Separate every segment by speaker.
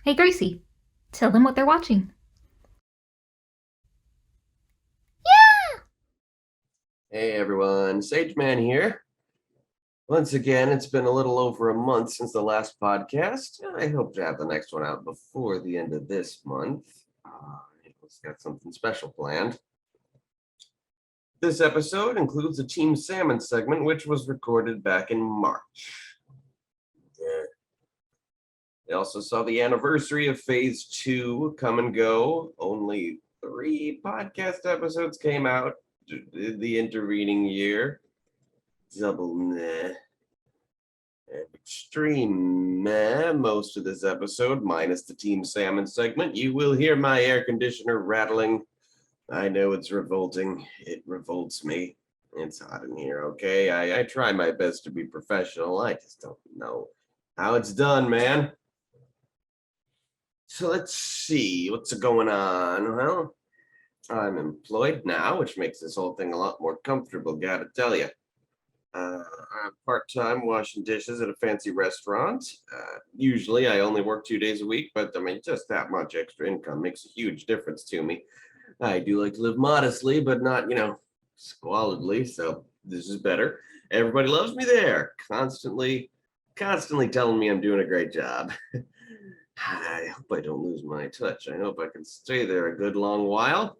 Speaker 1: Hey Gracie, tell them what they're watching.
Speaker 2: Hey everyone, Sage Man here. Once again, it's been a little over a month since the last podcast. I hope to have the next one out before the end of this month. It's got something special planned. This episode includes a Team Salmon segment, which was recorded back in March. They also saw the anniversary of Phase 2 come and go. Only 3 podcast episodes came out the intervening year. Double meh. And extreme meh most of this episode, minus the Team Salmon segment. You will hear my air conditioner rattling. I know it's revolting. It revolts me. It's hot in here, okay? I try my best to be professional. I just don't know how it's done, man. So let's see what's going on. Well, I'm employed now, which makes this whole thing a lot more comfortable, gotta tell you. I'm part-time washing dishes at a fancy restaurant. Usually I only work 2 days a week, but I mean, just that much extra income makes a huge difference to me. I do like to live modestly, but not, squalidly. So this is better. Everybody loves me there. Constantly telling me I'm doing a great job. I hope I don't lose my touch. I hope I can stay there a good long while.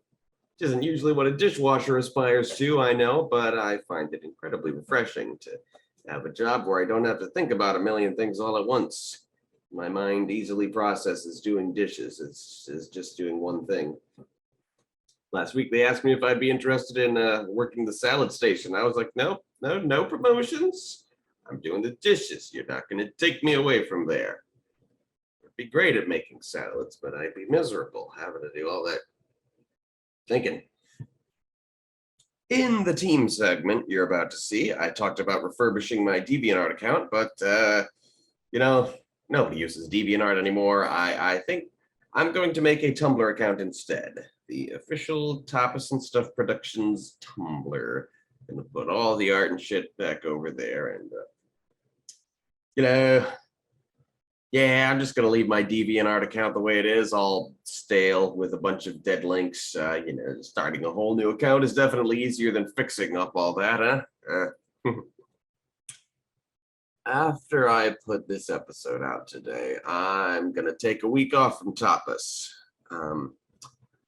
Speaker 2: Which isn't usually what a dishwasher aspires to, I know, but I find it incredibly refreshing to have a job where I don't have to think about a million things all at once. My mind easily processes doing dishes. It's just doing one thing. Last week they asked me if I'd be interested in working the salad station. I was like, no promotions. I'm doing the dishes. You're not going to take me away from there. I'd be great at making salads, but I'd be miserable having to do all that thinking. In the team segment you're about to see, I talked about refurbishing my DeviantArt account, but nobody uses DeviantArt anymore. I think I'm going to make a Tumblr account instead. The official Tapas and Stuff Productions Tumblr. Gonna put all the art and shit back over there, and yeah, I'm just going to leave my DeviantArt account the way it is, all stale with a bunch of dead links. Starting a whole new account is definitely easier than fixing up all that, huh? After I put this episode out today, I'm going to take a week off from Tapas.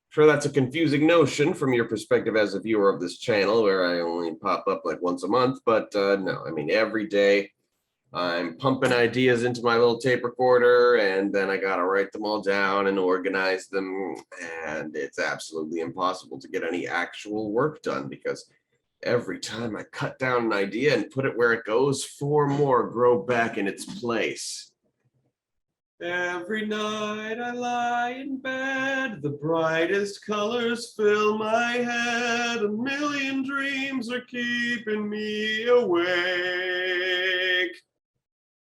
Speaker 2: Sure, that's a confusing notion from your perspective as a viewer of this channel, where I only pop up like once a month, but no, I mean, every day I'm pumping ideas into my little tape recorder, and then I gotta write them all down and organize them. And it's absolutely impossible to get any actual work done because every time I cut down an idea and put it where it goes, 4 more grow back in its place. Every night I lie in bed, the brightest colors fill my head, a million dreams are keeping me awake.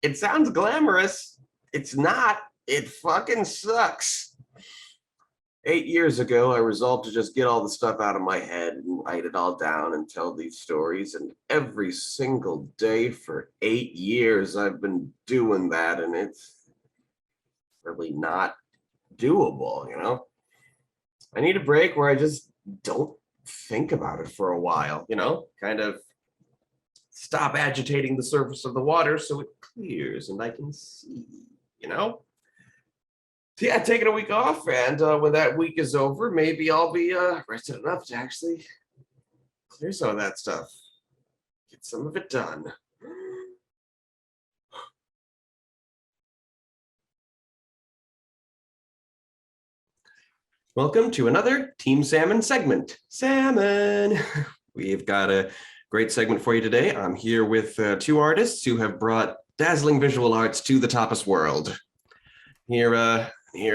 Speaker 2: It sounds glamorous. It's not. It fucking sucks. 8 years ago, I resolved to just get all the stuff out of my head and write it all down and tell these stories. And every single day for 8 years, I've been doing that. And it's really not doable. I need a break where I just don't think about it for a while, kind of stop agitating the surface of the water so it clears and I can see, Yeah, taking a week off, and when that week is over, maybe I'll be rested enough to actually clear some of that stuff, get some of it done. Welcome to another Team Salmon segment. Salmon! We've got a great segment for you today. I'm here with 2 artists who have brought dazzling visual arts to the Tapas world. Here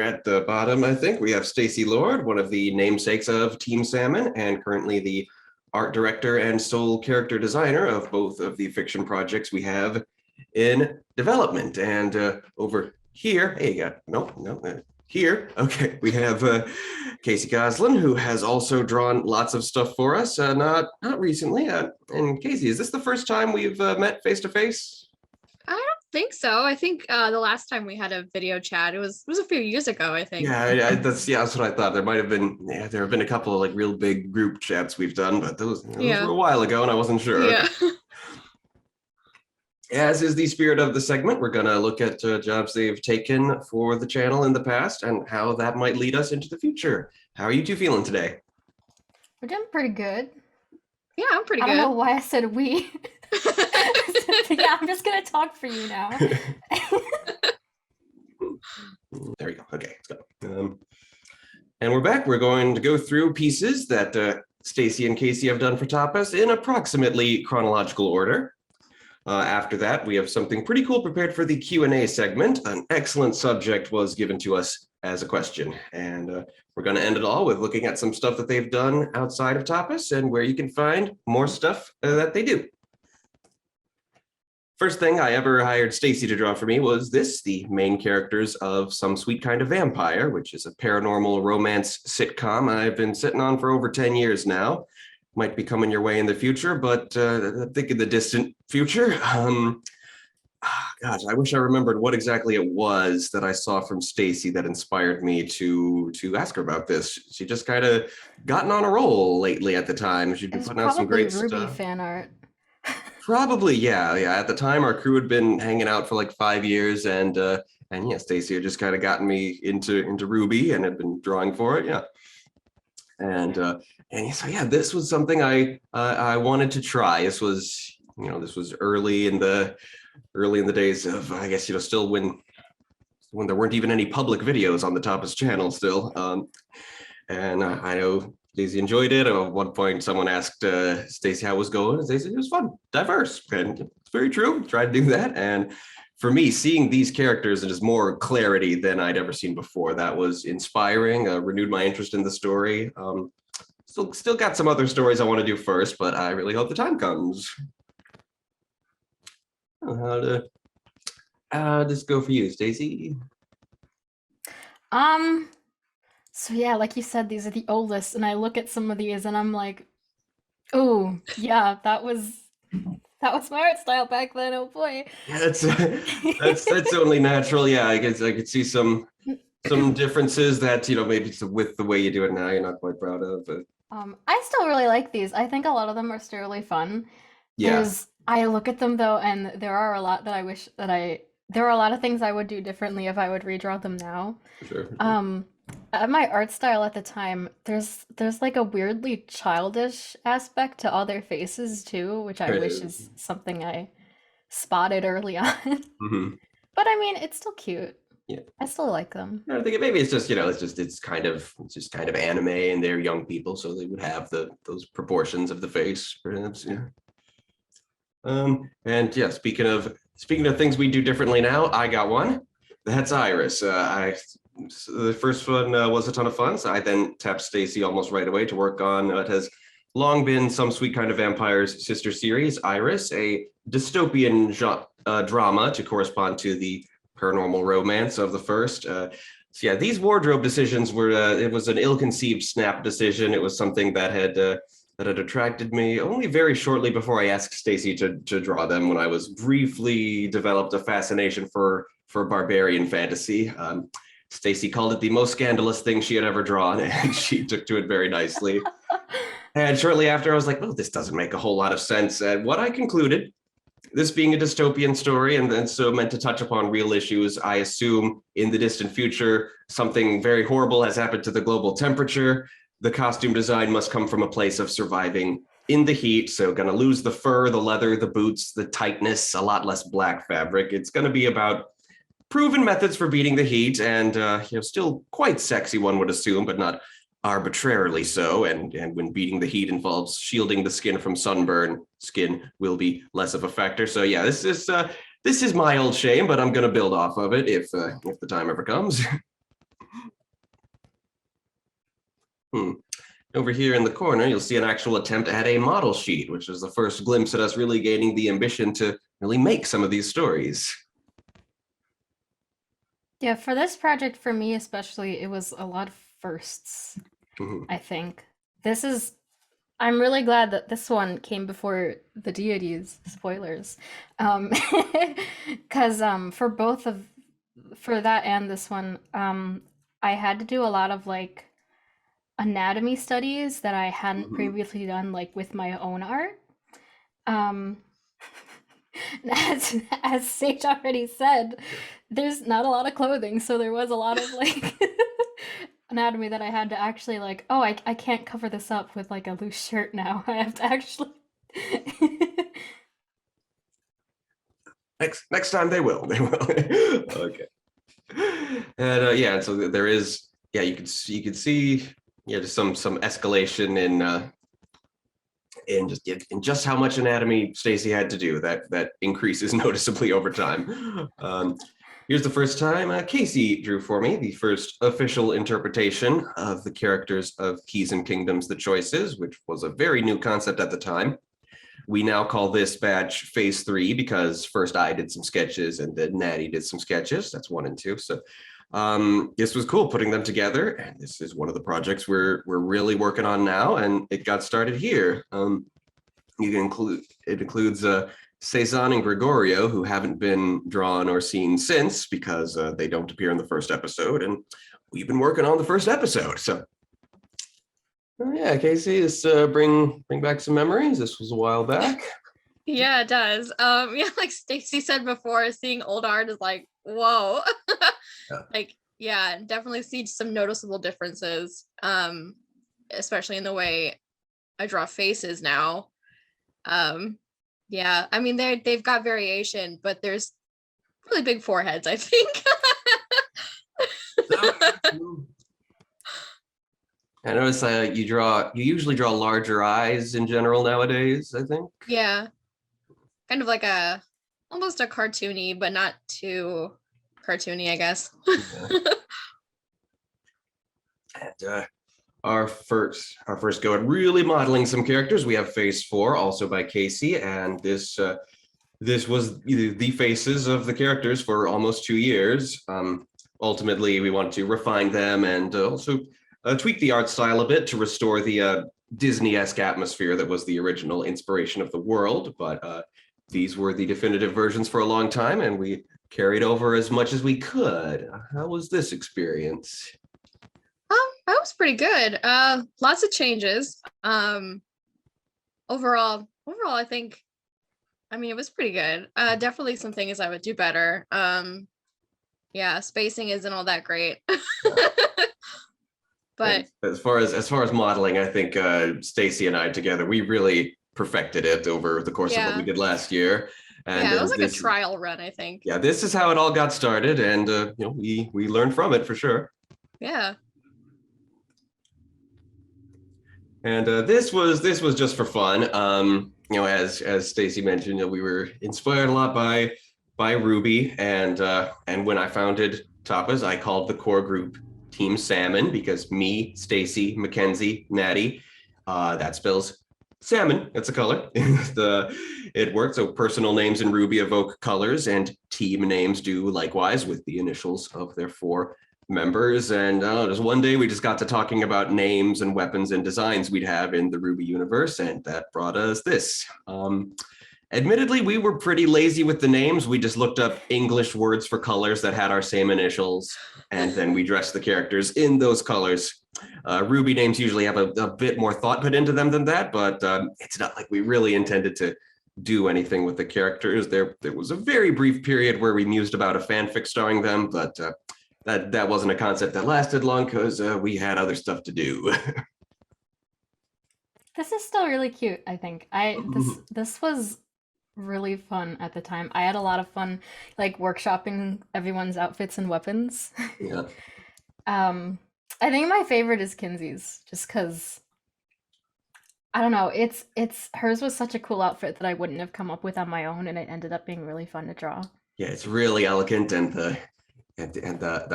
Speaker 2: at the bottom, I think, we have Stacy Lord, one of the namesakes of Team Salmon, and currently the art director and sole character designer of both of the fiction projects we have in development. And over here, hey, you got, no, here, okay, we have Casey Gosselin, who has also drawn lots of stuff for us, not recently. And Casey, is this the first time we've met face to face?
Speaker 3: think so. I think the last time we had a video chat, it was a few years ago, I think.
Speaker 2: Yeah, that's what I thought. There might have been, yeah, there have been a couple of like real big group chats we've done, but those were
Speaker 3: Yeah.
Speaker 2: a while ago, and I wasn't sure.
Speaker 3: Yeah.
Speaker 2: As is the spirit of the segment, we're gonna look at jobs they've taken for the channel in the past and how that might lead us into the future. How are you two feeling today?
Speaker 1: We're doing pretty good.
Speaker 3: Yeah, I'm pretty
Speaker 1: I don't know
Speaker 3: good.
Speaker 1: why I said we. But yeah, I'm just gonna talk for you now.
Speaker 2: There we go. Okay, let's go. And we're back. We're going to go through pieces that Stacy and Casey have done for Tapas in approximately chronological order. After that, we have something pretty cool prepared for the Q&A segment. An excellent subject was given to us as a question, and we're going to end it all with looking at some stuff that they've done outside of Tapas and where you can find more stuff that they do. First thing I ever hired Stacy to draw for me was this, the main characters of Some Sweet Kind of Vampire, which is a paranormal romance sitcom I've been sitting on for over 10 years now. Might be coming your way in the future, but I think in the distant future. Gosh, I wish I remembered what exactly it was that I saw from Stacy that inspired me to ask her about this. She just kind of gotten on a roll lately at the time. She'd been
Speaker 1: It's
Speaker 2: putting out some
Speaker 1: probably
Speaker 2: great
Speaker 1: Ruby
Speaker 2: stuff.
Speaker 1: fan art.
Speaker 2: Probably, yeah. At the time, our crew had been hanging out for like 5 years, and yeah, Stacy had just kind of gotten me into Ruby and had been drawing for it, yeah. And so yeah, this was something I wanted to try. This was early in the days of, I guess, still when there weren't even any public videos on the Tapas channel still. And I know Stacy enjoyed it. At one point, someone asked Stacy how it was going, and Stacy said it was fun, diverse, and it's very true. Tried to do that, and for me, seeing these characters in just more clarity than I'd ever seen before, that was inspiring. Renewed my interest in the story. Still got some other stories I want to do first, but I really hope the time comes. How does this go for you, Stacy?
Speaker 1: Um, so yeah, like you said, these are the oldest, and I look at some of these and I'm like, oh, yeah, that was my art style back then. Oh boy.
Speaker 2: Yeah, that's only natural. Yeah, I guess I could see some differences that maybe it's with the way you do it now you're not quite proud of, but
Speaker 1: I still really like these. I think a lot of them are still really fun.
Speaker 2: yeah,
Speaker 1: I look at them though, and there are a lot that I wish that there are a lot of things I would do differently if I would redraw them now.
Speaker 2: for sure.
Speaker 1: Um, my art style at the time, there's like a weirdly childish aspect to all their faces too, which I
Speaker 2: There it
Speaker 1: wish
Speaker 2: is.
Speaker 1: is something I spotted early on.
Speaker 2: Mhm.
Speaker 1: But I mean, it's still cute.
Speaker 2: Yeah,
Speaker 1: I still like them.
Speaker 2: I think maybe it's just it's just kind of anime and they're young people, so they would have those proportions of the face, perhaps. Yeah. And yeah, speaking of things we do differently now, I got one. That's Iris. The first one was a ton of fun. So I then tapped Stacy almost right away to work on what has long been Some Sweet Kind of Vampire's sister series, Iris, a dystopian drama to correspond to the paranormal romance of the first. So yeah, these wardrobe decisions were, it was an ill-conceived snap decision. It was something that had attracted me only very shortly before I asked Stacy to draw them, when I was briefly developed a fascination for barbarian fantasy. Stacy called it the most scandalous thing she had ever drawn, and she took to it very nicely. And shortly after, I was like, oh, this doesn't make a whole lot of sense. And what I concluded, this being a dystopian story and then so meant to touch upon real issues, I assume in the distant future, something very horrible has happened to the global temperature. The costume design must come from a place of surviving in the heat. So going to lose the fur, the leather, the boots, the tightness, a lot less black fabric. It's going to be about proven methods for beating the heat, and still quite sexy, one would assume, but not arbitrarily so. And when beating the heat involves shielding the skin from sunburn, skin will be less of a factor. So yeah, this is my old shame, but I'm going to build off of it if the time ever comes. Over here in the corner, you'll see an actual attempt at a model sheet, which is the first glimpse at us really gaining the ambition to really make some of these stories.
Speaker 1: Yeah, for this project, for me especially, it was a lot of firsts,
Speaker 2: Mhm.
Speaker 1: I think. This is I'm really glad that this one came before the deities. Spoilers. Um, because for both of for that and this one, I had to do a lot of like anatomy studies that I hadn't
Speaker 2: Mhm.
Speaker 1: previously done like with my own art. Um, as Sage already said, there's not a lot of clothing, so there was a lot of like anatomy that I had to actually like, oh, I can't cover this up with like a loose shirt now. I have to actually
Speaker 2: Next time they will. They will. Okay. And yeah, so there is, yeah, you could see, yeah, just some escalation in just how much anatomy Stacy had to do. That increases noticeably over time. Here's the first time Casey drew for me, the first official interpretation of the characters of Keys and Kingdoms: The Choices, which was a very new concept at the time. We now call this batch phase 3 because first I did some sketches and then Natty did some sketches. That's 1 and 2. So this was cool putting them together, and this is one of the projects we're really working on now, and it got started here. You can include it includes Cezanne and Gregorio, who haven't been drawn or seen since because they don't appear in the first episode, and we've been working on the first episode. So yeah, Casey, this bring back some memories. This was a while back.
Speaker 3: Yeah, it does. Yeah, like Stacy said before, seeing old art is like, whoa.
Speaker 2: Yeah.
Speaker 3: Like, yeah, definitely see some noticeable differences. Especially in the way I draw faces now. Um, yeah, I mean they've got variation, but there's really big foreheads, I think.
Speaker 2: I notice you usually draw larger eyes in general nowadays, I think.
Speaker 3: Yeah, kind of like a almost a cartoony, but not too cartoony, I guess.
Speaker 2: Yeah. And our first go at really modeling some characters. We have Phase 4, also by Casey, and this was the faces of the characters for almost 2 years. Ultimately, we want to refine them and also tweak the art style a bit to restore the Disney-esque atmosphere that was the original inspiration of the world. But these were the definitive versions for a long time, and we carried over as much as we could. How was this experience?
Speaker 3: That was pretty good. Lots of changes. Overall, I think, I mean, it was pretty good. Definitely some things I would do better. Yeah, spacing isn't all that great.
Speaker 2: And
Speaker 3: But
Speaker 2: as far as modeling, I think Stacy and I together, we really perfected it over the course of what we
Speaker 3: yeah,
Speaker 2: did last year. And
Speaker 3: yeah, it was like a
Speaker 2: this,
Speaker 3: trial run, I think.
Speaker 2: yeah, this is how it all got started, and we learned from it for sure.
Speaker 3: Yeah.
Speaker 2: And this was just for fun. As Stacy mentioned, we were inspired a lot by Ruby, and when I founded Tapas, I called the core group Team Salmon because me, Stacy, Mackenzie, Natty, that spells salmon. That's a color. It worked. So personal names in Ruby evoke colors, and team names do likewise with the initials of their 4 members. And just one day we just got to talking about names and weapons and designs we'd have in the Ruby universe, and that brought us this. Admittedly, we were pretty lazy with the names. We just looked up English words for colors that had our same initials, and then we dressed the characters in those colors. Ruby names usually have a bit more thought put into them than that, but it's not like we really intended to do anything with the characters. There was a very brief period where we mused about a fanfic starring them, but that wasn't a concept that lasted long because we had other stuff to do.
Speaker 1: This is still really cute, I think. This was really fun at the time. I had a lot of fun like workshopping everyone's outfits and weapons.
Speaker 2: Yeah.
Speaker 1: um I think my favorite is Kinsey's just cuz I don't know, it's hers was such a cool outfit that I wouldn't have come up with on my own and it ended up being really fun to draw.
Speaker 2: Yeah, it's really elegant, and the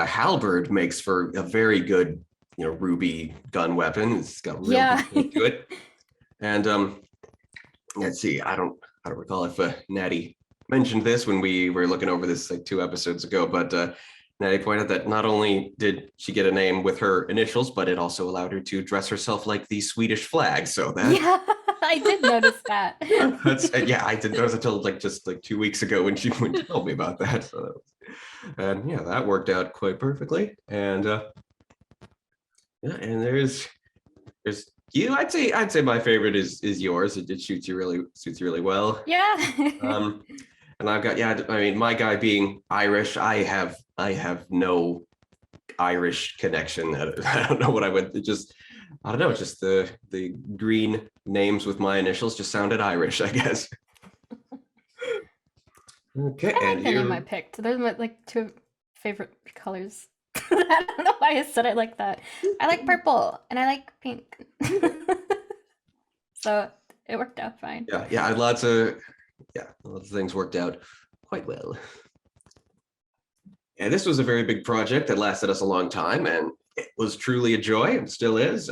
Speaker 2: halberd makes for a very good ruby gun weapon. It's got a real
Speaker 1: Yeah.
Speaker 2: good feel to it. And let's see, I don't recall if Natty mentioned this when we were looking over this like 2 episodes ago, but Now, he pointed that not only did she get a name with her initials, but it also allowed her to dress herself like the Swedish flag. So that
Speaker 1: Yeah, I did notice that.
Speaker 2: that's yeah, I didn't notice until just 2 weeks ago when she told me about that. So that was, and yeah, that worked out quite perfectly. And yeah, and there's you. I'd say my favorite is yours. It suits you really well.
Speaker 1: Yeah.
Speaker 2: Um, and I've got I mean, my guy being Irish, I have no Irish connection. I don't know what I would just. I don't know. Just the green names with my initials just sounded Irish, I guess. Okay,
Speaker 1: I
Speaker 2: and
Speaker 1: like the name I
Speaker 2: here,
Speaker 1: picked. Those are my like two favorite colors. I don't know why I said it like that. I like purple and I like pink. So it worked out fine.
Speaker 2: yeah, lots of things worked out quite well. And this was a very big project that lasted us a long time, and it was truly a joy, and still is.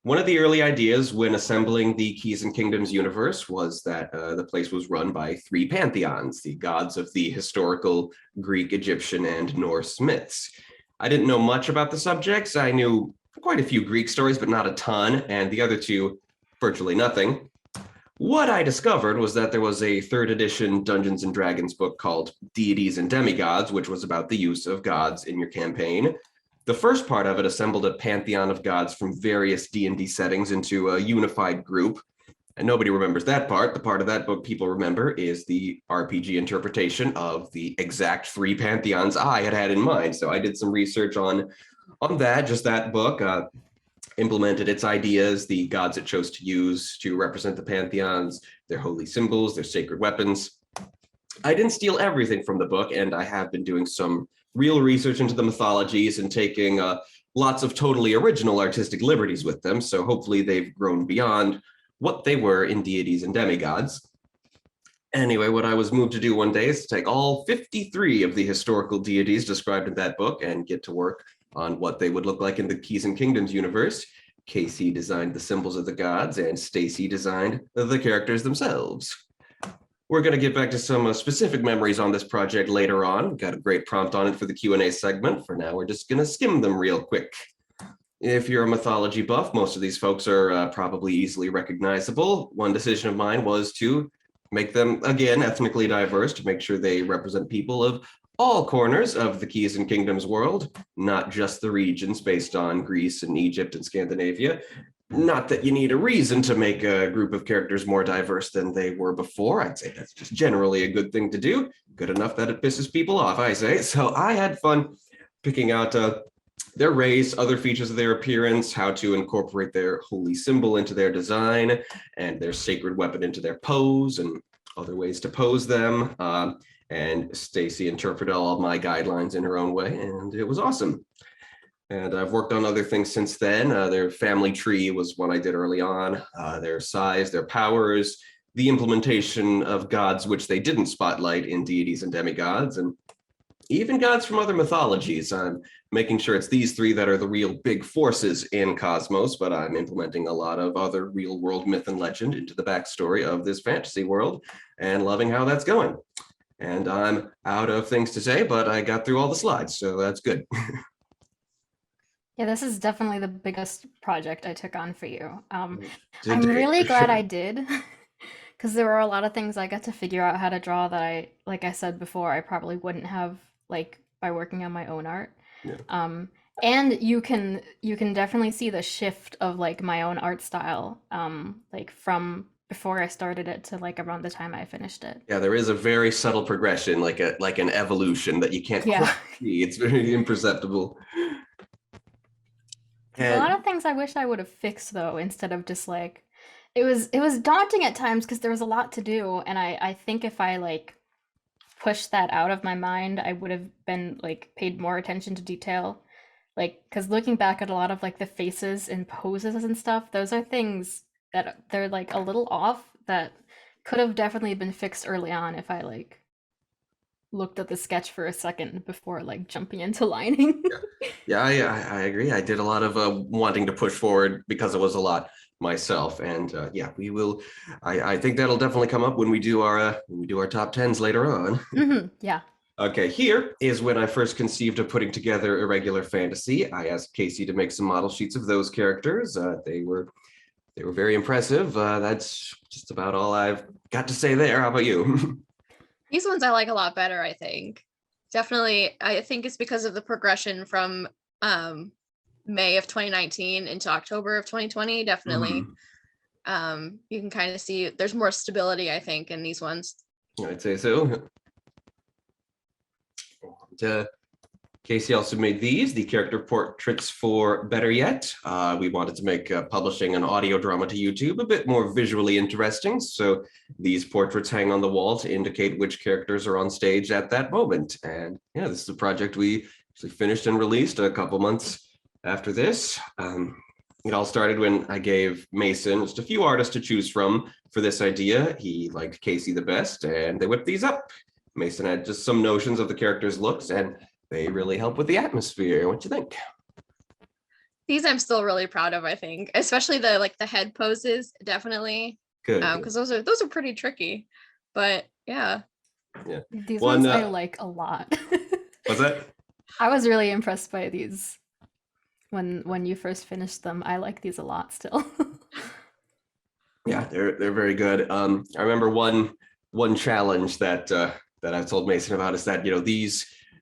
Speaker 2: One of the early ideas when assembling the Keys and Kingdoms universe was that the place was run by three pantheons, the gods of the historical Greek, Egyptian, and Norse myths. I didn't know much about the subjects. I knew quite a few Greek stories, but not a ton, and the other two, virtually nothing. What I discovered was that there was a third edition Dungeons and Dragons book called Deities and Demigods, which was about the use of gods in your campaign. The first part of it assembled a pantheon of gods from various D&D settings into a unified group. And nobody remembers that part. The part of that book people remember is the RPG interpretation of the exact three pantheons I had in mind. So I did some research on that, just that book. Implemented its ideas, the gods it chose to use to represent the pantheons, their holy symbols, their sacred weapons. I didn't steal everything from the book, and I have been doing some real research into the mythologies and taking lots of totally original artistic liberties with them. So hopefully they've grown beyond what they were in Deities and Demigods. Anyway, what I was moved to do one day is to take all 53 of the historical deities described in that book and get to work on what they would look like in the Keys and Kingdoms universe. Casey designed the symbols of the gods, and Stacy designed the characters themselves. We're going to get back to some specific memories on this project later on. We've got a great prompt on it for the Q&A segment. For now, we're just going to skim them real quick. If you're a mythology buff, most of these folks are probably easily recognizable. One decision of mine was to make them, again, ethnically diverse, to make sure they represent people of all corners of the Keys and Kingdoms world, not just the regions based on Greece and Egypt and Scandinavia. Not that you need a reason to make a group of characters more diverse than they were before. I'd say that's just generally a good thing to do. Good enough that it pisses people off, I say. So I had fun picking out their race, other features of their appearance, how to incorporate their holy symbol into their design, and their sacred weapon into their pose, and other ways to pose them. And Stacy interpreted all of my guidelines in her own way, and it was awesome. And I've worked on other things since then. Their family tree was one I did early on. Their size, their powers, the implementation of gods which they didn't spotlight in Deities and Demigods, and even gods from other mythologies. I'm making sure it's these three that are the real big forces in Cosmos, but I'm implementing a lot of other real world myth and legend into the backstory of this fantasy world, and loving how that's going. And I'm out of things to say, but I got through all the slides, so that's good.
Speaker 1: Yeah, this is definitely the biggest project I took on for you.
Speaker 2: To
Speaker 1: I'm
Speaker 2: date,
Speaker 1: really
Speaker 2: for
Speaker 1: glad
Speaker 2: sure.
Speaker 1: I did, because there were a lot of things I got to figure out how to draw that like I said before, I probably wouldn't have like by working on my own art.
Speaker 2: Yeah.
Speaker 1: Um, and you can definitely see the shift of like my own art style, like from before I started it to like around the time I finished it.
Speaker 2: Yeah, there is a very subtle progression, like an evolution that you can't
Speaker 1: Yeah.
Speaker 2: quite see. It's very imperceptible.
Speaker 1: There's a lot
Speaker 2: And
Speaker 1: of things I wish I would have fixed though, instead of just like it was daunting at times because there was a lot to do, and I think if I like pushed that out of my mind, I would have been like paid more attention to detail. Like, because looking back at a lot of like the faces and poses and stuff, those are things that they're like a little off that could have definitely been fixed early on if I like looked at the sketch for a second before like jumping into lining.
Speaker 2: yeah, I agree. I did a lot of wanting to push forward because it was a lot myself. And yeah, we will. I think that'll definitely come up when we do our top tens later on.
Speaker 1: Yeah.
Speaker 2: Okay, here is when I first conceived of putting together Irregular Fantasy. I asked Casey to make some model sheets of those characters. They were very impressive. That's just about all I've got to say there. How about you?
Speaker 3: These ones I like a lot better, I think. Definitely, I think it's because of the progression from May of 2019 into October of 2020. Definitely. You can kind of see there's more stability, I think, in these ones.
Speaker 2: I'd say so. And, Casey also made the character portraits for Better Yet. We wanted to make publishing an audio drama to YouTube a bit more visually interesting. So these portraits hang on the wall to indicate which characters are on stage at that moment. And yeah, this is a project we actually finished and released a couple months after this. It all started when I gave Mason just a few artists to choose from for this idea. He liked Casey the best, and they whipped these up. Mason had just some notions of the character's looks, and they really help with the atmosphere. What you think?
Speaker 3: These I'm still really proud of, I think, especially the head poses, definitely.
Speaker 2: Good.
Speaker 3: Because those are pretty tricky. But yeah.
Speaker 2: Yeah.
Speaker 1: These ones I like a lot.
Speaker 2: What's that?
Speaker 1: I was really impressed by these when you first finished them. I like these a lot still.
Speaker 2: Yeah, they're very good. I remember one challenge that I told Mason about is that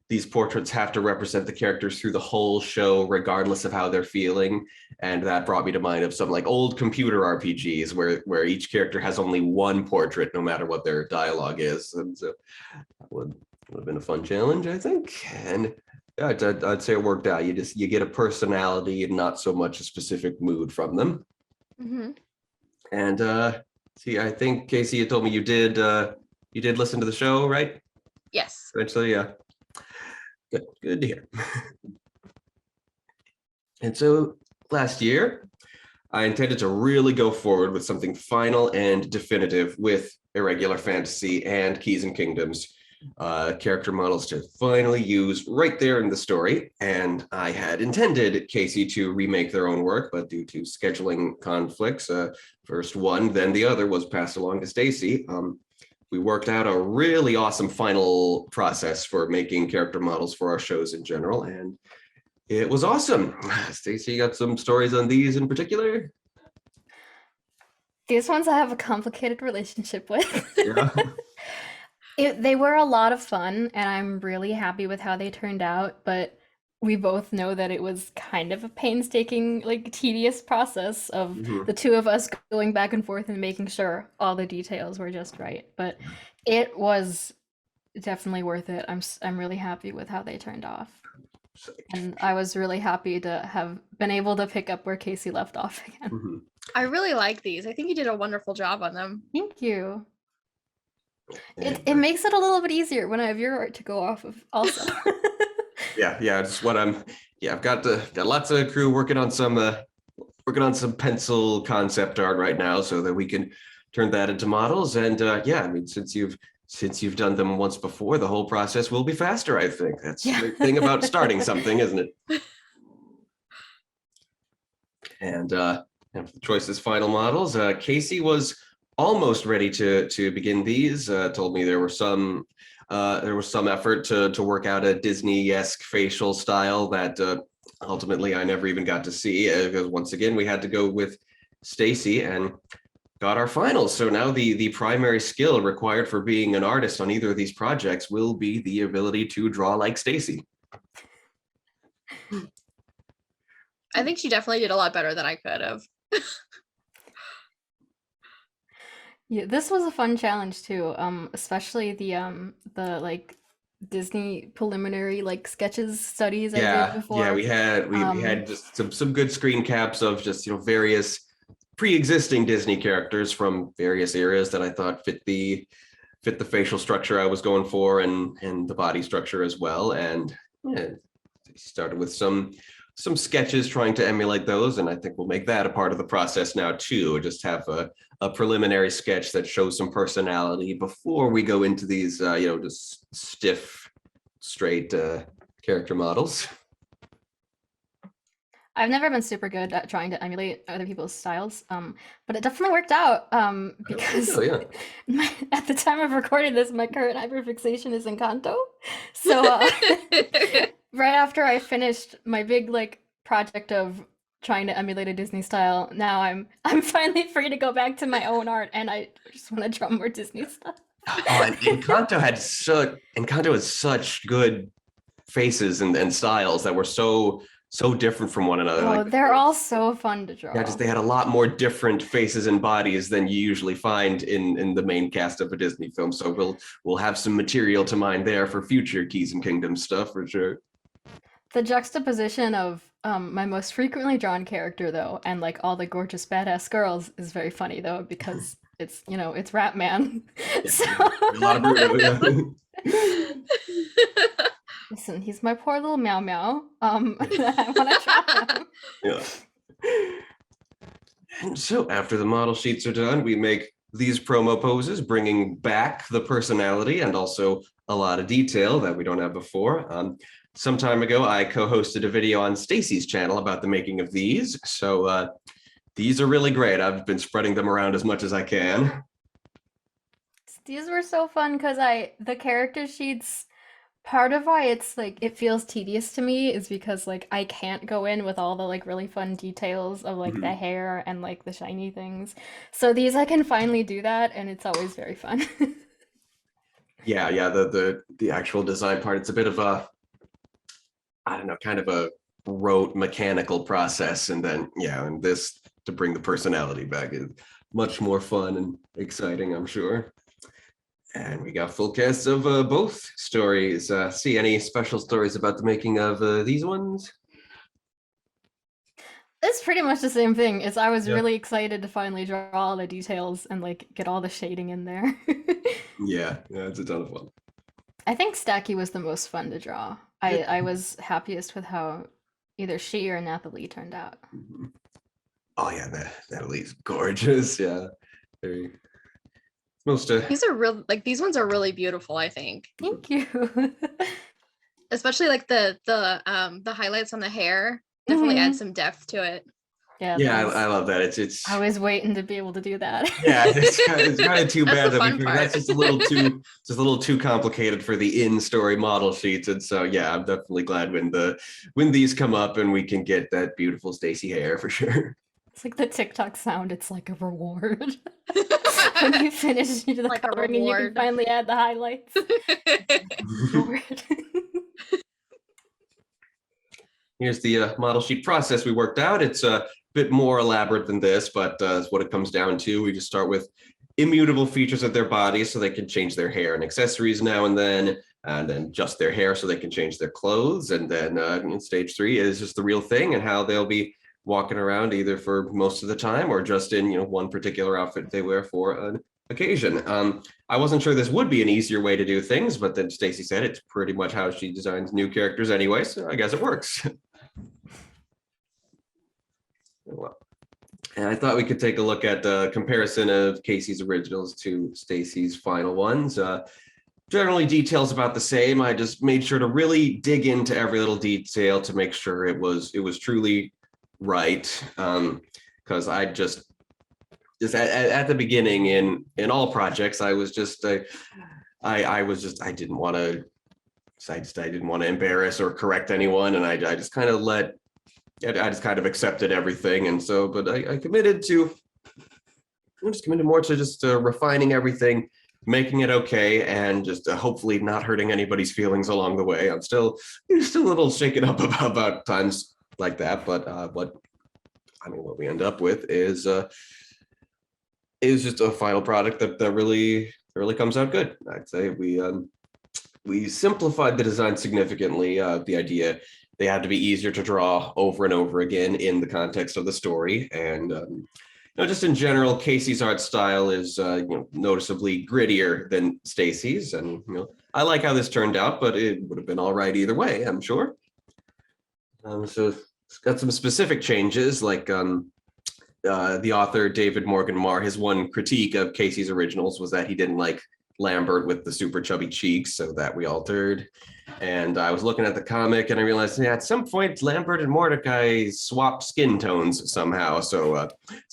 Speaker 2: these portraits have to represent the characters through the whole show, regardless of how they're feeling. And that brought me to mind of some like old computer RPGs where each character has only one portrait, no matter what their dialogue is. And so that would have been a fun challenge, I think. And yeah, I'd say it worked out. You get a personality and not so much a specific mood from them.
Speaker 3: Mm-hmm.
Speaker 2: And see, I think Casey, you told me you did listen to the show, right?
Speaker 3: Yes.
Speaker 2: Eventually, yeah. Good to hear. And so last year, I intended to really go forward with something final and definitive with Irregular Fantasy and Keys and Kingdoms character models to finally use right there in the story. And I had intended Casey to remake their own work, but due to scheduling conflicts, first one, then the other was passed along to Stacy. We worked out a really awesome final process for making character models for our shows in general, and it was awesome. Stacy, you got some stories on these in particular?
Speaker 1: These ones I have a complicated relationship with.
Speaker 2: Yeah.
Speaker 1: They were a lot of fun, and I'm really happy with how they turned out, but we both know that it was kind of a painstaking, like tedious process of the two of us going back and forth and making sure all the details were just right. But it was definitely worth it. I'm really happy with how they turned off. And I was really happy to have been able to pick up where Casey left off again.
Speaker 3: I really like these. I think you did a wonderful job on them.
Speaker 1: Thank you. It makes it a little bit easier when I have your art to go off of also.
Speaker 2: Yeah, it's what I've got lots of crew working on some pencil concept art right now so that we can turn that into models. And yeah, I mean, since you've done them once before, the whole process will be faster, I think. That's the great thing about starting something, isn't it? And for the choice's final models, Casey was almost ready to begin these. Told me there was some effort to work out a Disney-esque facial style that ultimately I never even got to see, because once again we had to go with Stacy and got our finals. So now the primary skill required for being an artist on either of these projects will be the ability to draw like Stacy.
Speaker 3: I think she definitely did a lot better than I could have.
Speaker 1: Yeah, this was a fun challenge too. Especially the like Disney preliminary like sketches studies I did before.
Speaker 2: Yeah, we had just some good screen caps of just various pre-existing Disney characters from various eras that I thought fit the facial structure I was going for and the body structure as well. And yeah, started with some sketches trying to emulate those, and I think we'll make that a part of the process now too. Just have a preliminary sketch that shows some personality before we go into these just stiff, straight character models.
Speaker 1: I've never been super good at trying to emulate other people's styles, but it definitely worked out
Speaker 2: I don't think
Speaker 1: because
Speaker 2: so, yeah.
Speaker 1: at the time of recording this, my current hyperfixation is Encanto. So right after I finished my big like project of trying to emulate a Disney style, now I'm finally free to go back to my own art, and I just want to draw more Disney stuff.
Speaker 2: Oh, and Encanto had such good faces and styles that were so different from one another.
Speaker 1: Oh,
Speaker 2: Like
Speaker 1: they're all so fun to
Speaker 2: yeah,
Speaker 1: draw.
Speaker 2: just they had a lot more different faces and bodies than you usually find in the main cast of a Disney film. So we'll have some material to mine there for future Keys and Kingdoms stuff for sure.
Speaker 1: The juxtaposition of my most frequently drawn character though, and like all the gorgeous badass girls is very funny though because it's it's Rat Man.
Speaker 2: Yeah,
Speaker 1: So
Speaker 2: a lot of Bruno. Yeah.
Speaker 1: listen, he's my poor little meow meow. I want to draw him.
Speaker 2: Yeah. And so after the model sheets are done, we make these promo poses, bringing back the personality and also a lot of detail that we don't have before. Some time ago, I co-hosted a video on Stacy's channel about the making of these. So these are really great. I've been spreading them around as much as I can.
Speaker 1: These were so fun because the character sheets. Part of why it's like it feels tedious to me is because like I can't go in with all the like really fun details of like the
Speaker 2: Mhm.
Speaker 1: hair and like the shiny things. So these I can finally do that, and it's always very fun.
Speaker 2: Yeah, the actual design part, it's a bit of a, I don't know, kind of a rote mechanical process. And then, yeah, and this to bring the personality back is much more fun and exciting, I'm sure. And we got full casts of both stories. See any special stories about the making of these ones?
Speaker 1: It's pretty much the same thing. It's I was
Speaker 2: Yeah.
Speaker 1: really excited to finally draw all the details and like get all the shading in there.
Speaker 2: Yeah, it's a ton of fun.
Speaker 1: I think Stacky was the most fun to draw. I was happiest with how either she or Nathalie turned out.
Speaker 2: Mhm. Oh yeah, Natalie's gorgeous. Yeah, very most
Speaker 3: These are real, like these ones are really beautiful, I think.
Speaker 1: Thank you.
Speaker 3: Especially like the highlights on the hair definitely add
Speaker 1: Mhm.
Speaker 3: some depth to it.
Speaker 1: Yeah,
Speaker 2: yeah,
Speaker 1: those.
Speaker 2: I love that. It's
Speaker 1: I was waiting to be able to do that.
Speaker 2: yeah, it's kind of too
Speaker 3: That's
Speaker 2: bad
Speaker 3: the
Speaker 2: that we
Speaker 3: fun
Speaker 2: figured that's
Speaker 3: part.
Speaker 2: just a little too complicated for the in-story model sheets. And so yeah, I'm definitely glad when these come up and we can get that beautiful Stacy hair for sure.
Speaker 1: It's like the TikTok sound. It's like a reward. When you finish the
Speaker 3: Like a
Speaker 1: coloring and you can
Speaker 3: reward.
Speaker 1: finally add the highlights. Reward.
Speaker 2: Here's the model sheet process we worked out. It's a bit more elaborate than this, but it's what it comes down to. We just start with immutable features of their bodies so they can change their hair and accessories now and then just their hair so they can change their clothes. And then in stage 3 is just the real thing and how they'll be walking around either for most of the time or just in one particular outfit they wear for an occasion. I wasn't sure this would be an easier way to do things, but then Stacy said it's pretty much how she designs new characters anyway, so I guess it works. Well, and I thought we could take a look at the comparison of Casey's originals to Stacy's final ones. Generally, details about the same. I just made sure to really dig into every little detail to make sure it was truly right. Because I just at the beginning in all projects, I was just I didn't want to. I didn't want to embarrass or correct anyone, and I just kind of I just kind of accepted everything. And so, but I committed to, I'm just committed more to just refining everything, making it okay, and just hopefully not hurting anybody's feelings along the way. I'm still a little shaken up about times like that, but what what we end up with is just a final product that really comes out good. I'd say we simplified the design significantly. The idea they had to be easier to draw over and over again in the context of the story. And just in general, Casey's art style is noticeably grittier than Stacy's. And I like how this turned out, but it would have been all right either way, I'm sure. So it's got some specific changes, like the author David Morgan Marr, his one critique of Casey's originals was that he didn't like Lambert with the super chubby cheeks, so that we altered. And I was looking at the comic and I realized, yeah, at some point Lambert and Mordecai swap skin tones somehow. So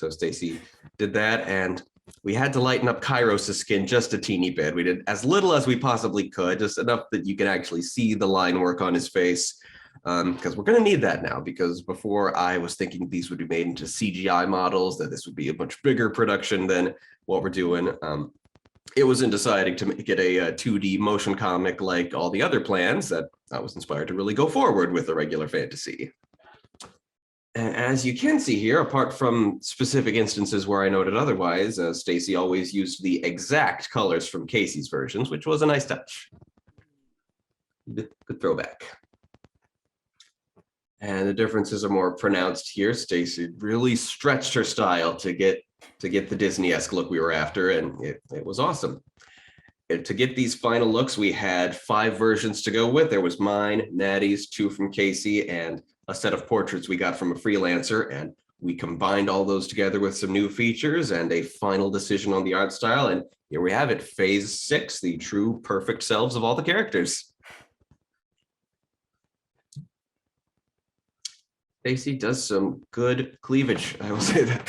Speaker 2: Stacy did that, and we had to lighten up Kairos' skin just a teeny bit. We did as little as we possibly could, just enough that you can actually see the line work on his face. Because we're going to need that now, because before I was thinking these would be made into CGI models, that this would be a much bigger production than what we're doing. It was in deciding to make it a 2D motion comic like all the other plans that I was inspired to really go forward with a regular fantasy. And as you can see here, apart from specific instances where I noted otherwise, Stacy always used the exact colors from Casey's versions, which was a nice touch. Good throwback. And the differences are more pronounced here. Stacy really stretched her style to get the Disney-esque look we were after, and it was awesome. And to get these final looks, we had 5 versions to go with. There was mine, Natty's, 2 from Casey, and a set of portraits we got from a freelancer, and we combined all those together with some new features and a final decision on the art style, and here we have it, phase 6, the true perfect selves of all the characters. Stacy does some good cleavage, I will say that.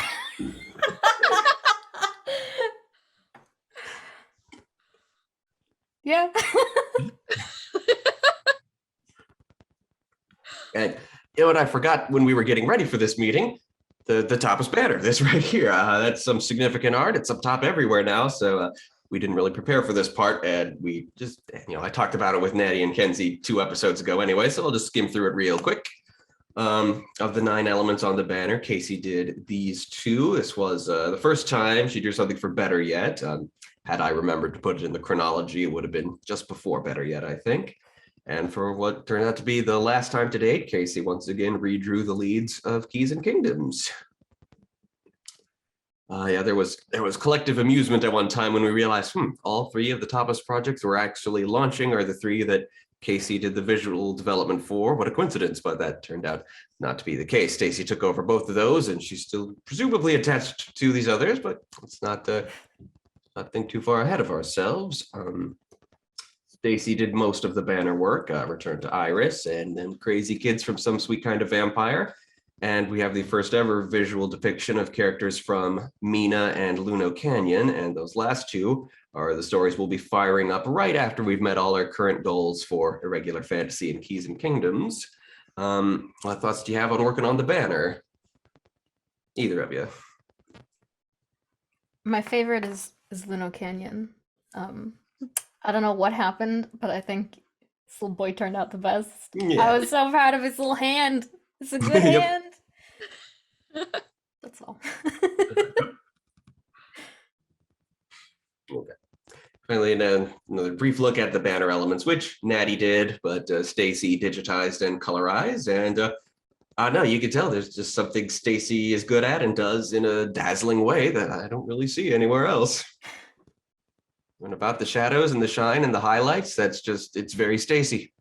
Speaker 1: Yeah.
Speaker 2: And you know what I forgot when we were getting ready for this meeting? The TAPAS banner, this right here. That's some significant art. It's up top everywhere now. So we didn't really prepare for this part. And we just, I talked about it with Natty and Kenzie 2 episodes ago anyway. So I'll just skim through it real quick. Of the 9 elements on the banner, Casey did these 2. This was the first time she drew something for Better Yet. Had I remembered to put it in the chronology, it would have been just before Better Yet, I think. And for what turned out to be the last time to date, Casey once again redrew the leads of Keys and Kingdoms. Yeah, there was collective amusement at one time when we realized, all 3 of the TAPAS projects we're actually launching are the 3 that Casey did the visual development for. What a coincidence, but that turned out not to be the case. Stacy took over both of those, and she's still presumably attached to these others, but let's not think too far ahead of ourselves. Stacy did most of the banner work, Return to Iris, and then Crazy Kids from Some Sweet Kind of Vampire. And we have the first ever visual depiction of characters from Mina and Luno Canyon. And those last 2 are the stories we'll be firing up right after we've met all our current goals for Irregular Fantasy and Keys and Kingdoms. What thoughts do you have on working on the banner? Either of you?
Speaker 1: My favorite is Luno Canyon. I don't know what happened, but I think this little boy turned out the best.
Speaker 2: Yeah.
Speaker 1: I was so proud of his little hand. It's a good
Speaker 2: Yep.
Speaker 1: hand. That's all.
Speaker 2: Okay. Finally, another brief look at the banner elements, which Natty did, but Stacy digitized and colorized. And no, you can tell there's just something Stacy is good at and does in a dazzling way that I don't really see anywhere else. And about the shadows and the shine and the highlights, it's very Stacy.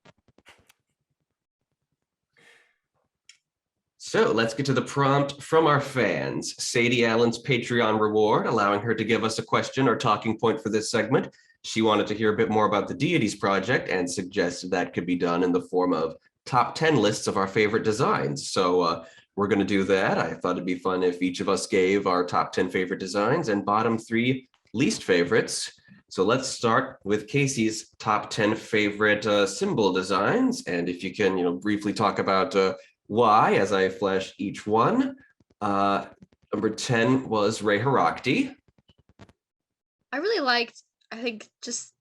Speaker 2: So let's get to the prompt from our fans. Sadie Allen's Patreon reward, allowing her to give us a question or talking point for this segment. She wanted to hear a bit more about the Deities project and suggested that could be done in the form of top 10 lists of our favorite designs. So we're going to do that. I thought it'd be fun if each of us gave our top 10 favorite designs and bottom 3 least favorites. So let's start with Casey's top 10 favorite symbol designs. And if you can, briefly talk about why, as I flash each one. Number 10 was Ray Harakti.
Speaker 3: I really liked, I think just,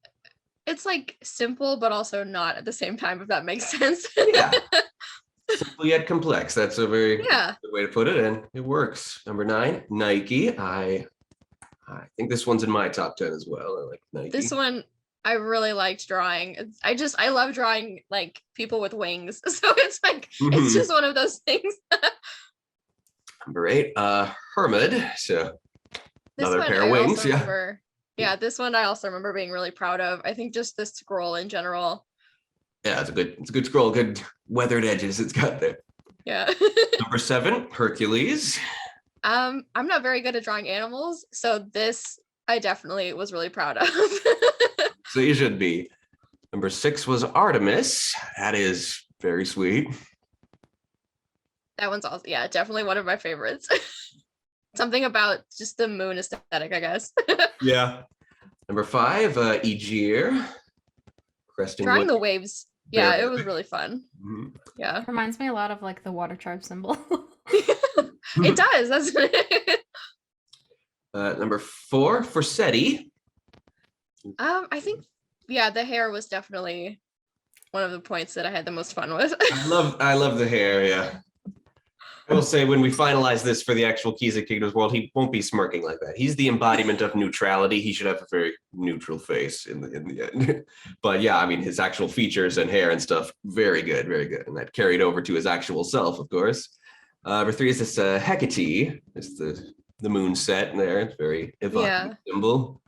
Speaker 3: it's like simple, but also not at the same time, if that makes sense.
Speaker 2: Yeah. Simple yet complex. That's a very
Speaker 3: Yeah.
Speaker 2: good way to put it, and it works. Number 9, Nike. I think this one's in my top 10 as well. I like Nike.
Speaker 3: This one I really liked drawing. I love drawing like people with wings. So it's like, it's just one of those things.
Speaker 2: Number 8, Hermid. So another pair of wings.
Speaker 3: Yeah, this one I also remember being really proud of. I think just the scroll in general.
Speaker 2: Yeah, it's a good scroll, good weathered edges it's got there.
Speaker 3: Yeah.
Speaker 2: Number 7, Hercules.
Speaker 3: I'm not very good at drawing animals, so this I definitely was really proud of.
Speaker 2: So you should be. Number 6 was Artemis. That is very sweet.
Speaker 3: That one's also, yeah, definitely one of my favorites. Something about just the moon aesthetic, I guess.
Speaker 2: Yeah. Number 5, Aegir. Cresting
Speaker 3: Drawing the
Speaker 2: wave.
Speaker 3: waves, yeah,
Speaker 2: Very
Speaker 3: it was
Speaker 2: epic.
Speaker 3: really fun.
Speaker 2: Mhm.
Speaker 3: Yeah.
Speaker 1: Reminds me a lot of like the water tribe symbol.
Speaker 3: It does. That's
Speaker 2: Number 4 for SETI.
Speaker 3: I think, yeah, the hair was definitely one of the points that I had the most fun with.
Speaker 2: I love the hair, yeah. I will say when we finalize this for the actual Keys of Kingdoms world, he won't be smirking like that. He's the embodiment of neutrality. He should have a very neutral face in the end. But yeah, I mean his actual features and hair and stuff, very good, very good. And that carried over to his actual self, of course. Number 3 is this Hecate. It's the moon set there. It's very evocative
Speaker 3: Yeah.
Speaker 2: symbol.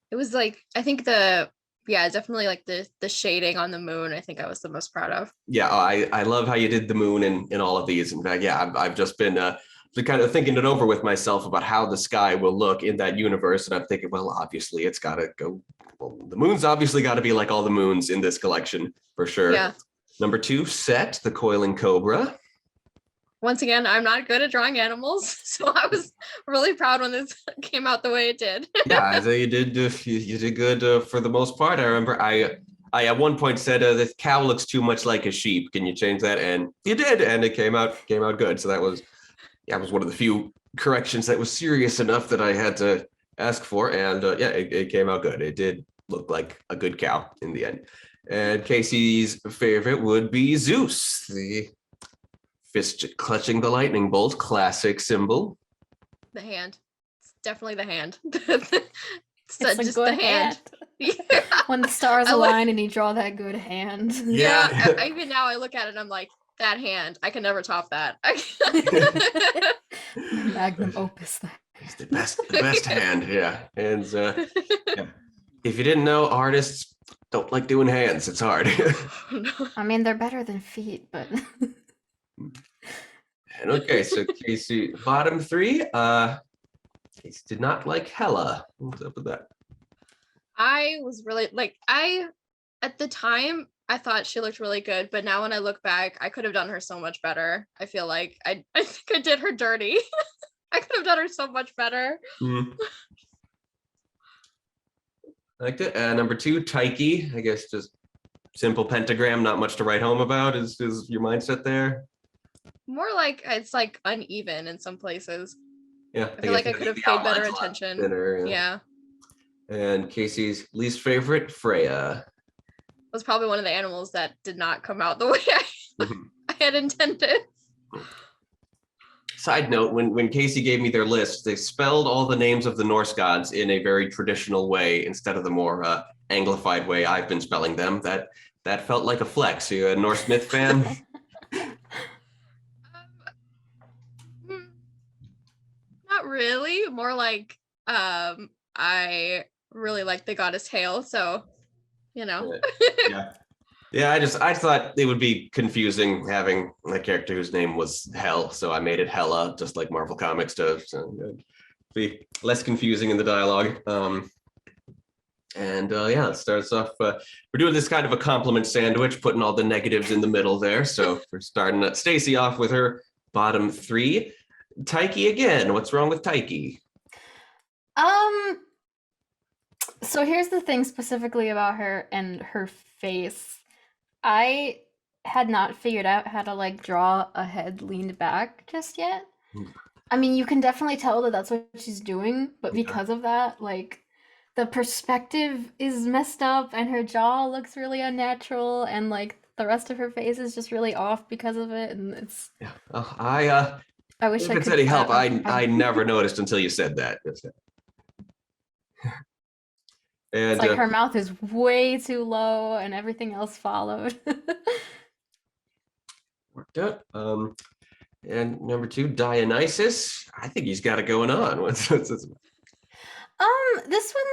Speaker 3: It was like, I think definitely like the shading on the moon, I think I was the most proud of.
Speaker 2: Yeah, I love how you did the moon in all of these. In fact, yeah, I've just been kind of thinking it over with myself about how the sky will look in that universe, and I'm thinking, well, obviously it's got to go. Well, the moon's obviously got to be like all the moons in this collection for sure.
Speaker 3: Yeah.
Speaker 2: Number 2, Set, the coiling cobra.
Speaker 3: Once again, I'm not good at drawing animals, so I was really proud when this came out the way it did.
Speaker 2: Yeah, I think you did good for the most part. I remember I at one point said this cow looks too much like a sheep. Can you change that? And you did, and it came out good. So that was one of the few corrections that was serious enough that I had to ask for, and yeah, it came out good. It did look like a good cow in the end. And Casey's favorite would be Zeus, the fist clutching the lightning bolt, classic symbol.
Speaker 3: The hand. It's definitely the hand.
Speaker 1: It's a
Speaker 3: just
Speaker 1: good
Speaker 3: the hand.
Speaker 1: hand. When the stars
Speaker 3: I like-
Speaker 1: align and you draw that good hand.
Speaker 2: Yeah.
Speaker 3: Even now I look at it and I'm like, that hand, I can never top that.
Speaker 1: My magnum opus.
Speaker 2: It's the best hand, yeah. And yeah. If you didn't know, artists don't like doing hands. It's hard.
Speaker 1: I mean, they're better than feet, but
Speaker 2: And okay, so Casey, bottom 3. Casey did not like Hella. What's up with that?
Speaker 3: I was really at the time I thought she looked really good, but now when I look back, I could have done her so much better. I feel like I think I did her dirty. I could have done her so much better.
Speaker 2: Liked it. Number 2, Taiki. I guess just simple pentagram, not much to write home about. Is your mindset there?
Speaker 3: More like it's like uneven in some places.
Speaker 2: Yeah.
Speaker 3: I feel like I could have paid better attention.
Speaker 2: Thinner,
Speaker 3: Yeah.
Speaker 2: And Casey's least favorite, Freya.
Speaker 3: Was probably one of the animals that did not come out the way I had intended.
Speaker 2: Side note, when Casey gave me their list, they spelled all the names of the Norse gods in a very traditional way instead of the more Anglified way I've been spelling them. That felt like a flex. Are you a Norse myth fan?
Speaker 3: Not really. More like I really like the goddess Hail, so
Speaker 2: Yeah. Yeah, I thought it would be confusing having a character whose name was Hell, so I made it Hella, just like Marvel Comics does. So it'd be less confusing in the dialogue. And yeah, it starts off. We're doing this kind of a compliment sandwich, putting all the negatives in the middle there. So we're starting at Stacy off with her bottom 3. Taiki again. What's wrong with Taiki?
Speaker 1: So here's the thing specifically about her and her face. I had not figured out how to like draw a head leaned back just yet. I mean, you can definitely tell that that's what she's doing, but because of that, like the perspective is messed up and her jaw looks really unnatural and like the rest of her face is just really off because of it, and it's I wish
Speaker 2: if
Speaker 1: I
Speaker 2: it's
Speaker 1: could
Speaker 2: any help, I never noticed until you said that. And
Speaker 1: it's like her mouth is way too low and everything else followed.
Speaker 2: worked out. And number 2, Dionysus. I think he's got it going on. What's
Speaker 1: This one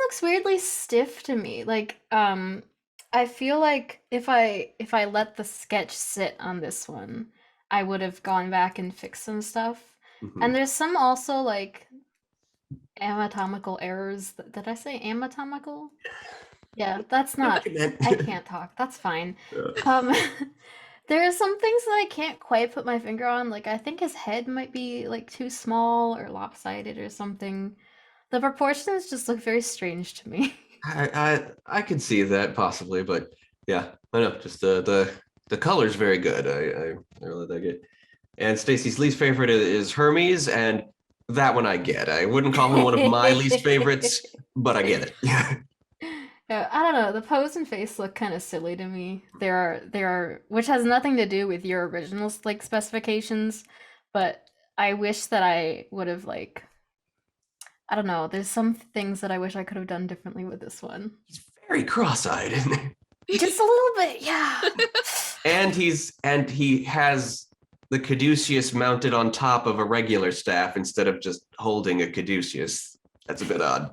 Speaker 1: looks weirdly stiff to me. Like, I feel like if I let the sketch sit on this one, I would have gone back and fixed some stuff. And there's some also like Anatomical errors. Did I say anatomical? Yeah, that's
Speaker 2: Not
Speaker 1: not.
Speaker 2: what you meant.
Speaker 1: I can't talk. That's fine.
Speaker 2: Uh,
Speaker 1: Um, there are some things that I can't quite put my finger on. Like I think his head might be like too small or lopsided or something. The proportions just look very strange to me.
Speaker 2: I could see that possibly, but yeah, I know. Just the color's very good. I really like it. And Stacy's least favorite is Hermes, and that one I get. I wouldn't call him one of my least favorites, but I get it. Yeah.
Speaker 1: Yeah, I don't know. The pose and face look kind of silly to me. There are, which has nothing to do with your original like specifications, but I wish that I would have like, I don't know. There's some things that I wish I could have done differently with this one.
Speaker 2: He's very cross-eyed,
Speaker 1: Just a little bit, yeah.
Speaker 2: and he has the caduceus mounted on top of a regular staff instead of just holding a caduceus. That's a bit odd.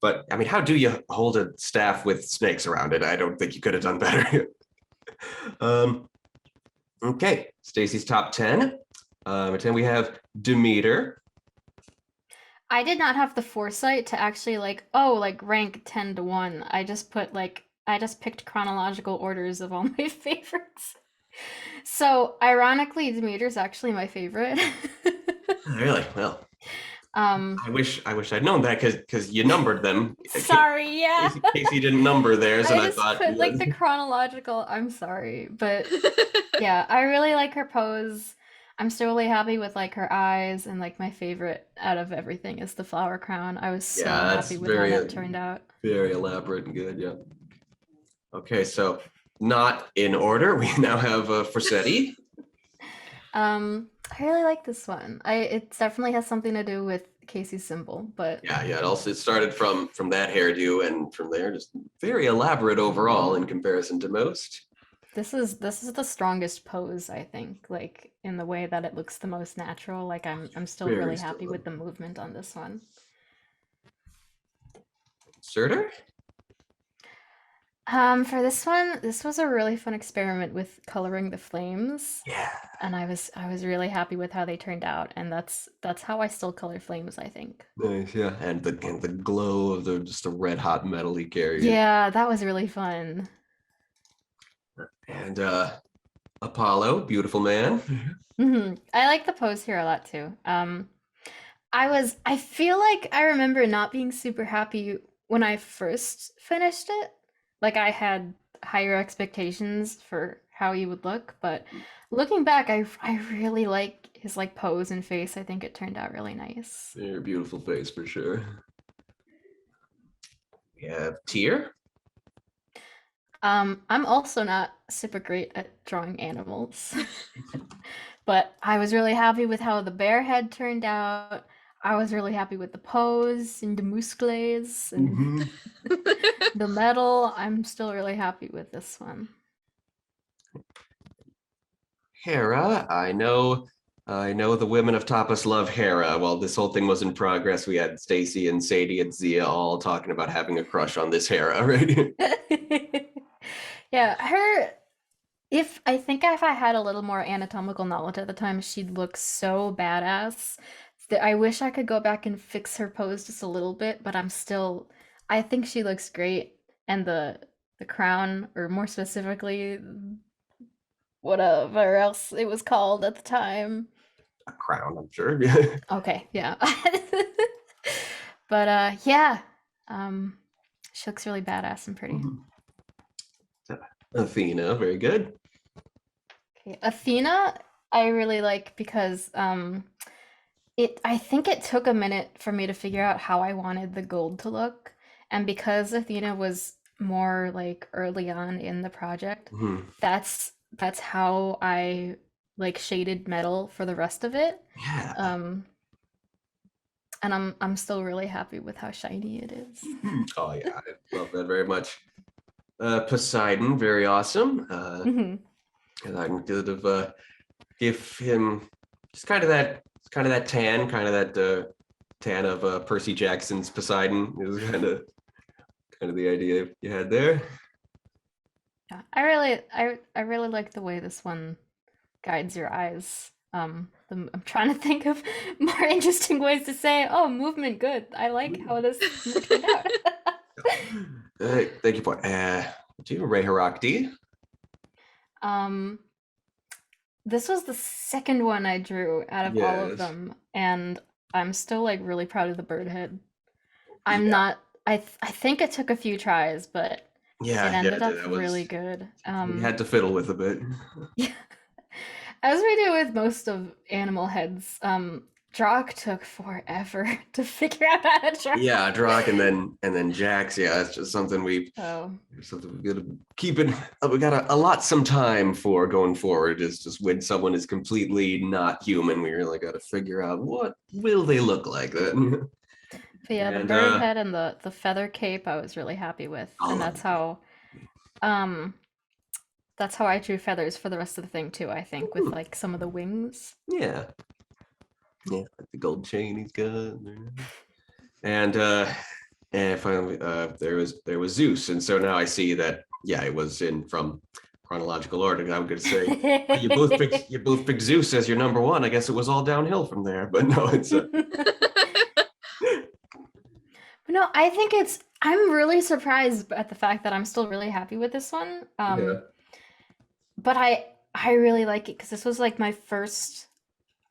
Speaker 2: But I mean, how do you hold a staff with snakes around it? I don't think you could have done better. um, okay, Stacy's top 10. At 10 we have Demeter.
Speaker 1: I did not have the foresight to actually like, oh, like rank 10 to 1. I just picked chronological orders of all my favorites. So, ironically, Demeter's actually my favorite.
Speaker 2: Really? Well,
Speaker 1: um,
Speaker 2: I wish I'd known that because you numbered them.
Speaker 1: sorry, yeah.
Speaker 2: Casey didn't number theirs, and
Speaker 1: I
Speaker 2: I
Speaker 1: just
Speaker 2: thought,
Speaker 1: put like the chronological, I'm sorry, but yeah, I really like her pose. I'm still really happy with like her eyes and like my favorite out of everything is the flower crown. I was so
Speaker 2: yeah, that's
Speaker 1: happy with how that turned out.
Speaker 2: very elaborate and good. Yeah. Okay, so not in order. We now have Forsetti.
Speaker 1: I really like this one. It definitely has something to do with Casey's symbol, but
Speaker 2: Yeah. It started from that hairdo, and from there, just very elaborate overall in comparison to most.
Speaker 1: this is the strongest pose, I think, like in the way that it looks the most natural. Like I'm still
Speaker 2: Very
Speaker 1: really happy
Speaker 2: still.
Speaker 1: with the movement on this one.
Speaker 2: Surtur?
Speaker 1: For this one, this was a really fun experiment with coloring the flames,
Speaker 2: Yeah.
Speaker 1: and I was really happy with how they turned out, and that's how I still color flames, I think.
Speaker 2: Nice, yeah. And the glow of the just the red hot metal he carried.
Speaker 1: Yeah, that was really fun.
Speaker 2: And Apollo, beautiful man.
Speaker 1: I like the pose here a lot too. I feel like I remember not being super happy when I first finished it. Like I had higher expectations for how he would look, but looking back, I really like his like pose and face. I think it turned out really nice.
Speaker 2: Very beautiful face for sure. We have Tyr.
Speaker 1: I'm also not super great at drawing animals, but I was really happy with how the bear head turned out. I was really happy with the pose and the muscles and
Speaker 2: Mhm.
Speaker 1: the metal. I'm still really happy with this one.
Speaker 2: Hera, I know the women of Tapas love Hera. While this whole thing was in progress, we had Stacy and Sadie and Zia all talking about having a crush on this Hera, right?
Speaker 1: Yeah, her if I think if I had a little more anatomical knowledge at the time, she'd look so badass. That I wish I could go back and fix her pose just a little bit, but I think she looks great. And the crown, or more specifically, whatever else it was called at the time.
Speaker 2: A crown, I'm sure.
Speaker 1: Okay, yeah. But yeah. Um she looks really badass and pretty.
Speaker 2: Mhm. Athena, very good.
Speaker 1: Okay. Athena, I really like because I think it took a minute for me to figure out how I wanted the gold to look. And because Athena was more like early on in the project,
Speaker 2: Mhm.
Speaker 1: that's how I like shaded metal for the rest of it.
Speaker 2: Yeah.
Speaker 1: Um and I'm still really happy with how shiny it is.
Speaker 2: Oh yeah, I love that very much. Poseidon, very awesome.
Speaker 1: Mhm.
Speaker 2: And I'm good of give him just kind of that tan, kind of that tan of Percy Jackson's Poseidon is kind of the idea you had there.
Speaker 1: Yeah. I really like the way this one guides your eyes. I'm trying to think of more interesting ways to say, oh, movement, good. I like how this turned out.
Speaker 2: Thank you for do you Ray Harakti?
Speaker 1: um, this was the second one I drew out of all of
Speaker 2: Yes.
Speaker 1: them, and I'm still like really proud of the bird head. I'm
Speaker 2: Yeah.
Speaker 1: not. I think it took a few tries, but it
Speaker 2: Yeah,
Speaker 1: ended up
Speaker 2: that
Speaker 1: really
Speaker 2: was
Speaker 1: good.
Speaker 2: we had to fiddle with a bit.
Speaker 1: Yeah. As we do with most of animal heads, Drock took forever to figure out how to draw.
Speaker 2: Yeah, Drock and then Jax. Yeah, it's just something
Speaker 1: Oh,
Speaker 2: we gotta keep it. We got a lot some time for going forward. Is just when someone is completely not human, we really got to figure out what will they look like then.
Speaker 1: but yeah, the
Speaker 2: And
Speaker 1: bird head and the feather cape I was really happy with,
Speaker 2: I
Speaker 1: and
Speaker 2: love
Speaker 1: um that's how I drew feathers for the rest of the thing too, I think, with
Speaker 2: it.
Speaker 1: like some of the wings.
Speaker 2: Yeah, yeah, like the gold chain he's got. And finally there was Zeus, and so now I see that yeah, it was in from chronological order. I'm going to say well, you both picked Zeus as your number one. I guess it was all downhill from there, but no, it's
Speaker 1: No, I think I'm really surprised at the fact that I'm still really happy with this one.
Speaker 2: yeah.
Speaker 1: But I really like it because this was like my first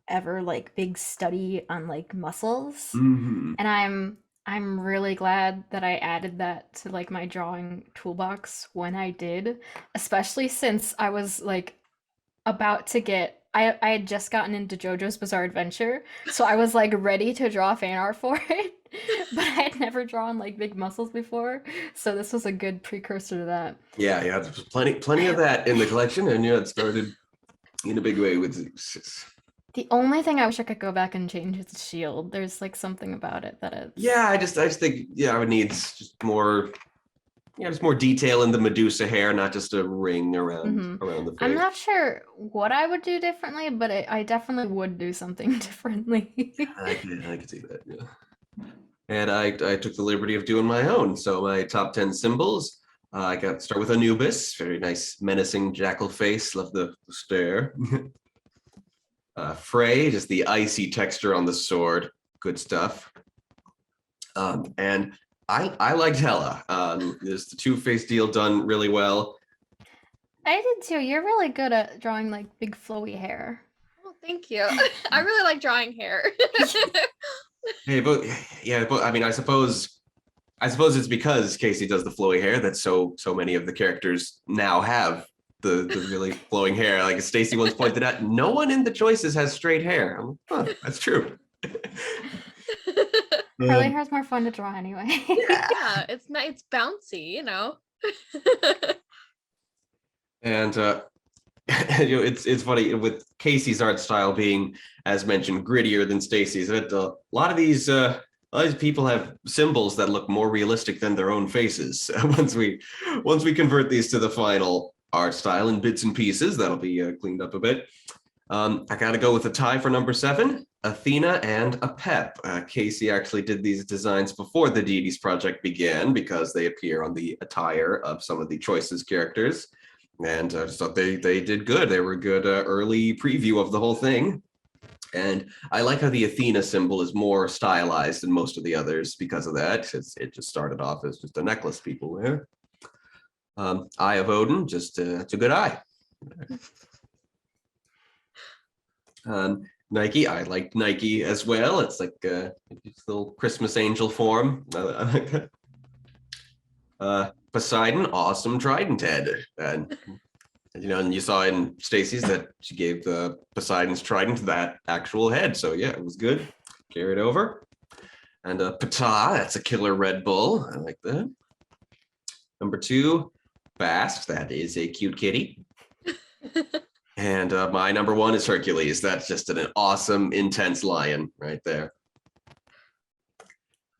Speaker 1: ever like big study on like muscles,
Speaker 2: Hmm.
Speaker 1: and I'm really glad that I added that to like my drawing toolbox when I did, especially since I was like about to get I had just gotten into JoJo's Bizarre Adventure, so I was like ready to draw fan art for it, but I had never drawn like big muscles before, so this was a good precursor to that.
Speaker 2: Yeah, yeah. There's plenty of that in the collection, and yeah, it started in a big way with Zeus.
Speaker 1: The only thing I wish I could go back and change is the shield. There's like something about it that
Speaker 2: Yeah,
Speaker 1: it's.
Speaker 2: I just think yeah, I would need just more yeah, just more detail in the Medusa hair, not just a ring
Speaker 1: Hmm.
Speaker 2: around the
Speaker 1: I'm
Speaker 2: face.
Speaker 1: not sure what I would do differently, but I definitely would do something differently.
Speaker 2: I could see that. Yeah. And I took the liberty of doing my own. So my top 10 symbols. I got start with Anubis, very nice, menacing jackal face. Love the stare. Frey, just the icy texture on the sword. Good stuff. And I liked Hela. There's the two-face deal done really well.
Speaker 1: I did too. You're really good at drawing like big flowy hair.
Speaker 3: Well, thank you. I really like drawing hair.
Speaker 2: Hey, but yeah, but I mean, I suppose it's because Casey does the flowy hair that so many of the characters now have the really flowing hair. Like Stacy once pointed out, no one in the choices has straight hair. I'm like, huh, that's true.
Speaker 1: Curly
Speaker 2: Um,
Speaker 1: hair's more fun to draw anyway.
Speaker 2: yeah.
Speaker 3: Yeah, it's nice, it's bouncy, you know.
Speaker 2: And you know, it's funny with Casey's art style being, as mentioned, grittier than Stacy's. But a lot of these people have symbols that look more realistic than their own faces. Once we convert these to the final art style in bits and pieces, that'll be cleaned up a bit. I got to go with a tie for number 7, Athena and a Pep. Casey actually did these designs before the Deities project began because they appear on the attire of some of the Choices characters. And so they did good. They were a good early preview of the whole thing. And I like how the Athena symbol is more stylized than most of the others because of that. It just started off as just a necklace people wear. Eye of Odin, just it's a good eye. Nike, I like Nike as well. It's like a little Christmas angel form. I like that. Poseidon, awesome trident head. And you know, and you saw in Stacy's that she gave the Poseidon's trident that actual head. So yeah, it was good. Carried over. And Ptah, that's a killer Red Bull. I like that. Number 2, Bast, that is a cute kitty. And my number 1 is Hercules. That's just an awesome, intense lion right there.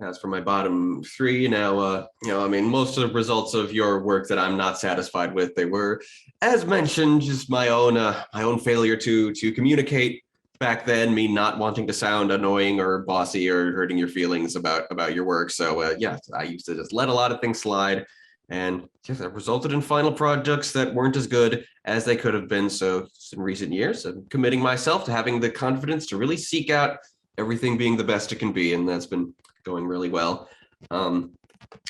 Speaker 2: As for my bottom 3, now, you know, I mean, most of the results of your work that I'm not satisfied with, they were, as mentioned, just my own failure to communicate back then, me not wanting to sound annoying or bossy or hurting your feelings about your work. So yeah, I used to just let a lot of things slide, And yeah, that resulted in final projects that weren't as good as they could have been. So in recent years, I'm committing myself to having the confidence to really seek out everything being the best it can be, and that's been going really well.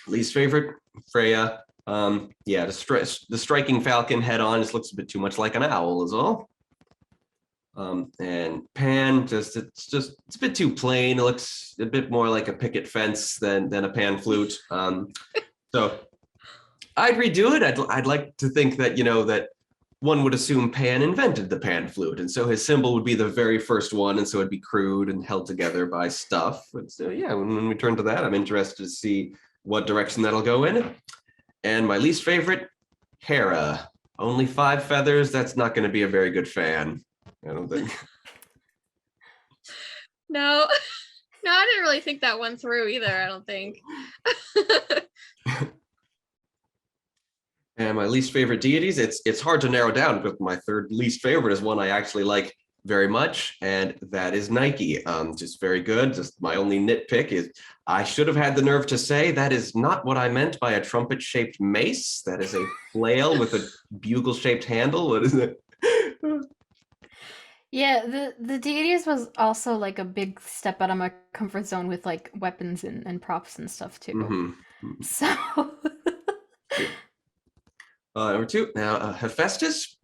Speaker 2: Least favorite, Freya. Yeah, the striking falcon head on just looks a bit too much like an owl is all. And Pan, it's a bit too plain. It looks a bit more like a picket fence than a pan flute. So I'd redo it. I'd like to think that, that one would assume Pan invented the pan flute, and so his symbol would be the very first one, and so it'd be crude and held together by stuff. And so yeah, when we turn to that, I'm interested to see what direction that'll go in. And my least favorite, Hera. Only 5 feathers. That's not going to be a very good fan, I don't think.
Speaker 3: No, no, I didn't really think that one through either, I don't think.
Speaker 2: And my least favorite deities, it's hard to narrow down, but my third least favorite is one I actually like very much, and that is Nike. Just very good. Just my only nitpick is I should have had the nerve to say that is not what I meant by a trumpet-shaped mace. That is a flail with a bugle-shaped handle. What is it?
Speaker 1: Yeah, the deities was also like a big step out of my comfort zone with like weapons and props and stuff too.
Speaker 2: Mm-hmm.
Speaker 1: So
Speaker 2: Number 2, now Hephaestus.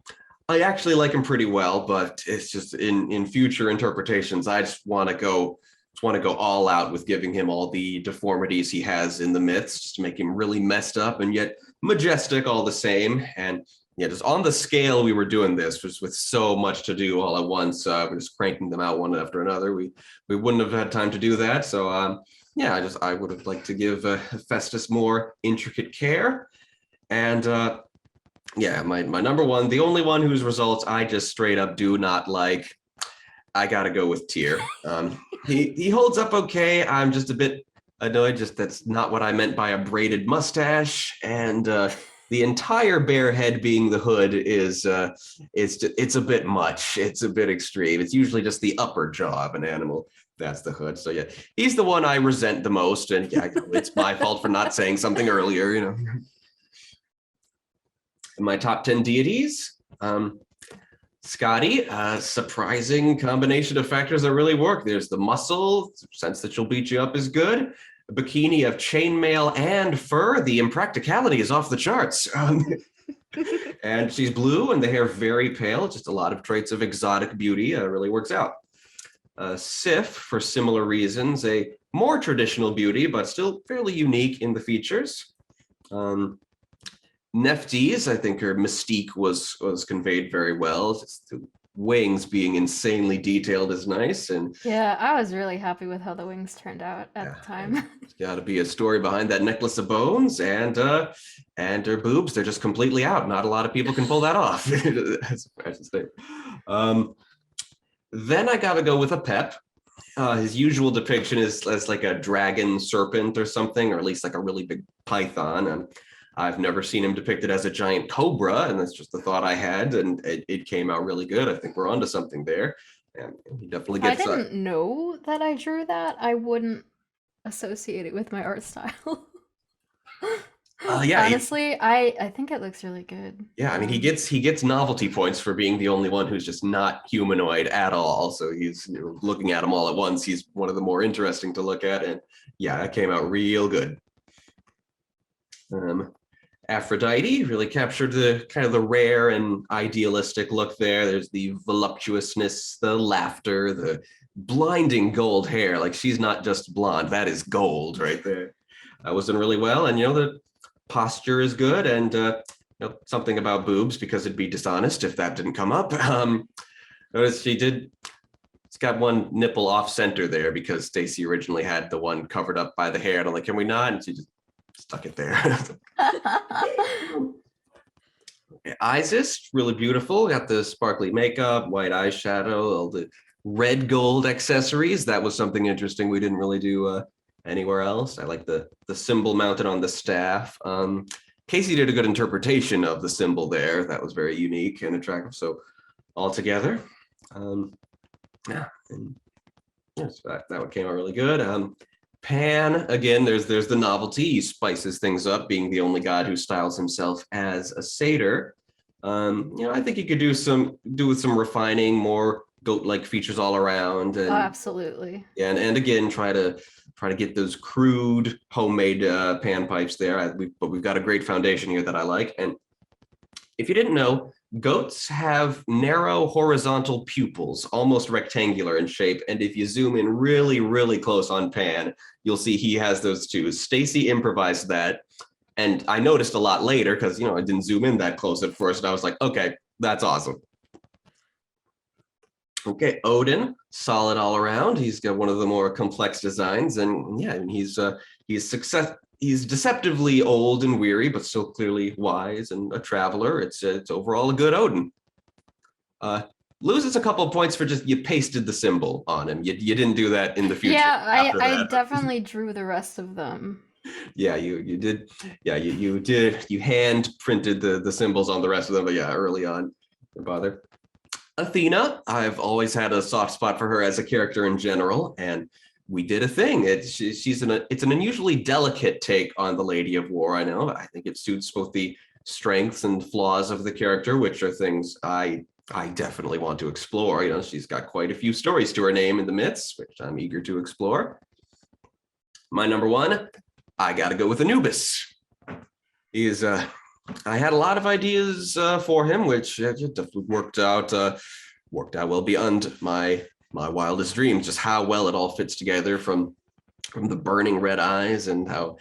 Speaker 2: I actually like him pretty well, but it's just in future interpretations, I just want to go all out with giving him all the deformities he has in the myths, just to make him really messed up and yet majestic all the same. And yeah, just on the scale we were doing this, just with so much to do all at once, we're just cranking them out one after another. We wouldn't have had time to do that. So yeah, I would have liked to give Hephaestus more intricate care. And yeah, my number one, the only one whose results I just straight up do not like, I gotta go with Tyr. He holds up okay. I'm just a bit annoyed. Just that's not what I meant by a braided mustache, and the entire bare head being the hood is it's a bit much. It's a bit extreme. It's usually just the upper jaw of an animal. That's the hood. So yeah, he's the one I resent the most, and yeah, it's my fault for not saying something earlier. My top 10 deities. Scotty, surprising combination of factors that really work. There's the muscle, sense that she'll beat you up is good. A bikini of chainmail and fur, the impracticality is off the charts. And she's blue and the hair very pale, just a lot of traits of exotic beauty, really works out. Sif, for similar reasons, a more traditional beauty, but still fairly unique in the features. Nephthys, I think her mystique was conveyed very well. Just the wings being insanely detailed is nice, and
Speaker 1: yeah, I was really happy with how the wings turned out at the time.
Speaker 2: there's got to be a story behind that necklace of bones, and her boobs. They're just completely out. Not a lot of people can pull that off. That's a fashion statement. Then I got to go with a pep. His usual depiction is as like a dragon serpent or something, or at least like a really big python. And I've never seen him depicted as a giant cobra, and that's just the thought I had, and it came out really good. I think we're onto something there, and he definitely
Speaker 1: I
Speaker 2: gets.
Speaker 1: didn't know that I drew that. I wouldn't associate it with my art style.
Speaker 2: Yeah,
Speaker 1: honestly, I think it looks really good.
Speaker 2: yeah. I mean, he gets novelty points for being the only one who's just not humanoid at all. So he's looking at them all at once. He's one of the more interesting to look at, and yeah, that came out real good. Aphrodite really captured the kind of the rare and idealistic look there. There's the voluptuousness, the laughter, the blinding gold hair. Like she's not just blonde, that is gold right there. That was done really well. And the posture is good, and something about boobs, because it'd be dishonest if that didn't come up. Notice it's got one nipple off center there because Stacy originally had the one covered up by the hair. And I'm like, can we not? And she just stuck it there. Isis, really beautiful. Got the sparkly makeup, white eyeshadow, all the red gold accessories. That was something interesting we didn't really do anywhere else. I like the symbol mounted on the staff. Casey did a good interpretation of the symbol there. That was very unique and attractive. So altogether, yeah, and yes, that one came out really good. Pan, again, there's the novelty. He spices things up, being the only god who styles himself as a satyr. I think he could do with some refining, more goat-like features all around,
Speaker 1: Oh,
Speaker 2: and
Speaker 1: absolutely.
Speaker 2: and again try to get those crude homemade pan pipes there. But we've got a great foundation here that I like. And if you didn't know, goats have narrow horizontal pupils, almost rectangular in shape. And if you zoom in really, really close on Pan, you'll see he has those too. Stacy improvised that. And I noticed a lot later because, I didn't zoom in that close at first. And I was like, okay, that's awesome. Okay, Odin, solid all around. He's got one of the more complex designs. And yeah, he's deceptively old and weary, but still clearly wise and a traveler. It's overall a good Odin. Loses a couple of points for just you pasted the symbol on him. You didn't do that in the future.
Speaker 1: Yeah,
Speaker 2: after
Speaker 1: I
Speaker 2: that.
Speaker 1: definitely drew the rest of them.
Speaker 2: Yeah, you did. Yeah, you did. You hand printed the symbols on the rest of them, but yeah, early on, don't bother. Athena, I've always had a soft spot for her as a character in general, and we did a thing. It's an unusually delicate take on the Lady of War. I know. I think it suits both the strengths and flaws of the character, which are things I definitely want to explore. She's got quite a few stories to her name in the myths, which I'm eager to explore. My number one, I got to go with Anubis. He is. I had a lot of ideas for him, which definitely worked out well beyond my wildest dreams. Just how well it all fits together, from the burning red eyes, and how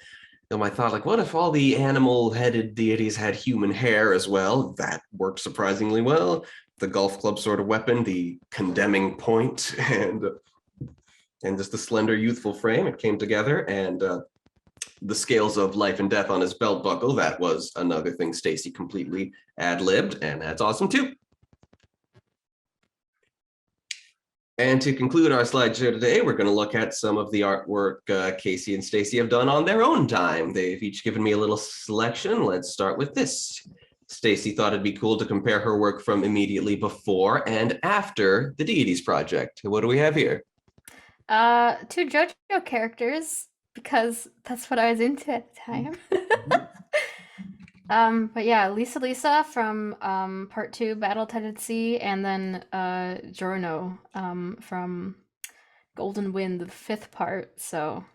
Speaker 2: I thought, like, what if all the animal-headed deities had human hair as well? That worked surprisingly well. The golf club sort of weapon, the condemning point, and just the slender, youthful frame. It came together, and the scales of life and death on his belt buckle. That was another thing Stacy completely ad-libbed, and that's awesome too. And to conclude our slideshow today, we're going to look at some of the artwork Casey and Stacy have done on their own time. They've each given me a little selection. Let's start with this. Stacy thought it'd be cool to compare her work from immediately before and after the Deities Project. What do we have here?
Speaker 1: Two JoJo characters, because that's what I was into at the time. But yeah, Lisa from part 2, Battle Tetted Sea, and then Giorno from Golden Wind, the 5th part. So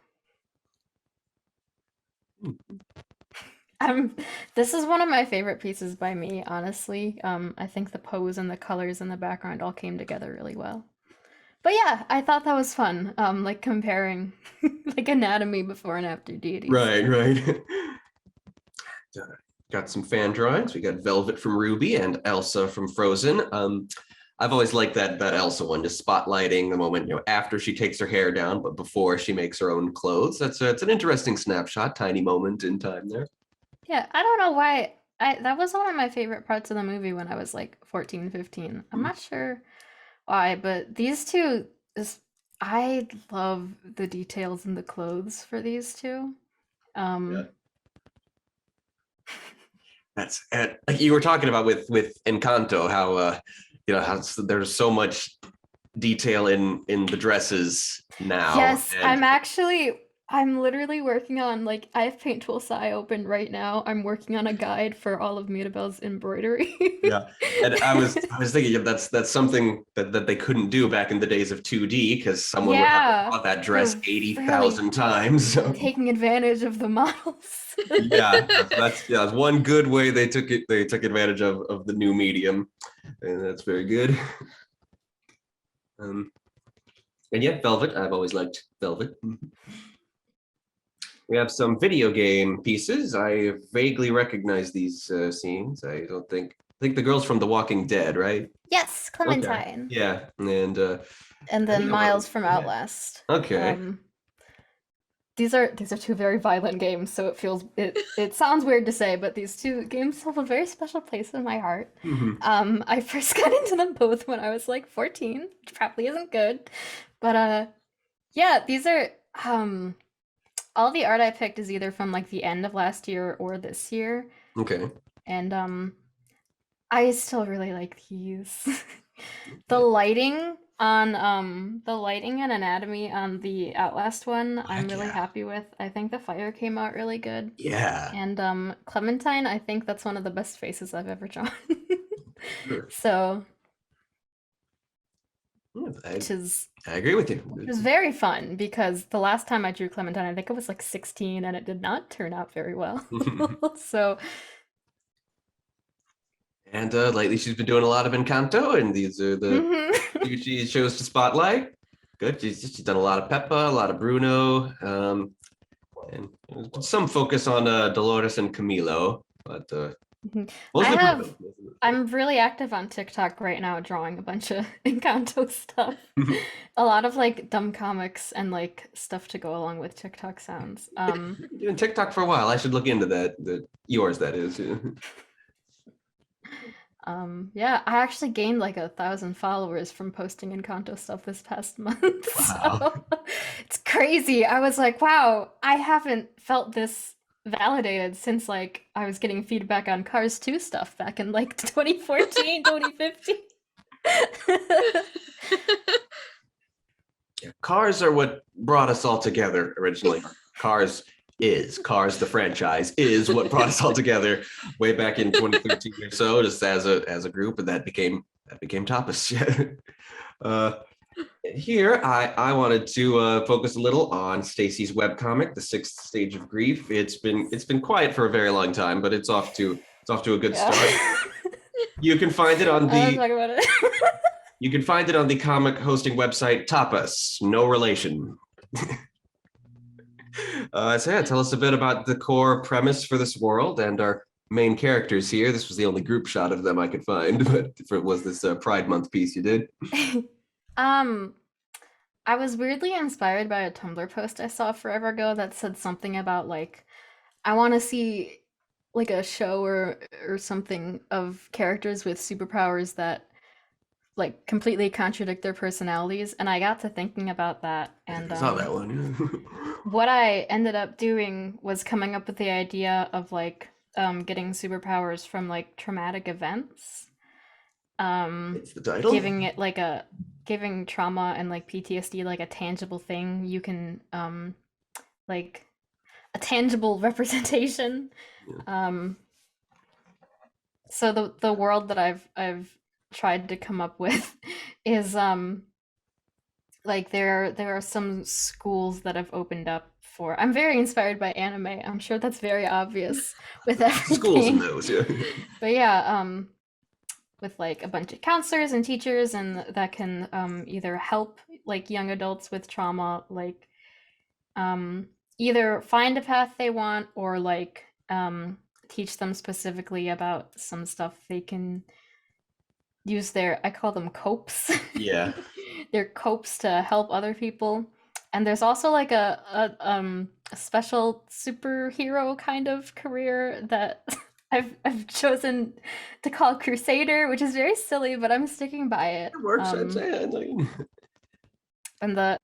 Speaker 1: this is one of my favorite pieces by me, honestly. I think the pose and the colors in the background all came together really well. But yeah, I thought that was fun. Like comparing like anatomy before and after deities.
Speaker 2: Right. Got some fan drawings. We got Velvet from Ruby and Elsa from Frozen. I've always liked that Elsa one, just spotlighting the moment, after she takes her hair down, but before she makes her own clothes. It's an interesting snapshot, tiny moment in time there.
Speaker 1: Yeah, I don't know why. That was one of my favorite parts of the movie when I was like 14, 15. I'm not sure why, but these two I love the details in the clothes for these two.
Speaker 2: Yeah. That's like you were talking about with Encanto, how how there's so much detail in the dresses now.
Speaker 1: Yes, I'm literally working on, like, I have Paint Tool Sai open right now. I'm working on a guide for all of Mirabelle's embroidery.
Speaker 2: Yeah, and I was thinking that's something that they couldn't do back in the days of 2D, because someone would have to draw that dress
Speaker 1: they're
Speaker 2: 80,000 times. So.
Speaker 1: taking advantage of the models.
Speaker 2: Yeah, that's one good way they took advantage of the new medium, and that's very good. And yeah, Velvet. I've always liked Velvet. We have some video game pieces. I vaguely recognize these scenes. I think the girl's from The Walking Dead, right?
Speaker 1: Yes, Clementine.
Speaker 2: Okay. Yeah,
Speaker 1: And then Miles from Outlast.
Speaker 2: Okay.
Speaker 1: These are two very violent games, so it sounds weird to say, but these two games hold a very special place in my heart. I first got into them both when I was like 14, which probably isn't good. But yeah, these are all the art I picked is either from like the end of last year or this year.
Speaker 2: Okay.
Speaker 1: And I still really like these. The lighting on the lighting and anatomy on the Outlast one, I'm
Speaker 2: Heck
Speaker 1: really
Speaker 2: yeah.
Speaker 1: happy with. I think the fire came out really good.
Speaker 2: Yeah.
Speaker 1: And Clementine, I think that's one of the best faces I've ever drawn.
Speaker 2: Sure.
Speaker 1: So,
Speaker 2: Yeah,
Speaker 1: which is
Speaker 2: I agree with you.
Speaker 1: which is very fun because the last time I drew Clementine, I think I was like 16 and it did not turn out very well. So,
Speaker 2: And lately she's been doing a lot of Encanto, and these are the
Speaker 1: mhm.
Speaker 2: she chose to spotlight. Good. She's done a lot of Peppa, a lot of Bruno, and some focus on Dolores and Camilo, but
Speaker 1: Mhm.
Speaker 2: mostly Bruno.
Speaker 1: I'm really active on TikTok right now drawing a bunch of Encanto stuff. A lot of like dumb comics and like stuff to go along with TikTok sounds.
Speaker 2: Doing TikTok for a while. I should look into that. Yours, that is.
Speaker 1: Yeah, I actually gained like 1,000 followers from posting Encanto stuff this past month.
Speaker 2: Wow.
Speaker 1: So it's crazy. I was like, wow, I haven't felt this validated since like I was getting feedback on Cars 2 stuff back in like 2014, 2015.
Speaker 2: Yeah, Cars are what brought us all together originally. Cars the franchise is what brought us all together way back in 2013 or so, just as a group, and that became Tapas. uh, Here, I wanted to focus a little on Stacy's webcomic, The Sixth Stage of Grief. It's been quiet for a very long time, but it's off to a good
Speaker 1: Yeah.
Speaker 2: start. You can find it on
Speaker 1: I don't talk about it.
Speaker 2: you can find it on the comic hosting website Tapas. No relation. So yeah, tell us a bit about the core premise for this world and our main characters here. This was the only group shot of them I could find, but it was this Pride Month piece you did.
Speaker 1: Um, I was weirdly inspired by a Tumblr post I saw forever ago that said something about like I want to see like a show or something of characters with superpowers that like completely contradict their personalities, and I got to thinking about that,
Speaker 2: I think
Speaker 1: and
Speaker 2: I saw that one.
Speaker 1: what I ended up doing was coming up with the idea of like getting superpowers from like traumatic events,
Speaker 2: It's the title.
Speaker 1: giving it like a giving trauma and like PTSD like a tangible thing you can like a tangible representation.
Speaker 2: Yeah.
Speaker 1: So the world that I've tried to come up with is like there are some schools that have opened up for. I'm very inspired by anime. I'm sure that's very obvious with
Speaker 2: Schools and
Speaker 1: everything.
Speaker 2: those, yeah.
Speaker 1: But yeah, with like a bunch of counselors and teachers and that can either help like young adults with trauma, like either find a path they want or like teach them specifically about some stuff they can use their, I call them copes.
Speaker 2: Yeah.
Speaker 1: Their copes to help other people. And there's also like a special superhero kind of career that I've chosen to call Crusader, which is very silly, but I'm sticking by it.
Speaker 2: It works, I'd say.
Speaker 1: And the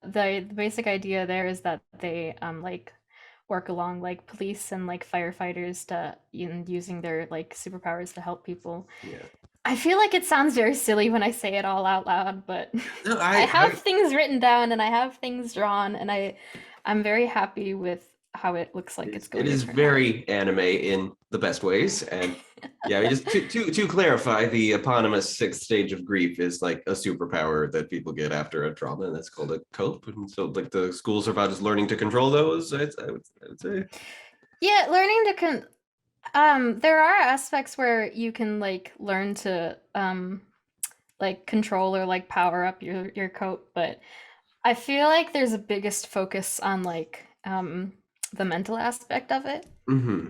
Speaker 1: basic idea there is that they like work along like police and like firefighters to using their like superpowers to help people.
Speaker 2: Yeah.
Speaker 1: I feel like it sounds very silly when I say it all out loud, but
Speaker 2: No,
Speaker 1: I have things written down and I have things drawn, and I'm very happy with how it looks like it's going
Speaker 2: it
Speaker 1: to
Speaker 2: is
Speaker 1: turn
Speaker 2: very anime in the best ways. And yeah, just to clarify, the eponymous sixth stage of grief is like a superpower that people get after a trauma, and that's called a cope. And so like the schools are about just learning to control those, I would say.
Speaker 1: Yeah, learning to there are aspects where you can like learn to like control or like power up your coat, but I feel like there's a biggest focus on like the mental aspect of it,
Speaker 2: Mm-hmm.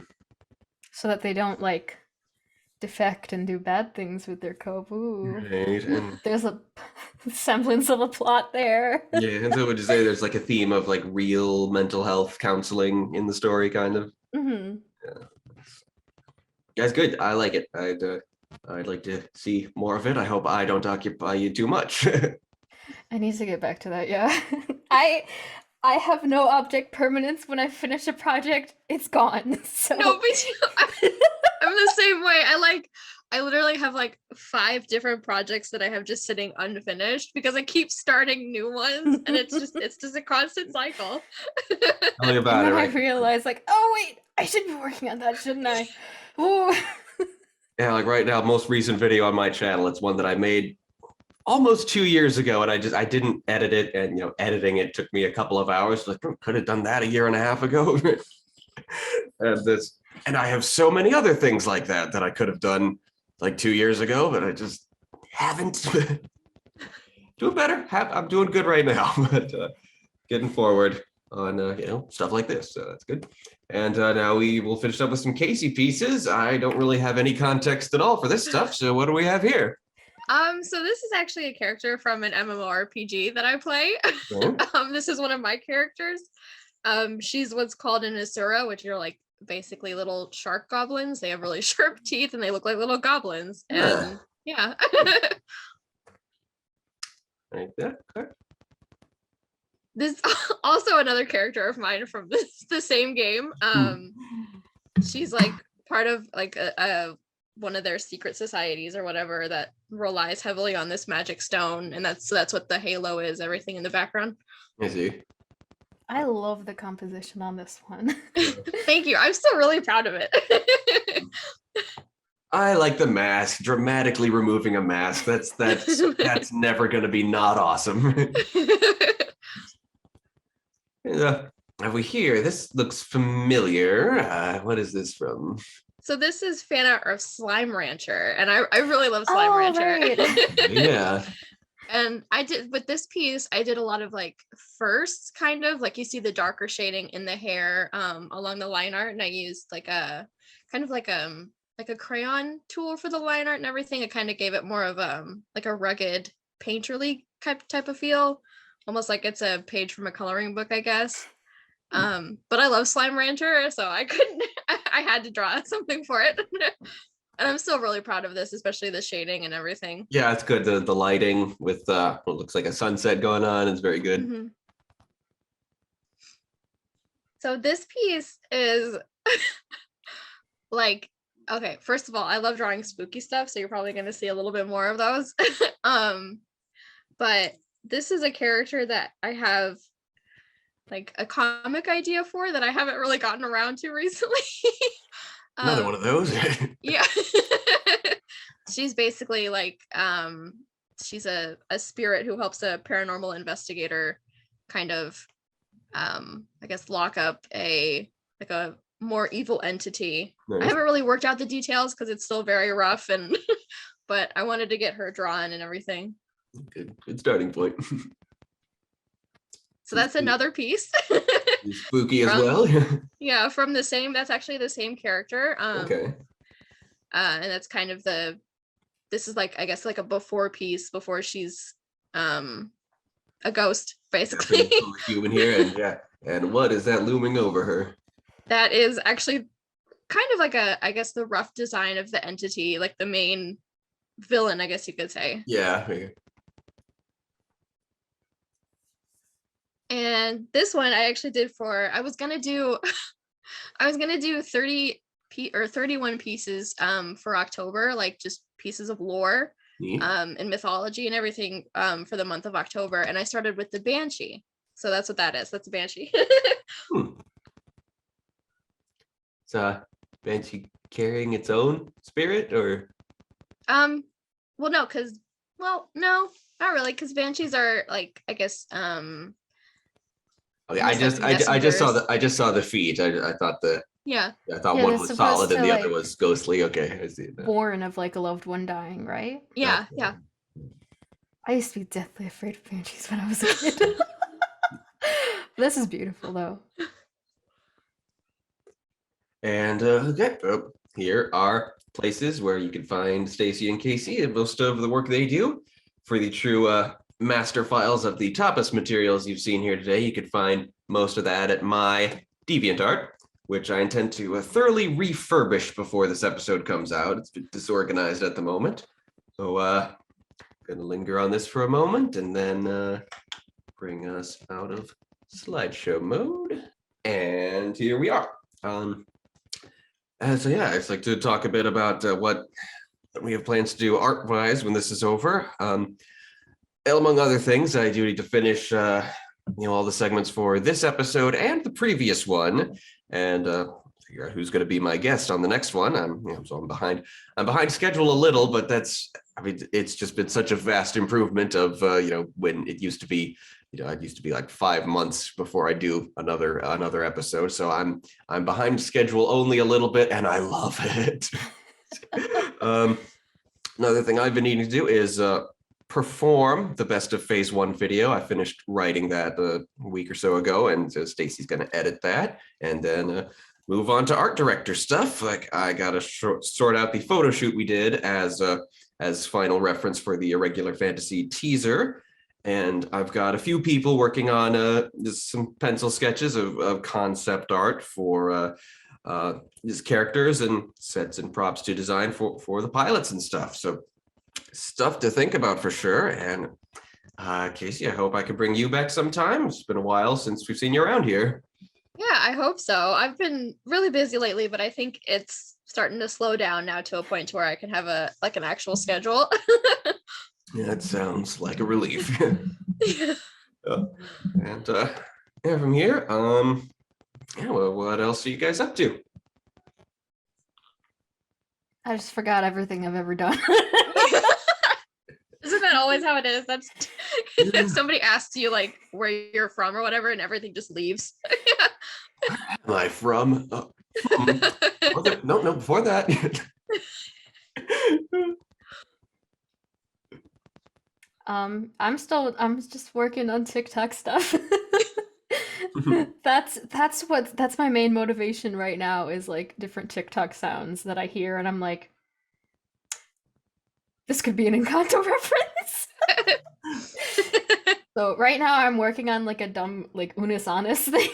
Speaker 1: so that they don't like defect and do bad things with their coat. Ooh.
Speaker 2: Right. And
Speaker 1: There's a semblance of a plot there.
Speaker 2: yeah, and so would you say there's like a theme of like real mental health counseling in the story, kind of?
Speaker 1: Hmm.
Speaker 2: Yeah. That's good. I like it. I'd like to see more of it. I hope I don't occupy you too much.
Speaker 1: I need to get back to that. Yeah, I I have no object permanence. When I finish a project, it's gone. So
Speaker 3: No, me too. I'm the same way. I literally have like 5 different projects that I have just sitting unfinished because I keep starting new ones and it's just a constant cycle.
Speaker 2: Tell me
Speaker 1: And
Speaker 2: about it,
Speaker 1: then I
Speaker 2: right?
Speaker 1: realized, like, oh wait, I should be working on that, shouldn't I? Ooh.
Speaker 2: Yeah, like right now, most recent video on my channel, it's one that I made almost 2 years ago, and I didn't edit it, and editing it took me a couple of hours. Like, could have done that a year and a half ago. And I have so many other things like that I could have done like 2 years ago, but I just haven't. Doing better. I'm doing good right now, but getting forward on stuff like this, so that's good. And now we will finish up with some Casey pieces. I don't really have any context at all for this stuff, so what do we have here?
Speaker 3: So this is actually a character from an MMORPG that I play.
Speaker 2: Oh,
Speaker 3: This is one of my characters. She's what's called an Asura, which are like basically little shark goblins. They have really sharp teeth and they look like little goblins. And yeah.
Speaker 2: like that. Okay.
Speaker 3: This also another character of mine from the same game. She's like part of like a one of their secret societies or whatever that relies heavily on this magic stone, and that's what the halo is, everything in the background.
Speaker 2: I see.
Speaker 1: I love the composition on this one.
Speaker 3: Thank you. I'm still really proud of it.
Speaker 2: I like the mask. Dramatically removing a mask. That's never going to be not awesome. Over here, this looks familiar. What is this from?
Speaker 3: So this is fan art of Slime Rancher, and I really love Slime
Speaker 1: Oh,
Speaker 3: Rancher.
Speaker 1: right.
Speaker 2: Yeah.
Speaker 3: And I did with this piece, I did a lot of like firsts, kind of like you see the darker shading in the hair along the line art, and I used like a kind of like a crayon tool for the line art and everything. It kind of gave it more of like a rugged painterly type of feel, almost like it's a page from a coloring book, I guess. But I love Slime Rancher, so I couldn't I had to draw something for it. And I'm still really proud of this, especially the shading and everything.
Speaker 2: Yeah, it's good. The lighting with what looks like a sunset going on is very good.
Speaker 3: Mm-hmm. So this piece is like, okay, first of all, I love drawing spooky stuff, so you're probably going to see a little bit more of those. But this is a character that I have like a comic idea for that I haven't really gotten around to recently.
Speaker 2: Another one of those.
Speaker 3: Yeah. She's basically like she's a spirit who helps a paranormal investigator kind of I guess lock up a more evil entity.
Speaker 2: Nice.
Speaker 3: I haven't really worked out the details because it's still very rough, and but I wanted to get her drawn and everything.
Speaker 2: Good starting point.
Speaker 3: So that's another piece.
Speaker 2: Spooky as well.
Speaker 3: Yeah, from the same, that's actually the same character.
Speaker 2: Okay.
Speaker 3: And that's kind of this is like, I guess like a before piece before she's a ghost, basically.
Speaker 2: Human here, and yeah. And what is that looming over her?
Speaker 3: That is actually kind of like I guess the rough design of the entity, like the main villain, I guess you could say.
Speaker 2: Yeah.
Speaker 3: And this one I actually did I was gonna do 31 pieces for October, like just pieces of lore and mythology and everything for the month of October. And I started with the Banshee. So that's what that is. That's a Banshee.
Speaker 2: It's Banshee carrying its own spirit, or
Speaker 3: well, no, not really, because Banshees are like, I guess
Speaker 2: okay, I just saw the feet. I thought
Speaker 3: yeah.
Speaker 2: I thought
Speaker 1: Yeah,
Speaker 2: one
Speaker 1: they're
Speaker 2: was
Speaker 1: supposed
Speaker 2: solid and
Speaker 1: to,
Speaker 2: the other
Speaker 1: like,
Speaker 2: was ghostly. Okay, I see it now.
Speaker 1: Born of like a loved one dying, right?
Speaker 3: Yeah.
Speaker 1: I used to be deathly afraid of banshees when I was a kid. This is beautiful though.
Speaker 2: And here are places where you can find Stacy and Casey and most of the work they do. For the true master files of the tapas materials you've seen here today, you could find most of that at my DeviantArt, which I intend to thoroughly refurbish before this episode comes out. It's a bit disorganized at the moment. So gonna linger on this for a moment and then bring us out of slideshow mode. And here we are. So yeah, I'd like to talk a bit about what we have plans to do art-wise when this is over. Among other things, I do need to finish, all the segments for this episode and the previous one, and figure out who's going to be my guest on the next one. So I'm behind. I'm behind schedule a little, but it's just been such a vast improvement of, when it used to be. It used to be like 5 months before I do another episode. So I'm behind schedule only a little bit, and I love it. Another thing I've been needing to do is perform the best of phase 1 video. I finished writing that a week or so ago, and Stacy's going to edit that, and then move on to art director stuff. Like I got to sort out the photo shoot we did as final reference for the irregular fantasy teaser. And I've got a few people working on just some pencil sketches of concept art for these characters and sets and props to design for the pilots and stuff. So stuff to think about for sure. And Casey, I hope I can bring you back sometime. It's been a while since we've seen you around here.
Speaker 3: Yeah, I hope so. I've been really busy lately, but I think it's starting to slow down now to a point to where I can have an actual schedule.
Speaker 2: Yeah, that sounds like a relief.
Speaker 3: Yeah.
Speaker 2: And from here, well, what else are you guys up to?
Speaker 1: I just forgot everything I've ever done.
Speaker 3: Isn't that always how it is? That's if somebody asks you like where you're from or whatever, and everything just leaves.
Speaker 2: Am I from? No, before that.
Speaker 1: I'm just working on TikTok stuff. That's my main motivation right now, is like different TikTok sounds that I hear and I'm like, this could be an Encanto reference. So right now I'm working on like a dumb like Unis Honest thing.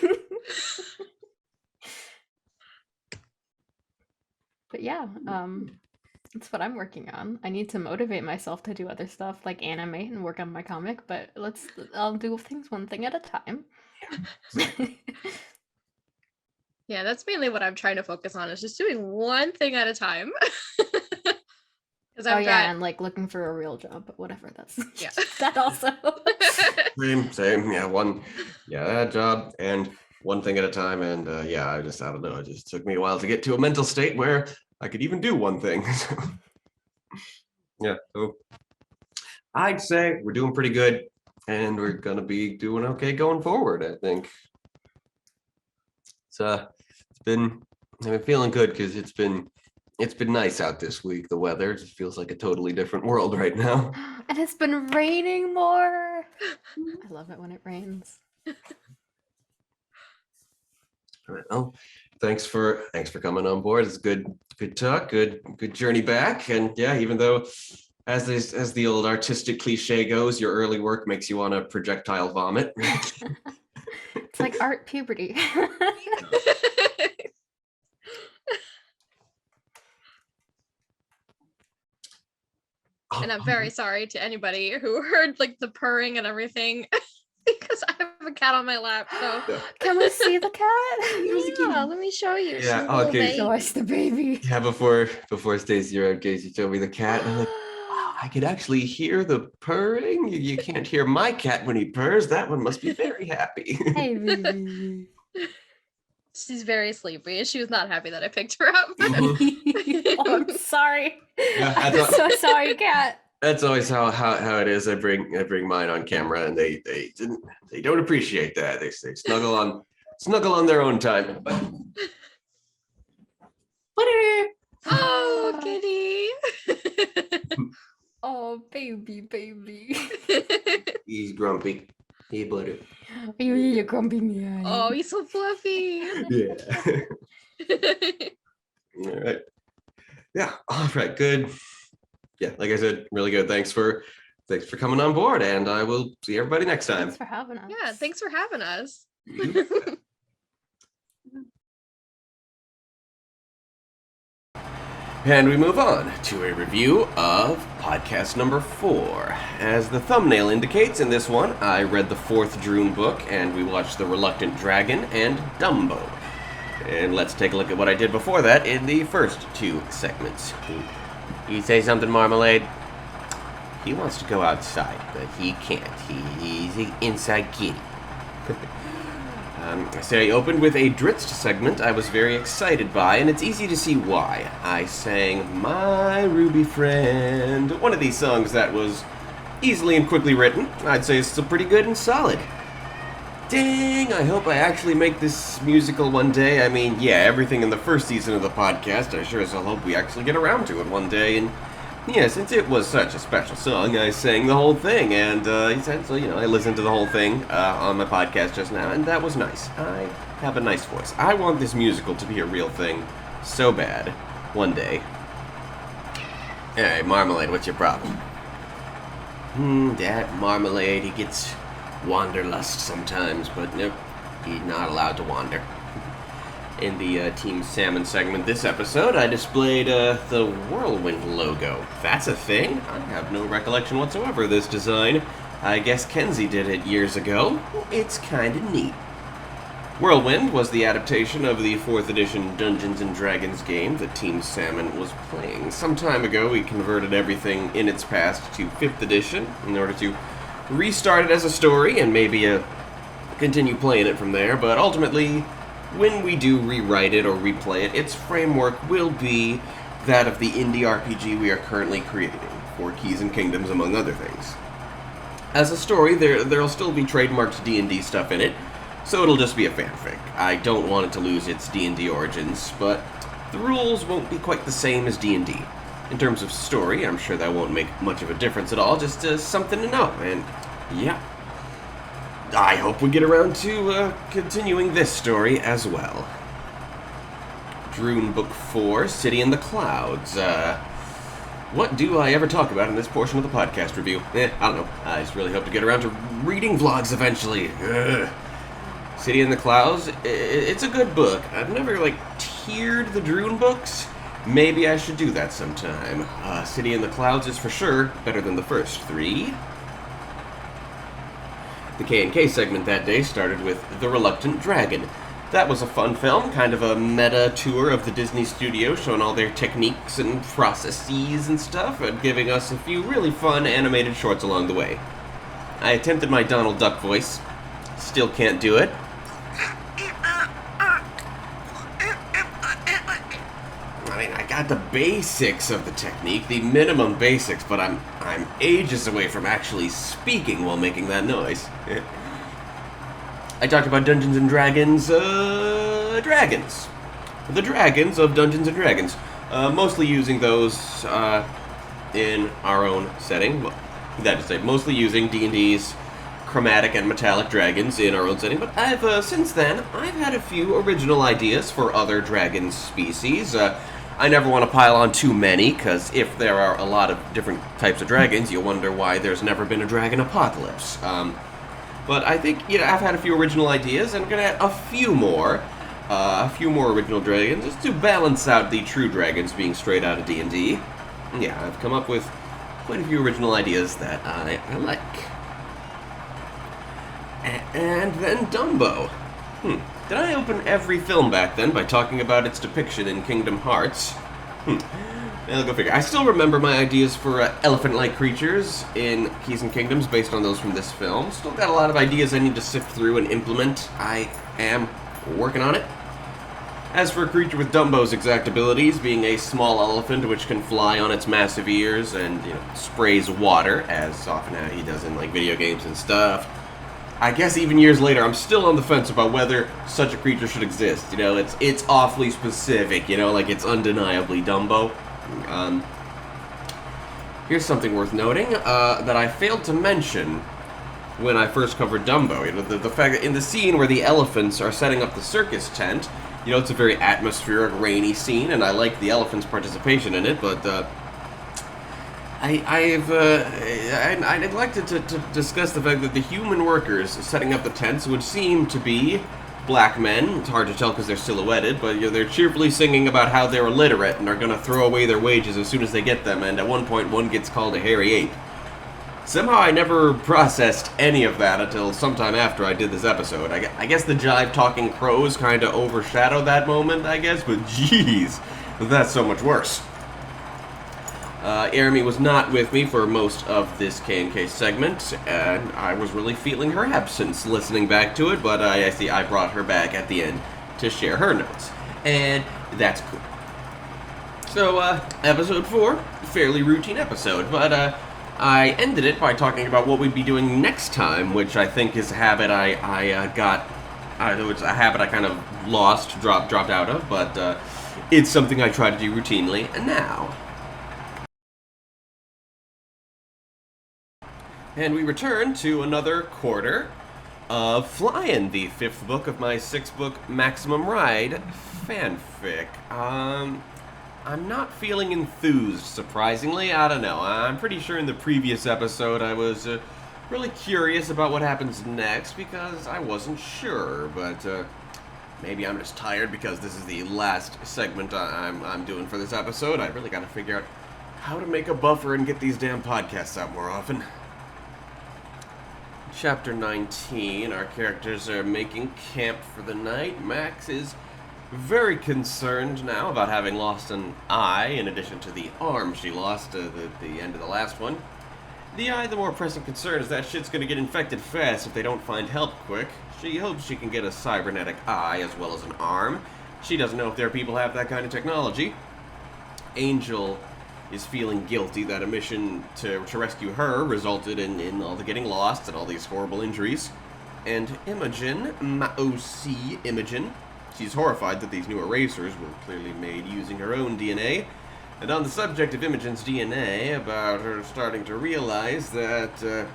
Speaker 1: But yeah, that's what I'm working on. I need to motivate myself to do other stuff like animate and work on my comic, but I'll do things one thing at a time.
Speaker 3: Yeah, that's mainly what I'm trying to focus on, is just doing one thing at a time.
Speaker 1: And like looking for a real job, but whatever, that's
Speaker 3: yeah.
Speaker 1: that also.
Speaker 2: Same. Yeah, that job and one thing at a time. And I don't know. It just took me a while to get to a mental state where I could even do one thing. Yeah, so I'd say we're doing pretty good, and we're gonna be doing okay going forward, I think. I've been feeling good because it's been nice out this week. The weather just feels like a totally different world right now.
Speaker 1: And it's been raining more. I love it when it rains.
Speaker 2: Well, thanks for coming on board. It's good talk, good journey back. And yeah, even though as the old artistic cliche goes, your early work makes you want to projectile vomit.
Speaker 1: It's like art puberty.
Speaker 3: And I'm very sorry to anybody who heard like the purring and everything, because I have a cat on my lap. So
Speaker 1: Can we see the cat?
Speaker 3: yeah, let me show you.
Speaker 2: Yeah,
Speaker 3: She's a little
Speaker 2: okay.
Speaker 3: baby.
Speaker 1: Show us the baby.
Speaker 2: Yeah, before Stacy around, Casey showed me the cat, and I'm like, wow, I could actually hear the purring. You can't hear my cat when he purrs. That one must be very happy.
Speaker 1: Hey, baby.
Speaker 3: She's very sleepy, and she was not happy that I picked her up.
Speaker 1: Oh, I'm sorry.
Speaker 2: Yeah,
Speaker 1: I'm so sorry, cat.
Speaker 2: That's always how it is. I bring mine on camera, and they don't appreciate that. They snuggle on their own time. But
Speaker 3: Oh, kitty.
Speaker 1: Oh, baby.
Speaker 2: He's grumpy. Hey, butter.
Speaker 1: You grumpy me.
Speaker 3: Oh, he's so fluffy.
Speaker 2: Yeah. All right. Yeah. All right. Good. Yeah. Like I said, really good. Thanks for coming on board, and I will see everybody next time.
Speaker 1: Thanks for having us.
Speaker 3: Yeah, thanks for having us.
Speaker 2: And we move on to a review of podcast number 4. As the thumbnail indicates, in this one, I read the 4th Droon book, and we watched The Reluctant Dragon and Dumbo. And let's take a look at what I did before that in the first 2 segments. You say something, Marmalade? He wants to go outside, but he can't. He's an inside kitty. So I opened with a Dritz segment I was very excited by, and it's easy to see why. I sang My Ruby Friend, one of these songs that was easily and quickly written. I'd say it's still pretty good and solid. Dang, I hope I actually make this musical one day. I mean, yeah, everything in the first season of the podcast, I sure as hell hope we actually get around to it one day. And yeah, since it was such a special song, I sang the whole thing. And essentially, I listened to the whole thing on my podcast just now, and that was nice. I have a nice voice. I want this musical to be a real thing so bad one day. Hey, Marmalade, what's your problem? That Marmalade, he gets wanderlust sometimes, but nope, he's not allowed to wander. In the Team Salmon segment this episode, I displayed the Whirlwind logo. That's a thing? I have no recollection whatsoever of this design. I guess Kenzie did it years ago. It's kinda neat. Whirlwind was the adaptation of the 4th edition Dungeons & Dragons game that Team Salmon was playing. Some time ago, we converted everything in its past to 5th edition in order to restart it as a story and maybe continue playing it from there, but ultimately, when we do rewrite it or replay it, its framework will be that of the indie RPG we are currently creating, for Keys and Kingdoms, among other things. As a story, there'll still be trademarked D&D stuff in it, so it'll just be a fanfic. I don't want it to lose its D&D origins, but the rules won't be quite the same as D&D. In terms of story, I'm sure that won't make much of a difference at all, just something to know, and yeah. I hope we get around to continuing this story as well. Droon Book 4, City in the Clouds. What do I ever talk about in this portion of the podcast review? I don't know. I just really hope to get around to reading vlogs eventually. Ugh. City in the Clouds, it's a good book. I've never, tiered the Droon books. Maybe I should do that sometime. City in the Clouds is for sure better than the first 3. The K&K segment that day started with The Reluctant Dragon. That was a fun film, kind of a meta tour of the Disney studio, showing all their techniques and processes and stuff, and giving us a few really fun animated shorts along the way. I attempted my Donald Duck voice. Still can't do it. I mean, I got the basics of the technique, the minimum basics, but I'm ages away from actually speaking while making that noise. I talked about Dungeons & Dragons, dragons. The dragons of Dungeons & Dragons. Mostly using those in our own setting. Well, that is to say, mostly using D&D's chromatic and metallic dragons in our own setting, but since then, I've had a few original ideas for other dragon species. I never want to pile on too many, because if there are a lot of different types of dragons, you'll wonder why there's never been a dragon apocalypse. But I think, I've had a few original ideas, and I'm going to add a few more original dragons, just to balance out the true dragons being straight out of D&D. Yeah, I've come up with quite a few original ideas that I like. And then Dumbo. Did I open every film back then by talking about its depiction in Kingdom Hearts? I'll go figure. I still remember my ideas for elephant-like creatures in Keys and Kingdoms based on those from this film. Still got a lot of ideas I need to sift through and implement. I am working on it. As for a creature with Dumbo's exact abilities, being a small elephant which can fly on its massive ears and, sprays water, as often as he does in, video games and stuff, I guess even years later, I'm still on the fence about whether such a creature should exist. It's awfully specific, it's undeniably Dumbo. Here's something worth noting that I failed to mention when I first covered Dumbo. The fact that in the scene where the elephants are setting up the circus tent, it's a very atmospheric, rainy scene, and I like the elephants' participation in it, but I neglected to discuss the fact that the human workers setting up the tents would seem to be black men. It's hard to tell because they're silhouetted, but they're cheerfully singing about how they're illiterate and are going to throw away their wages as soon as they get them, and at one point one gets called a hairy ape. Somehow I never processed any of that until sometime after I did this episode. I guess the jive talking crows kind of overshadowed that moment, I guess, but jeez, that's so much worse. Jeremy was not with me for most of this K&K segment, and I was really feeling her absence listening back to it, but I see I brought her back at the end to share her notes, and that's cool. So, episode 4, fairly routine episode, but I ended it by talking about what we'd be doing next time, which I think is a habit it's a habit I kind of lost, dropped out of, but it's something I try to do routinely, and now. And we return to another quarter of Flyin, the 5th book of my 6-book Maximum Ride fanfic. I'm not feeling enthused, surprisingly. I don't know. I'm pretty sure in the previous episode I was really curious about what happens next because I wasn't sure, but maybe I'm just tired because this is the last segment I'm doing for this episode. I really gotta figure out how to make a buffer and get these damn podcasts out more often. Chapter 19, our characters are making camp for the night. Max is very concerned now about having lost an eye, in addition to the arm she lost at the end of the last one. The more pressing concern is that shit's gonna get infected fast if they don't find help quick. She hopes she can get a cybernetic eye as well as an arm. She doesn't know if their people have that kind of technology. Angel is feeling guilty that a mission to rescue her resulted in all the getting lost and all these horrible injuries. And Imogen, Maoc Imogen, she's horrified that these new erasers were clearly made using her own DNA. And on the subject of Imogen's DNA, about her starting to realize that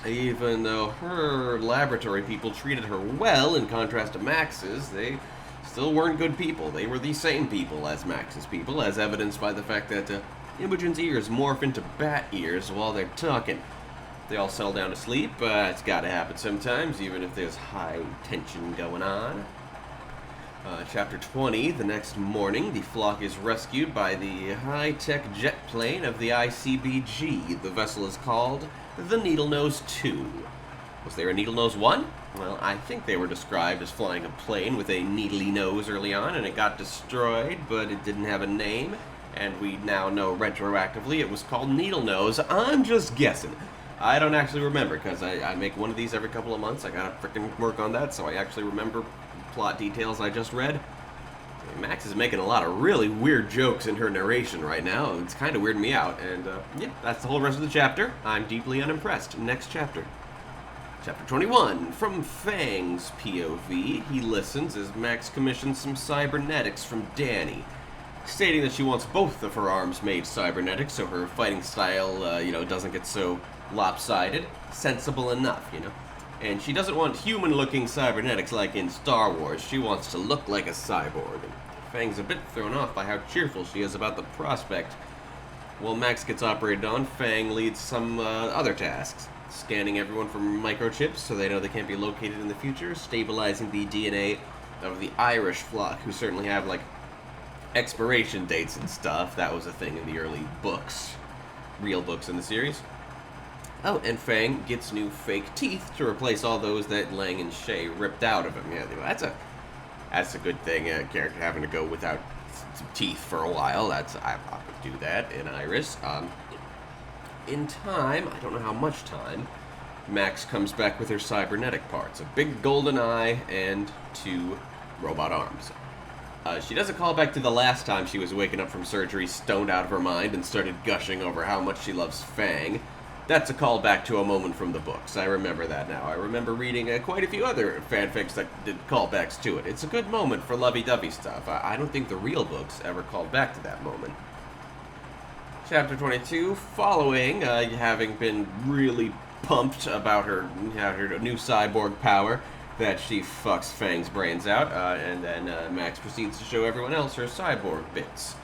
Speaker 2: even though her laboratory people treated her well in contrast to Max's, they still weren't good people. They were the same people as Max's people, as evidenced by the fact that Imogen's ears morph into bat ears while they're talking. They all settle down to sleep. It's gotta happen sometimes, even if there's high tension going on. Chapter 20, the next morning, the flock is rescued by the high-tech jet plane of the ICBG. The vessel is called the Needlenose 2. Was there a Needlenose 1? Well, I think they were described as flying a plane with a needly nose early on, and it got destroyed, but it didn't have a name, and we now know retroactively it was called Needlenose. I'm just guessing. I don't actually remember, because I make one of these every couple of months. I gotta frickin' work on that, so I actually remember plot details I just read. Max is making a lot of really weird jokes in her narration right now. It's kind of weirding me out, and yeah, that's the whole rest of the chapter. I'm deeply unimpressed. Next chapter. Chapter 21, from Fang's POV, he listens as Max commissions some cybernetics from Danny, stating that she wants both of her arms made cybernetic so her fighting style, doesn't get so lopsided. Sensible enough, And she doesn't want human-looking cybernetics like in Star Wars. She wants to look like a cyborg. And Fang's a bit thrown off by how cheerful she is about the prospect. While Max gets operated on, Fang leads some other tasks. Scanning everyone for microchips so they know they can't be located in the future, stabilizing the DNA of the Irish flock, who certainly have, expiration dates and stuff. That was a thing in the early books. Real books in the series. Oh, and Fang gets new fake teeth to replace all those that Lang and Shay ripped out of him. Yeah, that's a good thing, a character having to go without teeth for a while. I would do that in Iris. In time, I don't know how much time, Max comes back with her cybernetic parts. A big golden eye and 2 robot arms. She doesn't call back to the last time she was waking up from surgery stoned out of her mind and started gushing over how much she loves Fang. That's a callback to a moment from the books. I remember that now. I remember reading quite a few other fanfics that did callbacks to it. It's a good moment for lovey-dovey stuff. I don't think the real books ever called back to that moment. Chapter 22, following having been really pumped about her new cyborg power, that she fucks Fang's brains out, and then Max proceeds to show everyone else her cyborg bits.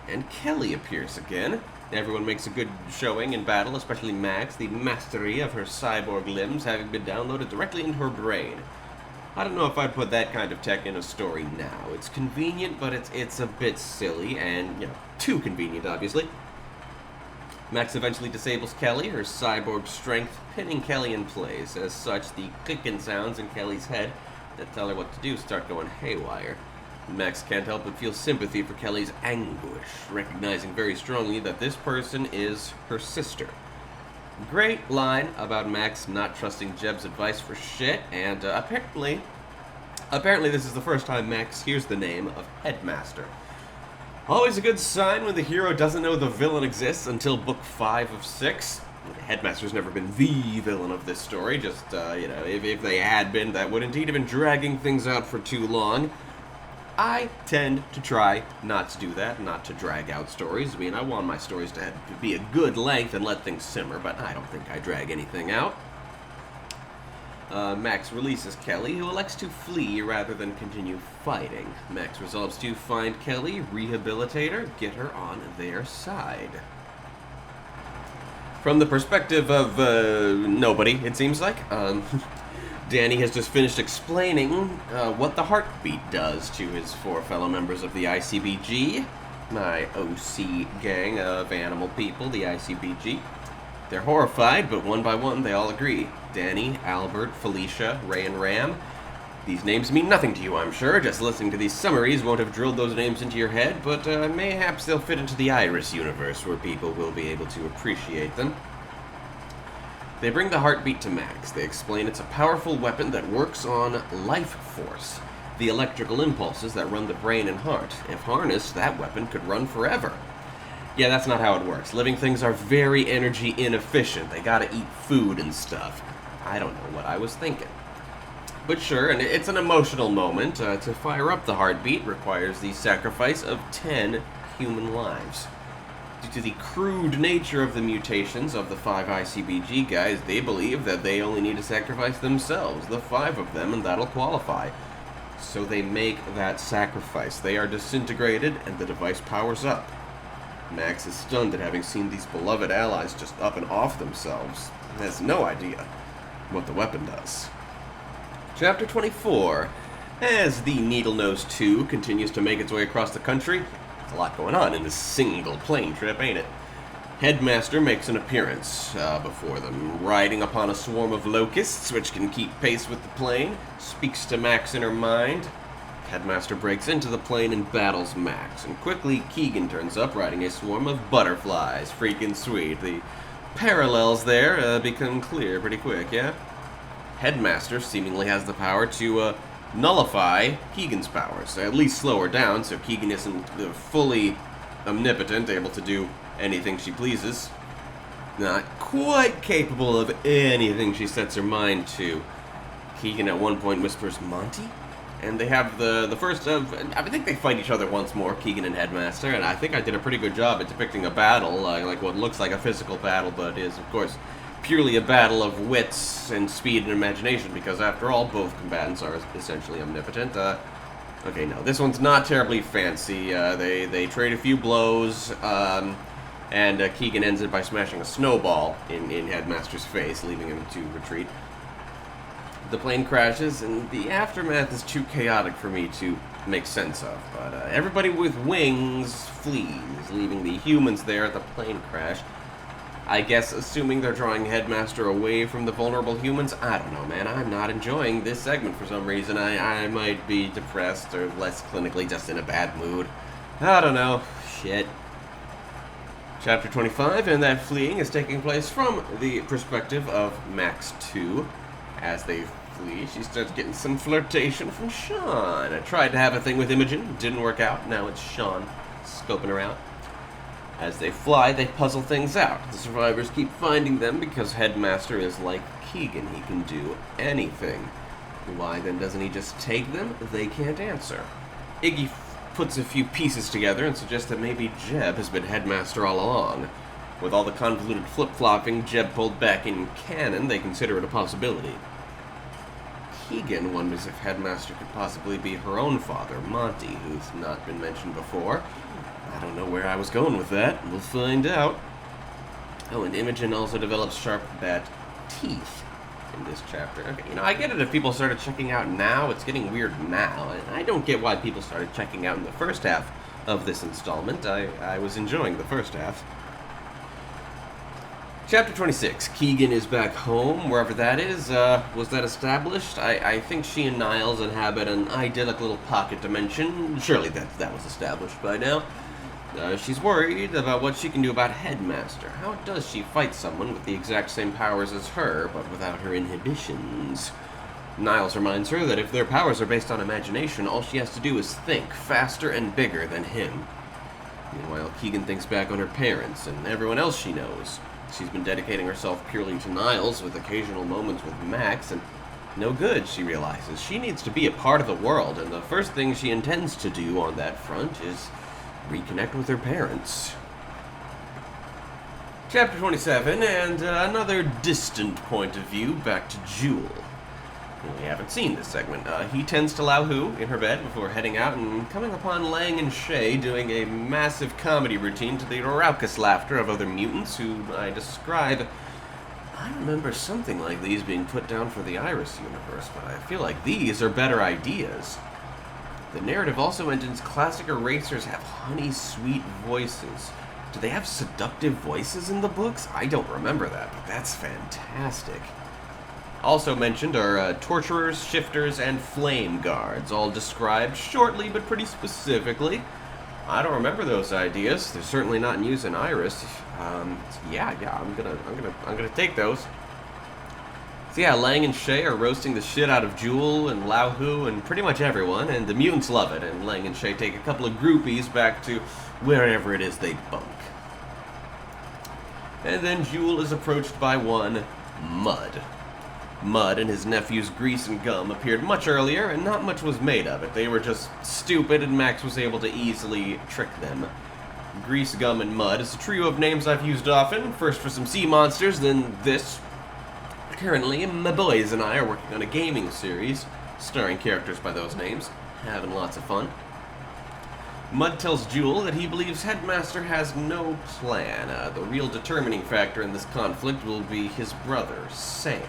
Speaker 2: And Kelly appears again. Everyone makes a good showing in battle, especially Max, the mastery of her cyborg limbs having been downloaded directly into her brain. I don't know if I'd put that kind of tech in a story now. It's convenient, but it's a bit silly, and, too convenient, obviously. Max eventually disables Kelly, her cyborg strength pinning Kelly in place. As such, the clicking sounds in Kelly's head that tell her what to do start going haywire. Max can't help but feel sympathy for Kelly's anguish, recognizing very strongly that this person is her sister. Great line about Max not trusting Jeb's advice for shit, and apparently this is the first time Max hears the name of Headmaster. Always a good sign when the hero doesn't know the villain exists until book 5 of 6. Headmaster's never been the villain of this story, just, if they had been, that would indeed have been dragging things out for too long. I tend to try not to do that, not to drag out stories. I mean, I want my stories to be a good length and let things simmer, but I don't think I drag anything out. Max releases Kelly, who elects to flee rather than continue fighting. Max resolves to find Kelly, rehabilitate her, get her on their side. From the perspective of nobody, it seems like, Danny has just finished explaining what the heartbeat does to his 4 fellow members of the ICBG, my OC gang of animal people, the ICBG. They're horrified, but one by one they all agree. Danny, Albert, Felicia, Ray, and Ram. These names mean nothing to you, I'm sure. Just listening to these summaries won't have drilled those names into your head, but mayhaps they'll fit into the Iris universe, where people will be able to appreciate them. They bring the heartbeat to Max. They explain it's a powerful weapon that works on life force, the electrical impulses that run the brain and heart. If harnessed, that weapon could run forever. Yeah, that's not how it works. Living things are very energy inefficient. They gotta eat food and stuff. I don't know what I was thinking. But sure, and it's an emotional moment. To fire up the heartbeat requires the sacrifice of 10 human lives. Due to the crude nature of the mutations of the 5 ICBG guys, they believe that they only need to sacrifice themselves, the 5 of them, and that'll qualify. So they make that sacrifice. They are disintegrated, and the device powers up. Max is stunned at having seen these beloved allies just up and off themselves, and has no idea what the weapon does. Chapter 24. As the Needlenose 2 continues to make its way across the country, there's a lot going on in this single plane trip, ain't it? Headmaster makes an appearance before them, riding upon a swarm of locusts which can keep pace with the plane, speaks to Max in her mind. Headmaster breaks into the plane and battles Max, and quickly Keegan turns up riding a swarm of butterflies. Freaking sweet. The parallels there become clear pretty quick, yeah? Headmaster seemingly has the power to nullify Keegan's powers, at least slow her down so Keegan isn't fully omnipotent, able to do anything she pleases. Not quite capable of anything she sets her mind to. Keegan at one point whispers, "Monty?" And they have the first of, I think they fight each other once more, Keegan and Headmaster, and I think I did a pretty good job at depicting a battle, like what looks like a physical battle, but is, of course, purely a battle of wits and speed and imagination, because after all, both combatants are essentially omnipotent. Okay, no, this one's not terribly fancy. They trade a few blows, and Keegan ends it by smashing a snowball in Headmaster's face, leaving him to retreat. The plane crashes, and the aftermath is too chaotic for me to make sense of, but everybody with wings flees, leaving the humans there at the plane crash. I guess assuming they're drawing Headmaster away from the vulnerable humans. I don't know, man. I'm not enjoying this segment for some reason. I might be depressed or less clinically just in a bad mood. I don't know. Shit. Chapter 25, and that fleeing is taking place from the perspective of Max 2. As they flee, she starts getting some flirtation from Sean. I tried to have a thing with Imogen, didn't work out. Now it's Sean scoping her out. As they fly, they puzzle things out. The survivors keep finding them because Headmaster is like Keegan. He can do anything. Why then doesn't he just take them? They can't answer. Iggy puts a few pieces together and suggests that maybe Jeb has been Headmaster all along. With all the convoluted flip-flopping Jeb pulled back in canon, they consider it a possibility. Keegan wonders if Headmaster could possibly be her own father, Monty, who's not been mentioned before. I don't know where I was going with that. We'll find out. Oh, and Imogen also develops sharp bat teeth in this chapter. Okay, I get it if people started checking out now. It's getting weird now. And I don't get why people started checking out in the first half of this installment. I was enjoying the first half. Chapter 26. Keegan is back home, wherever that is. Was that established? I think she and Niles inhabit an idyllic little pocket dimension. Surely that was established by now. She's worried about what she can do about Headmaster. How does she fight someone with the exact same powers as her, but without her inhibitions? Niles reminds her that if their powers are based on imagination, all she has to do is think faster and bigger than him. Meanwhile, Keegan thinks back on her parents and everyone else she knows. She's been dedicating herself purely to Niles, with occasional moments with Max, and no good, she realizes. She needs to be a part of the world, and the first thing she intends to do on that front is reconnect with her parents. Chapter 27, and another distant point of view back to Jewel. We haven't seen this segment. He tends to Lao Hu in her bed before heading out and coming upon Lang and Shay doing a massive comedy routine to the raucous laughter of other mutants who I describe. I remember something like these being put down for the Iris universe, but I feel like these are better ideas. The narrative also mentions classic erasers have honey-sweet voices. Do they have seductive voices in the books? I don't remember that, but that's fantastic. Also mentioned are torturers, shifters, and flame guards, all described shortly but pretty specifically. I don't remember those ideas. They're certainly not in use in Iris. Yeah, I'm gonna take those. So yeah, Lang and Shay are roasting the shit out of Jewel and Lao Hu and pretty much everyone, and the mutants love it. And Lang and Shay take a couple of groupies back to wherever it is they bunk. And then Jewel is approached by one Mud. Mud and his nephews Grease and Gum appeared much earlier, and not much was made of it. They were just stupid, and Max was able to easily trick them. Grease, Gum, and Mud is a trio of names I've used often, first for some sea monsters, then this. Currently, my boys and I are working on a gaming series, starring characters by those names, having lots of fun. Mud tells Jewel that he believes Headmaster has no plan. The real determining factor in this conflict will be his brother, Sand.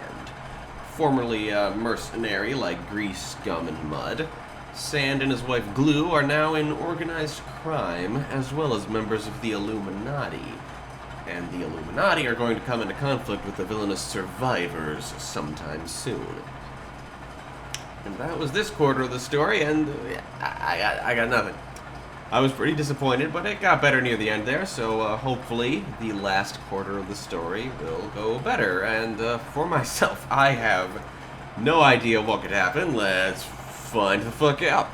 Speaker 2: Formerly mercenary like Grease, Gum, and Mud, Sand and his wife Glue are now in organized crime, as well as members of the Illuminati. And the Illuminati are going to come into conflict with the villainous survivors sometime soon. And that was this quarter of the story, and I got nothing. I was pretty disappointed, but it got better near the end there, so hopefully the last quarter of the story will go better. And for myself, I have no idea what could happen. Let's find the fuck out.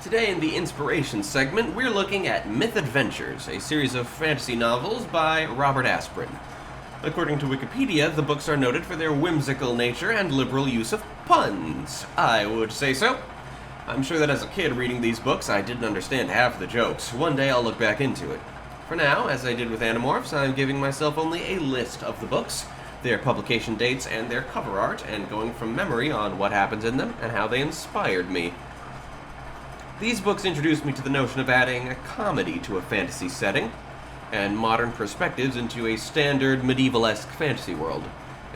Speaker 2: Today in the Inspiration segment, we're looking at Myth Adventures, a series of fantasy novels by Robert Asprin. According to Wikipedia, the books are noted for their whimsical nature and liberal use of puns. I would say so. I'm sure that as a kid reading these books, I didn't understand half the jokes. One day I'll look back into it. For now, as I did with Animorphs, I'm giving myself only a list of the books, their publication dates, and their cover art, and going from memory on what happens in them and how they inspired me. These books introduced me to the notion of adding a comedy to a fantasy setting, and modern perspectives into a standard medieval-esque fantasy world.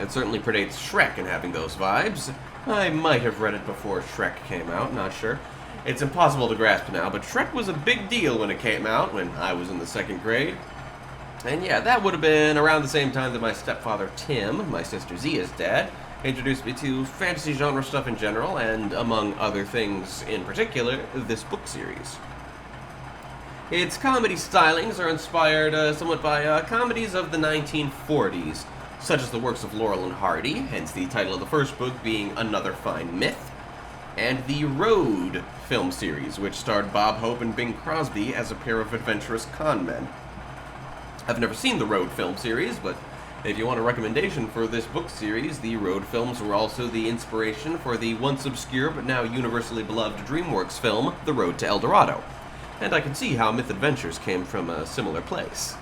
Speaker 2: It certainly predates Shrek in having those vibes. I might have read it before Shrek came out, not sure. It's impossible to grasp now, but Shrek was a big deal when it came out, when I was in the 2nd grade. And yeah, that would have been around the same time that my stepfather Tim, my sister Zia's dad, introduced me to fantasy genre stuff in general, and among other things in particular, this book series. Its comedy stylings are inspired somewhat by comedies of the 1940s, such as the works of Laurel and Hardy, hence the title of the first book being Another Fine Myth, and the Road film series, which starred Bob Hope and Bing Crosby as a pair of adventurous con men. I've never seen the Road film series, but if you want a recommendation for this book series, the Road films were also the inspiration for the once obscure but now universally beloved DreamWorks film, The Road to El Dorado. And I can see how Myth Adventures came from a similar place.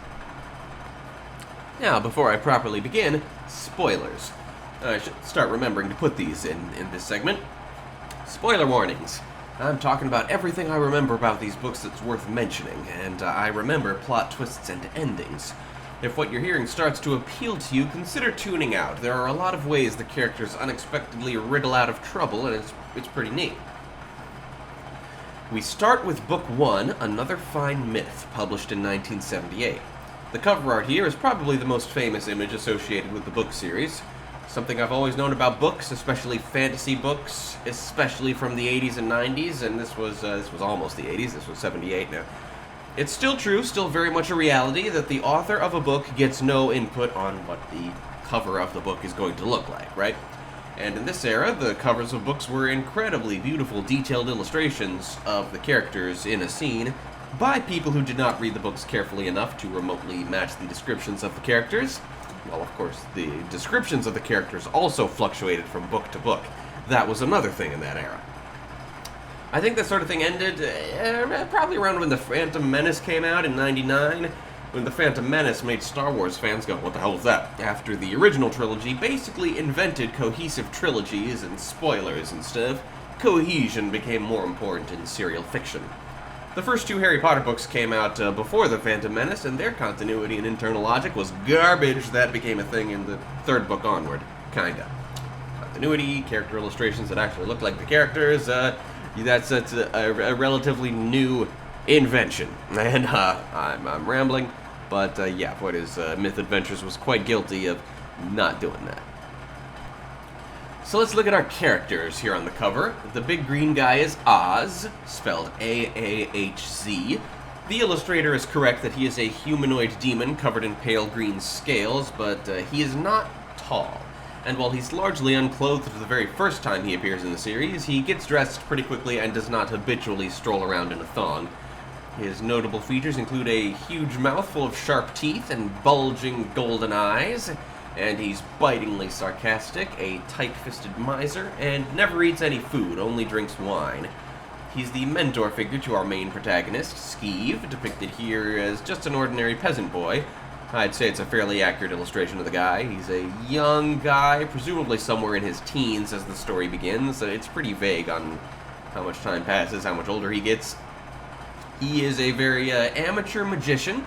Speaker 2: Now, before I properly begin, spoilers. I should start remembering to put these in this segment. Spoiler warnings. I'm talking about everything I remember about these books that's worth mentioning, and I remember plot twists and endings. If what you're hearing starts to appeal to you, consider tuning out. There are a lot of ways the characters unexpectedly wriggle out of trouble, and it's pretty neat. We start with Book 1, Another Fine Myth, published in 1978. The cover art here is probably the most famous image associated with the book series. Something I've always known about books, especially fantasy books, especially from the 80s and 90s, and this was almost the 80s, this was 78 now. It's still true, still very much a reality, that the author of a book gets no input on what the cover of the book is going to look like, right? And in this era, the covers of books were incredibly beautiful, detailed illustrations of the characters in a scene by people who did not read the books carefully enough to remotely match the descriptions of the characters. Well, of course, the descriptions of the characters also fluctuated from book to book. That was another thing in that era. I think that sort of thing ended probably around when The Phantom Menace came out in 99, when The Phantom Menace made Star Wars fans go, what the hell is that? After the original trilogy basically invented cohesive trilogies and spoilers and stuff, cohesion became more important in serial fiction. The first two Harry Potter books came out before The Phantom Menace, and their continuity and internal logic was garbage. That became a thing in the third book onward, kinda. Continuity, character illustrations that actually look like the characters, that's a relatively new invention. And I'm rambling, but yeah, what is Myth Adventures was quite guilty of not doing that. So let's look at our characters here on the cover. The big green guy is Oz, spelled A-A-H-Z. The illustrator is correct that he is a humanoid demon covered in pale green scales, but he is not tall. And while he's largely unclothed the very first time he appears in the series, he gets dressed pretty quickly and does not habitually stroll around in a thong. His notable features include a huge mouth full of sharp teeth and bulging golden eyes, and he's bitingly sarcastic, a tight-fisted miser, and never eats any food, only drinks wine. He's the mentor figure to our main protagonist, Skeeve, depicted here as just an ordinary peasant boy. I'd say it's a fairly accurate illustration of the guy. He's a young guy, presumably somewhere in his teens as the story begins. It's pretty vague on how much time passes, how much older he gets. He is a very amateur magician.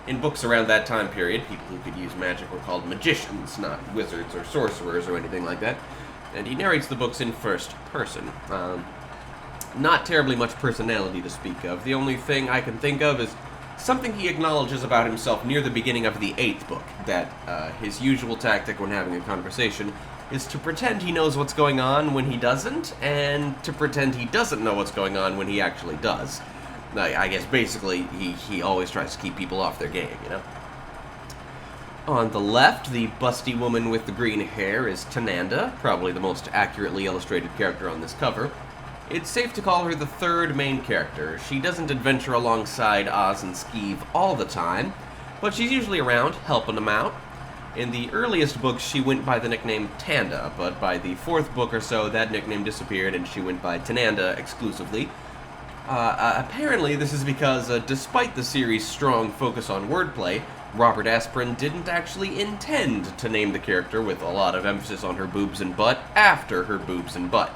Speaker 2: In books around that time period, people who could use magic were called magicians, not wizards or sorcerers or anything like that. And he narrates the books in first person. Not terribly much personality to speak of. The only thing I can think of is something he acknowledges about himself near the beginning of the 8th book, that his usual tactic when having a conversation is to pretend he knows what's going on when he doesn't, and to pretend he doesn't know what's going on when he actually does. I guess basically he always tries to keep people off their game, you know? On the left, the busty woman with the green hair is Tananda, probably the most accurately illustrated character on this cover. It's safe to call her the third main character. She doesn't adventure alongside Oz and Skeeve all the time, but she's usually around, helping them out. In the earliest books, she went by the nickname Tanda, but by the 4th book or so, that nickname disappeared and she went by Tananda exclusively. Apparently, this is because, despite the series' strong focus on wordplay, Robert Asprin didn't actually intend to name the character with a lot of emphasis on her boobs and butt after her boobs and butt.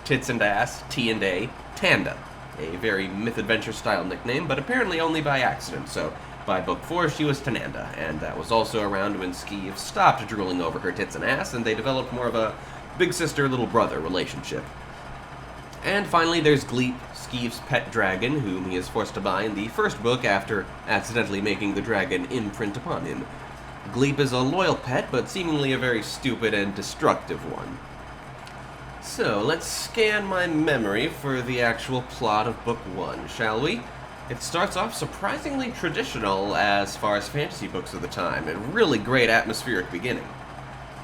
Speaker 2: Tits and ass, T and A, Tanda. A very Myth-Adventure style nickname, but apparently only by accident, so by book 4 she was Tananda, and that was also around when Skeeve stopped drooling over her tits and ass, and they developed more of a big sister, little brother relationship. And finally there's Gleep, Skeeve's pet dragon, whom he is forced to buy in the first book after accidentally making the dragon imprint upon him. Gleep is a loyal pet, but seemingly a very stupid and destructive one. So, let's scan my memory for the actual plot of Book 1, shall we? It starts off surprisingly traditional as far as fantasy books of the time, a really great atmospheric beginning.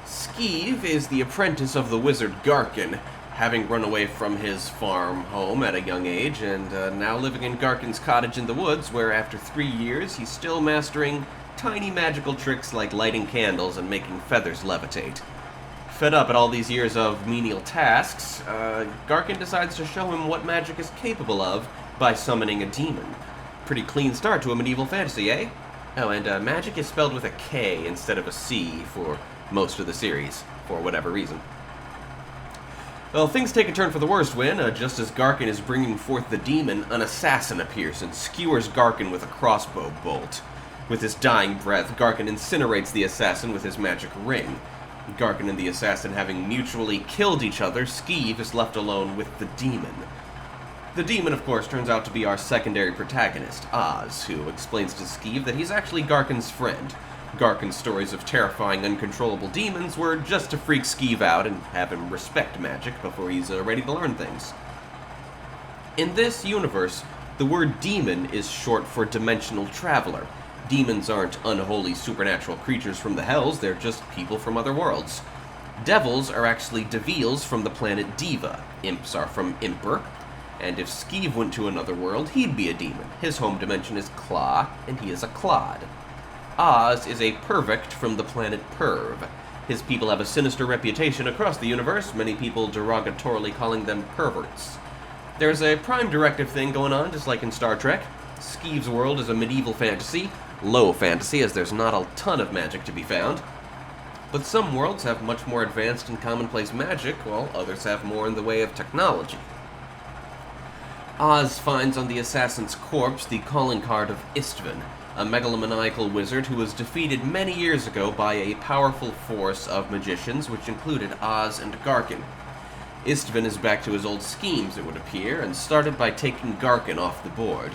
Speaker 2: Skeeve is the apprentice of the wizard Garkin, having run away from his farm home at a young age, and now living in Garkin's cottage in the woods, where after 3 years he's still mastering tiny magical tricks like lighting candles and making feathers levitate. Fed up at all these years of menial tasks, Garkin decides to show him what magic is capable of by summoning a demon. Pretty clean start to a medieval fantasy, eh? Oh, and magic is spelled with a K instead of a C for most of the series, for whatever reason. Well, things take a turn for the worst when, just as Garkin is bringing forth the demon, an assassin appears and skewers Garkin with a crossbow bolt. With his dying breath, Garkin incinerates the assassin with his magic ring. Garkin and the assassin having mutually killed each other, Skeeve is left alone with the demon. The demon, of course, turns out to be our secondary protagonist, Oz, who explains to Skeeve that he's actually Garkin's friend. Garkin's stories of terrifying, uncontrollable demons were just to freak Skeeve out and have him respect magic before he's ready to learn things. In this universe, the word demon is short for dimensional traveler. Demons aren't unholy supernatural creatures from the hells, they're just people from other worlds. Devils are actually devils from the planet Diva. Imps are from Imper. And if Skeeve went to another world, he'd be a demon. His home dimension is Claw, and he is a Clod. Oz is a Pervect from the planet Perv. His people have a sinister reputation across the universe, many people derogatorily calling them perverts. There's a prime directive thing going on, just like in Star Trek. Skeeve's world is a medieval fantasy, low fantasy as there's not a ton of magic to be found. But some worlds have much more advanced and commonplace magic, while others have more in the way of technology. Oz finds on the assassin's corpse the calling card of Istvan, a megalomaniacal wizard who was defeated many years ago by a powerful force of magicians, which included Oz and Garkin. Istvan is back to his old schemes, it would appear, and started by taking Garkin off the board.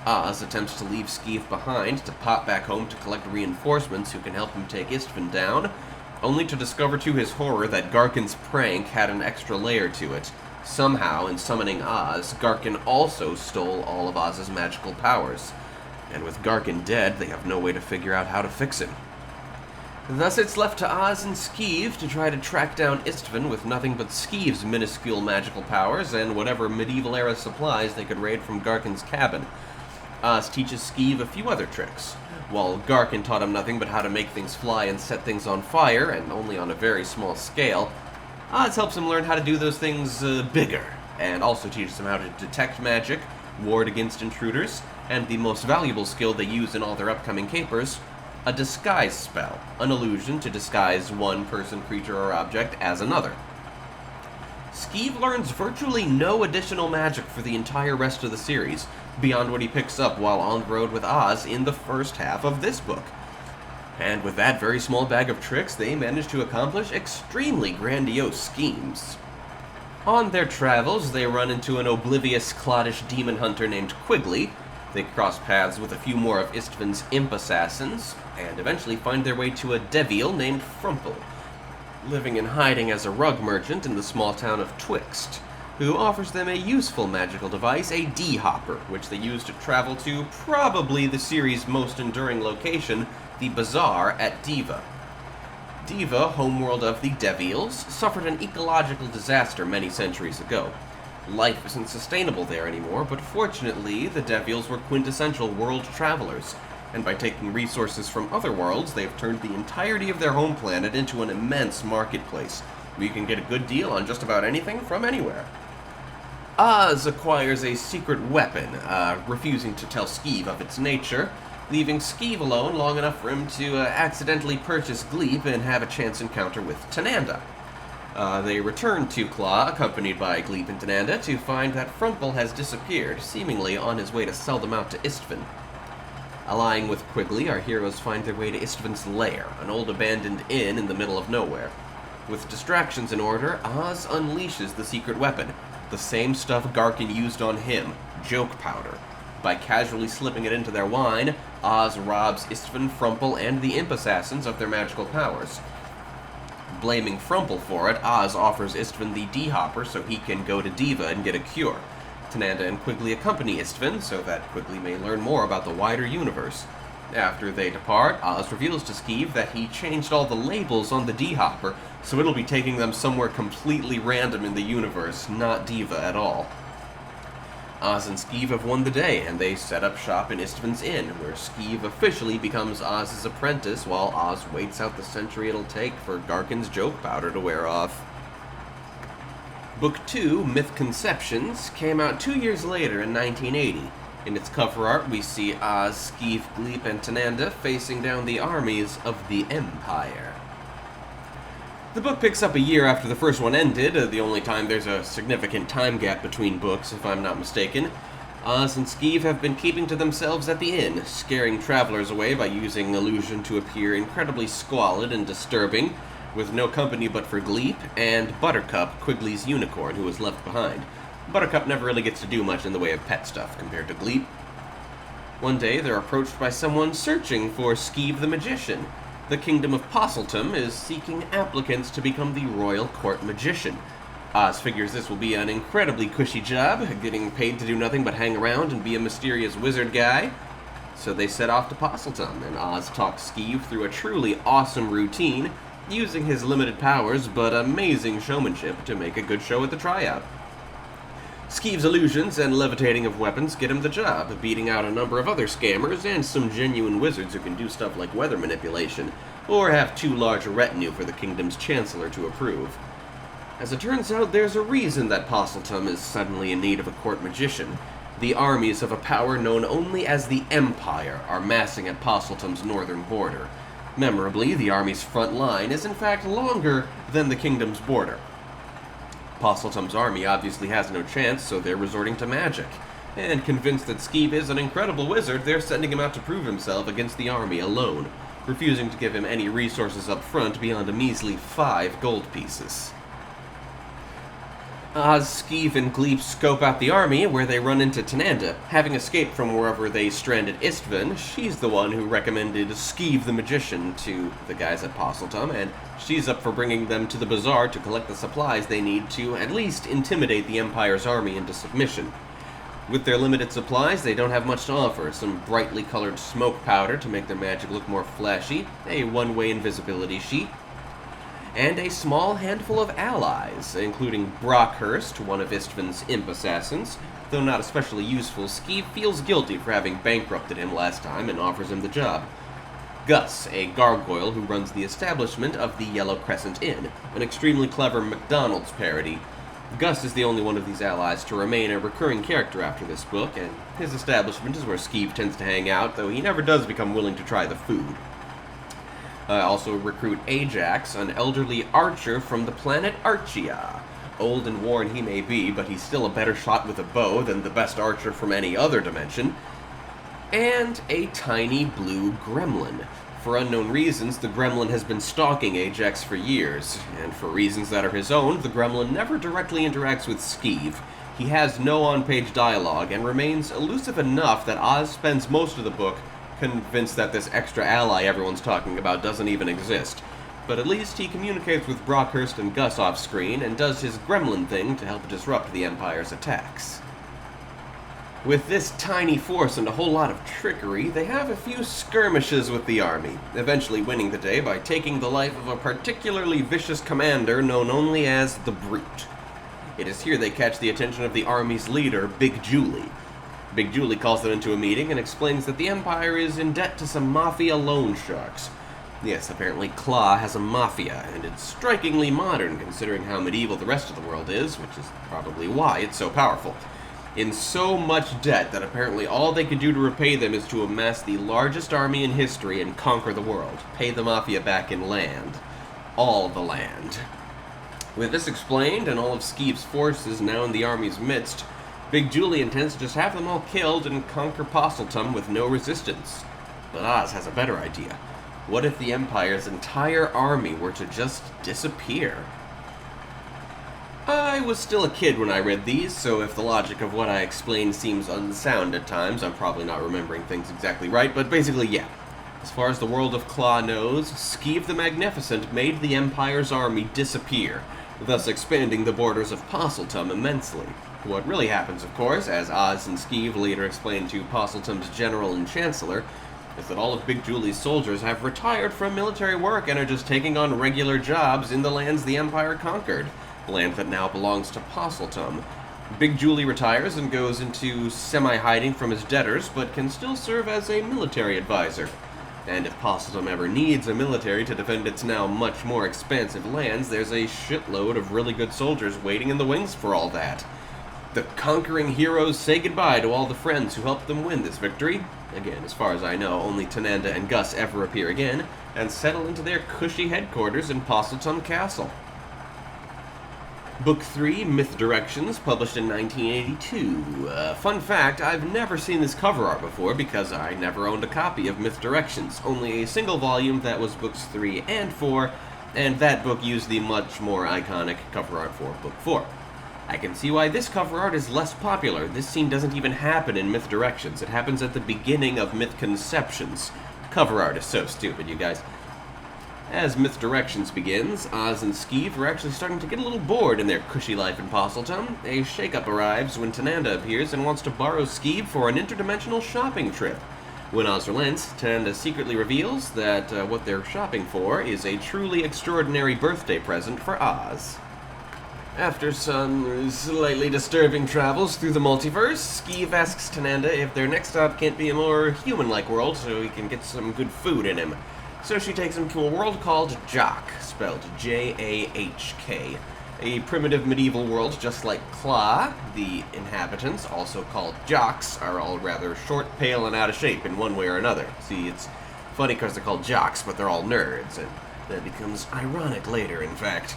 Speaker 2: Oz attempts to leave Skeeve behind to pop back home to collect reinforcements who can help him take Istvan down, only to discover to his horror that Garkin's prank had an extra layer to it. Somehow, in summoning Oz, Garkin also stole all of Oz's magical powers. And with Garkin dead, they have no way to figure out how to fix him. Thus it's left to Oz and Skeeve to try to track down Istvan with nothing but Skeeve's minuscule magical powers and whatever medieval-era supplies they could raid from Garkin's cabin. Oz teaches Skeeve a few other tricks. While Garkin taught him nothing but how to make things fly and set things on fire, and only on a very small scale, Oz helps him learn how to do those things bigger, and also teaches him how to detect magic, ward against intruders, and the most valuable skill they use in all their upcoming capers, a disguise spell, an illusion to disguise one person, creature, or object as another. Skeeve learns virtually no additional magic for the entire rest of the series, beyond what he picks up while on the road with Oz in the first half of this book. And with that very small bag of tricks, they manage to accomplish extremely grandiose schemes. On their travels, they run into an oblivious, cloddish demon hunter named Quigley. They cross paths with a few more of Istvan's imp assassins, and eventually find their way to a devil named Frumple, living in hiding as a rug merchant in the small town of Twixt, who offers them a useful magical device, a D-hopper, which they use to travel to probably the series' most enduring location, the Bazaar at Diva. Diva, homeworld of the Devils, suffered an ecological disaster many centuries ago. Life isn't sustainable there anymore, but fortunately, the Devils were quintessential world travelers, and by taking resources from other worlds, they've turned the entirety of their home planet into an immense marketplace, where you can get a good deal on just about anything from anywhere. Oz acquires a secret weapon, refusing to tell Skeeve of its nature, leaving Skeeve alone long enough for him to accidentally purchase Gleep and have a chance encounter with Tananda. They return to Claw, accompanied by Gleep and Tananda, to find that Frumple has disappeared, seemingly on his way to sell them out to Istvan. Allying with Quigley, our heroes find their way to Istvan's lair, an old abandoned inn in the middle of nowhere. With distractions in order, Oz unleashes the secret weapon, the same stuff Garkin used on him, joke powder. By casually slipping it into their wine, Oz robs Istvan, Frumple, and the imp assassins of their magical powers. Blaming Frumple for it, Oz offers Istvan the D-hopper so he can go to Diva and get a cure. Tananda and Quigley accompany Istvan so that Quigley may learn more about the wider universe. After they depart, Oz reveals to Skeeve that he changed all the labels on the D-hopper, so it'll be taking them somewhere completely random in the universe, not Diva at all. Oz and Skeeve have won the day, and they set up shop in Istvan's inn, where Skeeve officially becomes Oz's apprentice while Oz waits out the century it'll take for Garkin's joke powder to wear off. Book 2, Myth Conceptions, came out 2 years later in 1980. In its cover art, we see Oz, Skeeve, Gleep, and Tananda facing down the armies of the Empire. The book picks up a year after the first one ended, the only time there's a significant time gap between books, if I'm not mistaken. Oz and Skeeve have been keeping to themselves at the inn, scaring travelers away by using illusion to appear incredibly squalid and disturbing, with no company but for Gleep and Buttercup, Quigley's unicorn, who was left behind. Buttercup never really gets to do much in the way of pet stuff compared to Gleep. One day, they're approached by someone searching for Skeeve the Magician. The Kingdom of Posseltum is seeking applicants to become the Royal Court Magician. Oz figures this will be an incredibly cushy job, getting paid to do nothing but hang around and be a mysterious wizard guy. So they set off to Posseltum, and Oz talks Skeeve through a truly awesome routine, using his limited powers but amazing showmanship to make a good show at the tryout. Skeeve's illusions and levitating of weapons get him the job, beating out a number of other scammers and some genuine wizards who can do stuff like weather manipulation, or have too large a retinue for the kingdom's chancellor to approve. As it turns out, there's a reason that Posseltum is suddenly in need of a court magician. The armies of a power known only as the Empire are massing at Posseltum's northern border. Memorably, the army's front line is in fact longer than the kingdom's border. Posseltum's army obviously has no chance, so they're resorting to magic. And convinced that Skeeve is an incredible wizard, they're sending him out to prove himself against the army alone, refusing to give him any resources up front beyond a measly 5 gold pieces. Oz, Skeeve, and Gleep scope out the army, where they run into Tananda. Having escaped from wherever they stranded Istvan, she's the one who recommended Skeeve the Magician to the guys at Posseltum, and she's up for bringing them to the bazaar to collect the supplies they need to at least intimidate the Empire's army into submission. With their limited supplies, they don't have much to offer. Some brightly colored smoke powder to make their magic look more flashy, a one-way invisibility sheet, and a small handful of allies, including Brockhurst, one of Istvan's imp assassins. Though not especially useful, Skeeve feels guilty for having bankrupted him last time and offers him the job. Gus, a gargoyle who runs the establishment of the Yellow Crescent Inn, an extremely clever McDonald's parody. Gus is the only one of these allies to remain a recurring character after this book, and his establishment is where Skeeve tends to hang out, though he never does become willing to try the food. Also recruit Ajax, an elderly archer from the planet Archia. Old and worn he may be, but he's still a better shot with a bow than the best archer from any other dimension. And a tiny blue gremlin. For unknown reasons, the gremlin has been stalking Ajax for years, and for reasons that are his own, the gremlin never directly interacts with Skeeve. He has no on-page dialogue, and remains elusive enough that Oz spends most of the book convinced that this extra ally everyone's talking about doesn't even exist. But at least he communicates with Brockhurst and Gus off-screen, and does his gremlin thing to help disrupt the Empire's attacks. With this tiny force and a whole lot of trickery, they have a few skirmishes with the army, eventually winning the day by taking the life of a particularly vicious commander known only as the Brute. It is here they catch the attention of the army's leader, Big Julie. Big Julie calls them into a meeting and explains that the Empire is in debt to some mafia loan sharks. Yes, apparently Claw has a mafia, and it's strikingly modern considering how medieval the rest of the world is, which is probably why it's so powerful. In so much debt that apparently all they could do to repay them is to amass the largest army in history and conquer the world. Pay the mafia back in land. All the land. With this explained, and all of Skeeve's forces now in the army's midst, Big Julie intends to just have them all killed and conquer Posseltum with no resistance. But Oz has a better idea. What if the Empire's entire army were to just disappear? I was still a kid when I read these, so if the logic of what I explained seems unsound at times, I'm probably not remembering things exactly right, but basically, yeah. As far as the world of Claw knows, Skeeve the Magnificent made the Empire's army disappear, thus expanding the borders of Posseltum immensely. What really happens, of course, as Oz and Skeeve later explain to Posseltum's general and chancellor, is that all of Big Julie's soldiers have retired from military work and are just taking on regular jobs in the lands the Empire conquered, land that now belongs to Posseltum. Big Julie retires and goes into semi-hiding from his debtors, but can still serve as a military advisor. And if Posseltum ever needs a military to defend its now much more expansive lands, there's a shitload of really good soldiers waiting in the wings for all that. The conquering heroes say goodbye to all the friends who helped them win this victory. Again, as far as I know, only Tananda and Gus ever appear again, and settle into their cushy headquarters in Posseltum Castle. Book 3, Myth Directions, published in 1982. Fun fact, I've never seen this cover art before because I never owned a copy of Myth Directions, only a single volume that was books 3 and 4, and that book used the much more iconic cover art for book 4.
Speaker 4: I can see why this cover art is less popular. This scene doesn't even happen in Myth Directions. It happens at the beginning of Myth Conceptions. Cover art is so stupid, you guys. As Myth Directions begins, Oz and Skeeve are actually starting to get a little bored in their cushy life in Posselton. A shakeup arrives when Tananda appears and wants to borrow Skeeve for an interdimensional shopping trip. When Oz relents, Tananda secretly reveals that what they're shopping for is a truly extraordinary birthday present for Oz. After some slightly disturbing travels through the multiverse, Skeeve asks Tananda if their next stop can't be a more human-like world so he can get some good food in him. So she takes him to a world called Jock, spelled J-A-H-K. A primitive medieval world just like Claw. The inhabitants, also called jocks, are all rather short, pale, and out of shape in one way or another. See, it's funny because they're called jocks, but they're all nerds, and that becomes ironic later, in fact.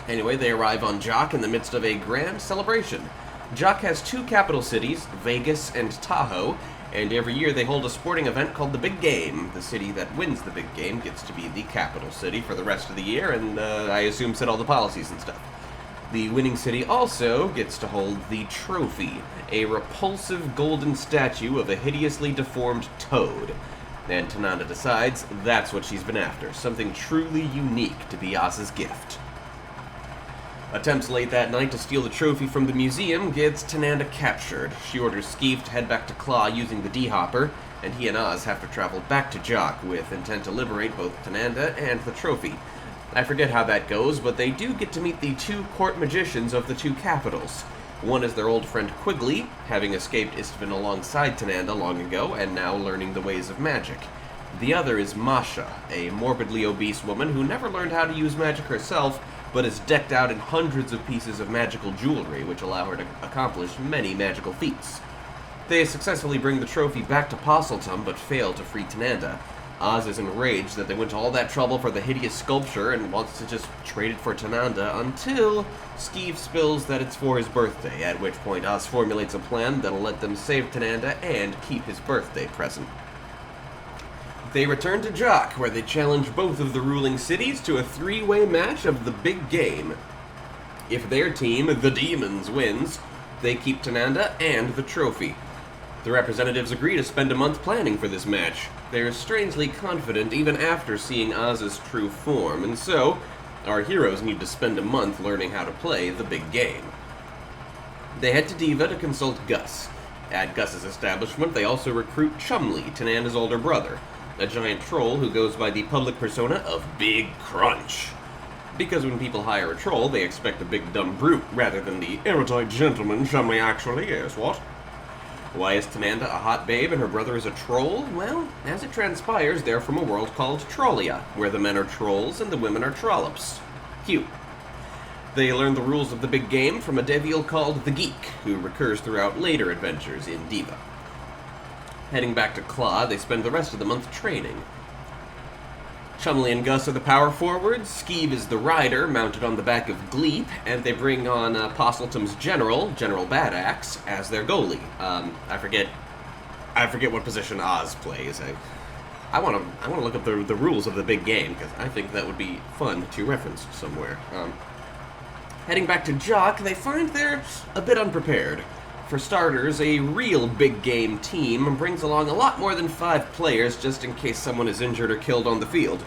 Speaker 4: Anyway, they arrive on Jock in the midst of a grand celebration. Jock has two capital cities, Vegas and Tahoe, and every year they hold a sporting event called the Big Game. The city that wins the big game gets to be the capital city for the rest of the year, and I assume set all the policies and stuff. The winning city also gets to hold the trophy, a repulsive golden statue of a hideously deformed toad. And Tananda decides that's what she's been after, something truly unique to be Oz's gift. Attempts late that night to steal the trophy from the museum gets Tananda captured. She orders Skeeve to head back to Claw using the D-Hopper, and he and Oz have to travel back to Jock with intent to liberate both Tananda and the trophy. I forget how that goes, but they do get to meet the two court magicians of the two capitals. One is their old friend Quigley, having escaped Istvan alongside Tananda long ago and now learning the ways of magic. The other is Masha, a morbidly obese woman who never learned how to use magic herself, but is decked out in hundreds of pieces of magical jewelry, which allow her to accomplish many magical feats. They successfully bring the trophy back to Posselton, but fail to free Tananda. Oz is enraged that they went to all that trouble for the hideous sculpture and wants to just trade it for Tananda until Skeeve spills that it's for his birthday, at which point Oz formulates a plan that'll let them save Tananda and keep his birthday present. They return to Jock, where they challenge both of the ruling cities to a three-way match of the Big Game. If their team, the Demons, wins, they keep Tananda and the trophy. The representatives agree to spend a month planning for this match. They're strangely confident even after seeing Oz's true form, and so our heroes need to spend a month learning how to play the Big Game. They head to Diva to consult Gus. At Gus's establishment, they also recruit Chumley, Tananda's older brother, a giant troll who goes by the public persona of Big Crunch. Because when people hire a troll, they expect a big dumb brute, rather than the erudite gentleman Chumley actually is, what? Why is Tananda a hot babe and her brother is a troll? Well, as it transpires, they're from a world called Trollia, where the men are trolls and the women are trollops. Cute. They learn the rules of the Big Game from a devial called the Geek, who recurs throughout later adventures in Diva. Heading back to Claw, they spend the rest of the month training. Chumley and Gus are the power forwards, Skeeve is the rider, mounted on the back of Gleep, and they bring on Posselton's General Badaxe, as their goalie. I forget what position Oz plays. I want to look up the rules of the Big Game, because I think that would be fun to reference somewhere. Heading back to Jock, they find they're a bit unprepared. For starters, a real Big Game team brings along a lot more than 5 players just in case someone is injured or killed on the field,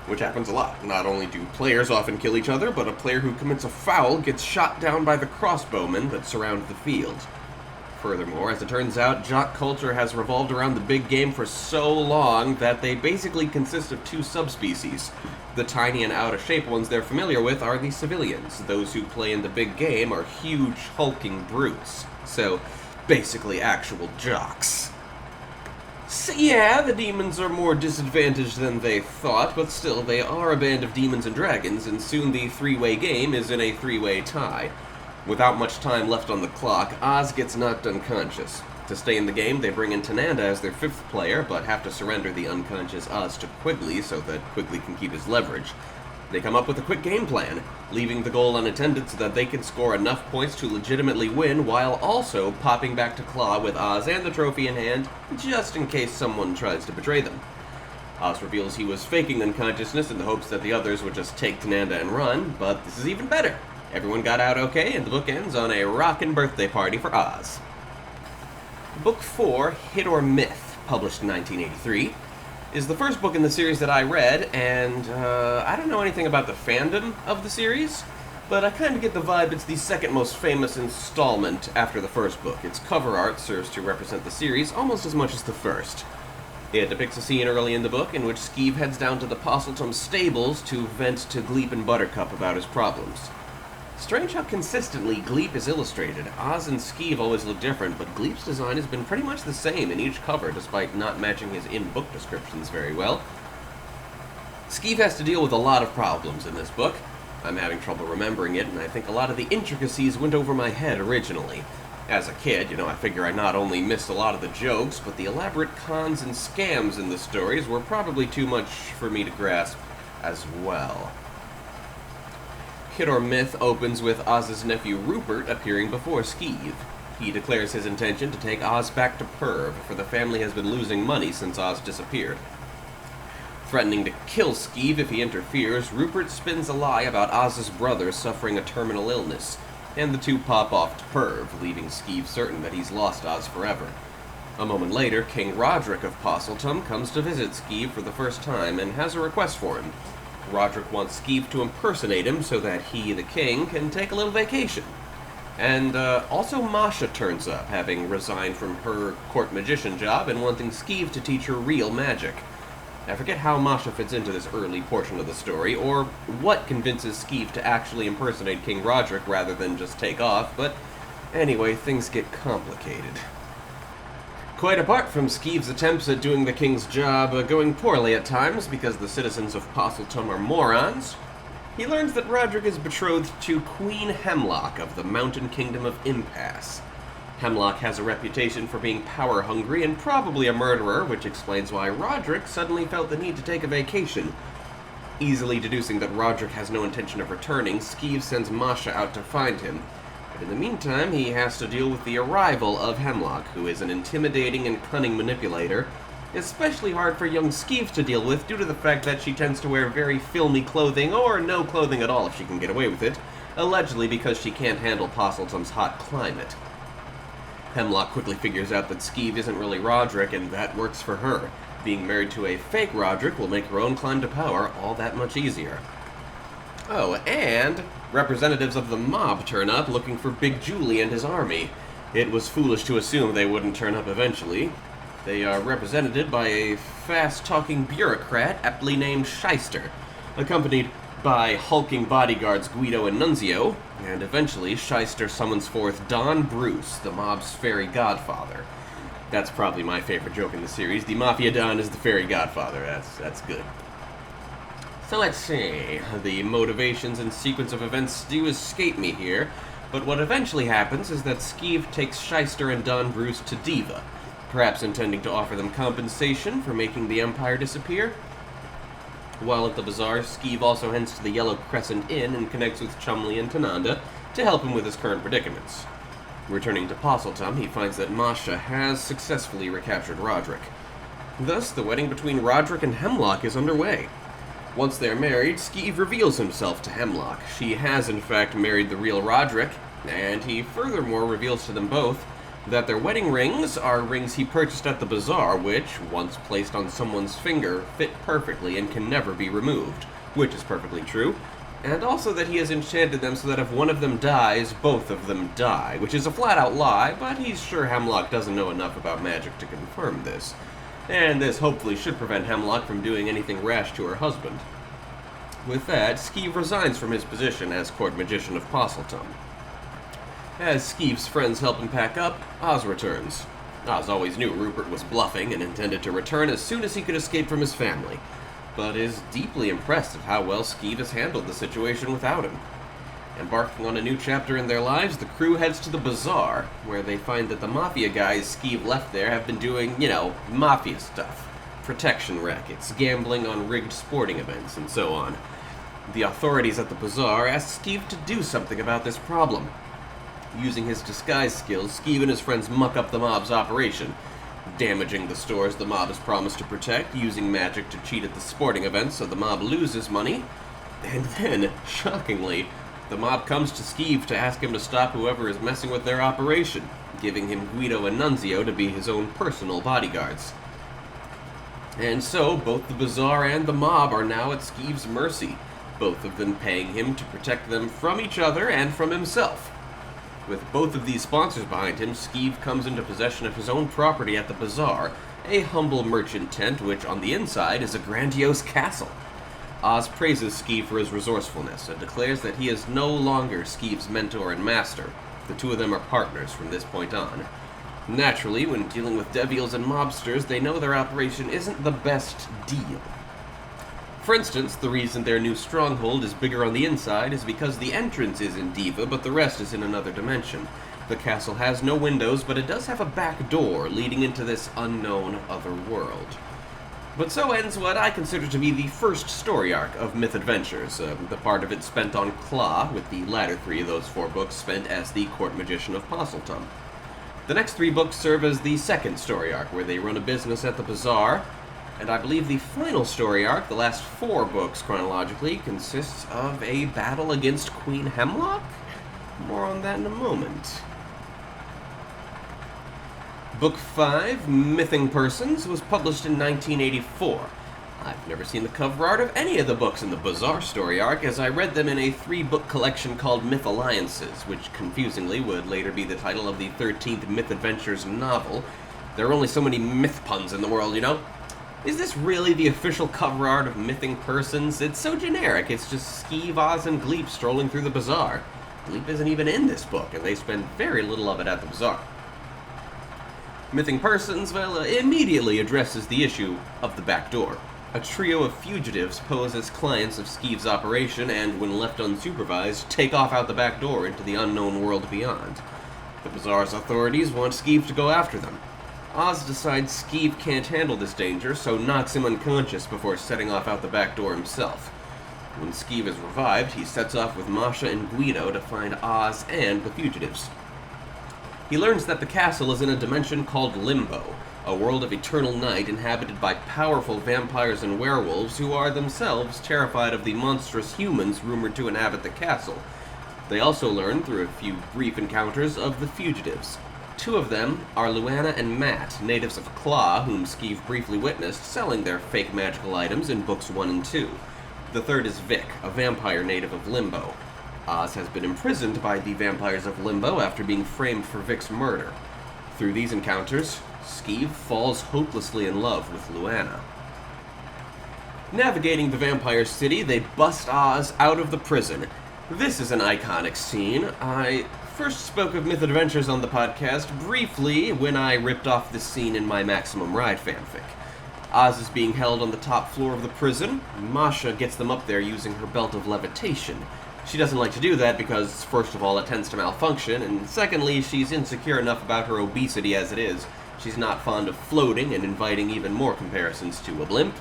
Speaker 4: which happens a lot. Not only do players often kill each other, but a player who commits a foul gets shot down by the crossbowmen that surround the field. Furthermore, as it turns out, Jock culture has revolved around the Big Game for so long that they basically consist of 2 subspecies. The tiny and out-of-shape ones they're familiar with are the civilians. Those who play in the Big Game are huge, hulking brutes. So, basically actual jocks. So yeah, the demons are more disadvantaged than they thought, but still, they are a band of demons and dragons, and soon the 3-way game is in a 3-way tie. Without much time left on the clock, Oz gets knocked unconscious. To stay in the game, they bring in Tananda as their 5th player, but have to surrender the unconscious Oz to Quigley so that Quigley can keep his leverage. They come up with a quick game plan, leaving the goal unattended so that they can score enough points to legitimately win, while also popping back to Claw with Oz and the trophy in hand, just in case someone tries to betray them. Oz reveals he was faking unconsciousness in the hopes that the others would just take Tananda and run, but this is even better, Everyone got out okay, and the book ends on a rockin' birthday party for Oz. Book 4, Hit or Myth, published in 1983, is the first book in the series that I read, and I don't know anything about the fandom of the series, but I kind of get the vibe it's the second most famous installment after the first book. Its cover art serves to represent the series almost as much as the first. It depicts a scene early in the book in which Skeeve heads down to the Postleton stables to vent to Gleep and Buttercup about his problems. Strange how consistently Gleep is illustrated. Oz and Skeeve always look different, but Gleep's design has been pretty much the same in each cover, despite not matching his in-book descriptions very well. Skeeve has to deal with a lot of problems in this book. I'm having trouble remembering it, and I think a lot of the intricacies went over my head originally. As a kid, I figure I not only missed a lot of the jokes, but the elaborate cons and scams in the stories were probably too much for me to grasp as well. Hit or Myth opens with Oz's nephew Rupert appearing before Skeeve. He declares his intention to take Oz back to Perv, for the family has been losing money since Oz disappeared. Threatening to kill Skeeve if he interferes, Rupert spins a lie about Oz's brother suffering a terminal illness, and the two pop off to Perv, leaving Skeeve certain that he's lost Oz forever. A moment later, King Roderick of Postleton comes to visit Skeeve for the first time and has a request for him. Roderick wants Skeeve to impersonate him so that he, the king, can take a little vacation. And also Masha turns up, having resigned from her court magician job and wanting Skeeve to teach her real magic. I forget how Masha fits into this early portion of the story, or what convinces Skeeve to actually impersonate King Roderick rather than just take off, but anyway, things get complicated. Quite apart from Skeeve's attempts at doing the king's job going poorly at times because the citizens of Postleton are morons, he learns that Roderick is betrothed to Queen Hemlock of the Mountain Kingdom of Impasse. Hemlock has a reputation for being power-hungry and probably a murderer, which explains why Roderick suddenly felt the need to take a vacation. Easily deducing that Roderick has no intention of returning, Skeeve sends Masha out to find him. But in the meantime, he has to deal with the arrival of Hemlock, who is an intimidating and cunning manipulator, especially hard for young Skeeve to deal with due to the fact that she tends to wear very filmy clothing, or no clothing at all if she can get away with it, allegedly because she can't handle Postleton's hot climate. Hemlock quickly figures out that Skeeve isn't really Roderick, and that works for her. Being married to a fake Roderick will make her own climb to power all that much easier. Oh, and representatives of the mob turn up looking for Big Julie and his army. It was foolish to assume they wouldn't turn up eventually. They are represented by a fast-talking bureaucrat aptly named Shyster, accompanied by hulking bodyguards Guido and Nunzio, and eventually Shyster summons forth Don Bruce, the mob's fairy godfather. That's probably my favorite joke in the series. The Mafia Don is the fairy godfather. That's good. So let's see. The motivations and sequence of events do escape me here, but what eventually happens is that Skeeve takes Shyster and Don Bruce to Diva, perhaps intending to offer them compensation for making the Empire disappear. While at the bazaar, Skeeve also heads to the Yellow Crescent Inn and connects with Chumley and Tananda to help him with his current predicaments. Returning to Postleton, he finds that Masha has successfully recaptured Roderick. Thus, the wedding between Roderick and Hemlock is underway. Once they're married, Skeeve reveals himself to Hemlock. She has, in fact, married the real Roderick, and he furthermore reveals to them both that their wedding rings are rings he purchased at the bazaar, which, once placed on someone's finger, fit perfectly and can never be removed, which is perfectly true, and also that he has enchanted them so that if one of them dies, both of them die, which is a flat-out lie, but he's sure Hemlock doesn't know enough about magic to confirm this. And this hopefully should prevent Hemlock from doing anything rash to her husband. With that, Skeeve resigns from his position as court magician of Postleton. As Skeeve's friends help him pack up, Oz returns. Oz always knew Rupert was bluffing and intended to return as soon as he could escape from his family, but is deeply impressed at how well Skeeve has handled the situation without him. Embarking on a new chapter in their lives, the crew heads to the bazaar, where they find that the mafia guys Skeeve left there have been doing, mafia stuff. Protection rackets, gambling on rigged sporting events, and so on. The authorities at the bazaar ask Skeeve to do something about this problem. Using his disguise skills, Skeeve and his friends muck up the mob's operation, damaging the stores the mob has promised to protect, using magic to cheat at the sporting events so the mob loses money, and then, shockingly, The mob comes to Skeeve to ask him to stop whoever is messing with their operation, giving him Guido and Nunzio to be his own personal bodyguards. And so, both the Bazaar and the mob are now at Skeeve's mercy, both of them paying him to protect them from each other and from himself. With both of these sponsors behind him, Skeeve comes into possession of his own property at the Bazaar, a humble merchant tent which, on the inside, is a grandiose castle. Oz praises Skeeve for his resourcefulness and declares that he is no longer Skeeve's mentor and master. The two of them are partners from this point on. Naturally, when dealing with devials and mobsters, they know their operation isn't the best deal. For instance, the reason their new stronghold is bigger on the inside is because the entrance is in Diva, but the rest is in another dimension. The castle has no windows, but it does have a back door leading into this unknown other world. But so ends what I consider to be the first story arc of Myth Adventures, the part of it spent on Claw, with the latter 3 of those 4 books spent as the court magician of Posseltum. The next 3 books serve as the second story arc, where they run a business at the Bazaar, and I believe the final story arc, the last 4 books chronologically, consists of a battle against Queen Hemlock? More on that in a moment. Book 5, Mything Persons, was published in 1984. I've never seen the cover art of any of the books in the Bazaar story arc, as I read them in a 3-book collection called Myth Alliances, which confusingly would later be the title of the 13th Myth Adventures novel. There are only so many myth puns in the world, you know? Is this really the official cover art of Mything Persons? It's so generic, it's just Skeeve, Oz, and Gleep strolling through the Bazaar. Gleep isn't even in this book, and they spend very little of it at the Bazaar. Mything Persons, well, immediately addresses the issue of the back door. A trio of fugitives pose as clients of Skeeve's operation and, when left unsupervised, take off out the back door into the unknown world beyond. The Bazaar's authorities want Skeeve to go after them. Oz decides Skeeve can't handle this danger, so knocks him unconscious before setting off out the back door himself. When Skeeve is revived, he sets off with Masha and Guido to find Oz and the fugitives. He learns that the castle is in a dimension called Limbo, a world of eternal night inhabited by powerful vampires and werewolves who are themselves terrified of the monstrous humans rumored to inhabit the castle. They also learn, through a few brief encounters, of the fugitives. 2 of them are Luana and Matt, natives of Claw, whom Skeeve briefly witnessed selling their fake magical items in books 1 and 2. The third is Vic, a vampire native of Limbo. Oz has been imprisoned by the vampires of Limbo after being framed for Vic's murder. Through these encounters, Skeeve falls hopelessly in love with Luana. Navigating the vampire city, they bust Oz out of the prison. This is an iconic scene. I first spoke of Myth Adventures on the podcast briefly when I ripped off this scene in my Maximum Ride fanfic. Oz is being held on the top floor of the prison. Masha gets them up there using her belt of levitation. She doesn't like to do that because, first of all, it tends to malfunction, and secondly, she's insecure enough about her obesity as it is. She's not fond of floating and inviting even more comparisons to a blimp.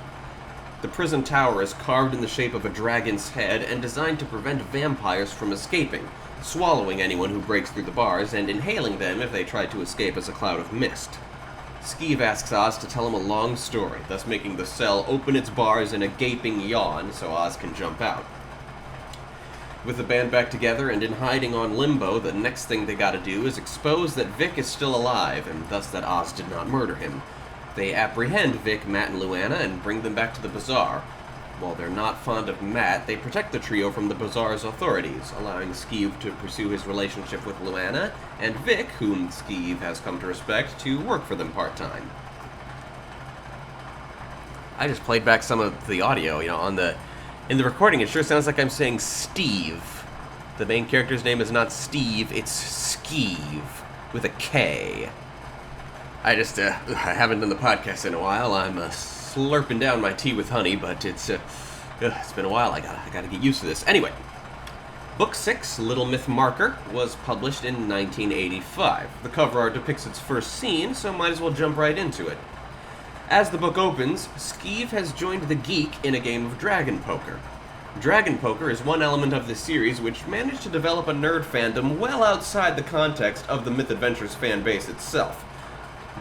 Speaker 4: The prison tower is carved in the shape of a dragon's head and designed to prevent vampires from escaping, swallowing anyone who breaks through the bars and inhaling them if they try to escape as a cloud of mist. Skeeve asks Oz to tell him a long story, thus making the cell open its bars in a gaping yawn so Oz can jump out. With the band back together and in hiding on Limbo, the next thing they gotta do is expose that Vic is still alive, and thus that Oz did not murder him. They apprehend Vic, Matt, and Luana and bring them back to the Bazaar. While they're not fond of Matt, they protect the trio from the Bazaar's authorities, allowing Skeeve to pursue his relationship with Luana, and Vic, whom Skeeve has come to respect, to work for them part-time. I just played back some of the audio, in the recording it sure sounds like I'm saying Steve. The main character's name is not Steve, it's Skeeve, with a K. I haven't done the podcast in a while. I'm slurping down my tea with honey, but it's been a while. I gotta get used to this. Anyway, Book 6, Little Myth Marker, was published in 1985. The cover art depicts its first scene, so might as well jump right into it. As the book opens, Skeeve has joined the geek in a game of Dragon Poker. Dragon Poker is one element of this series which managed to develop a nerd fandom well outside the context of the Myth Adventures fan base itself.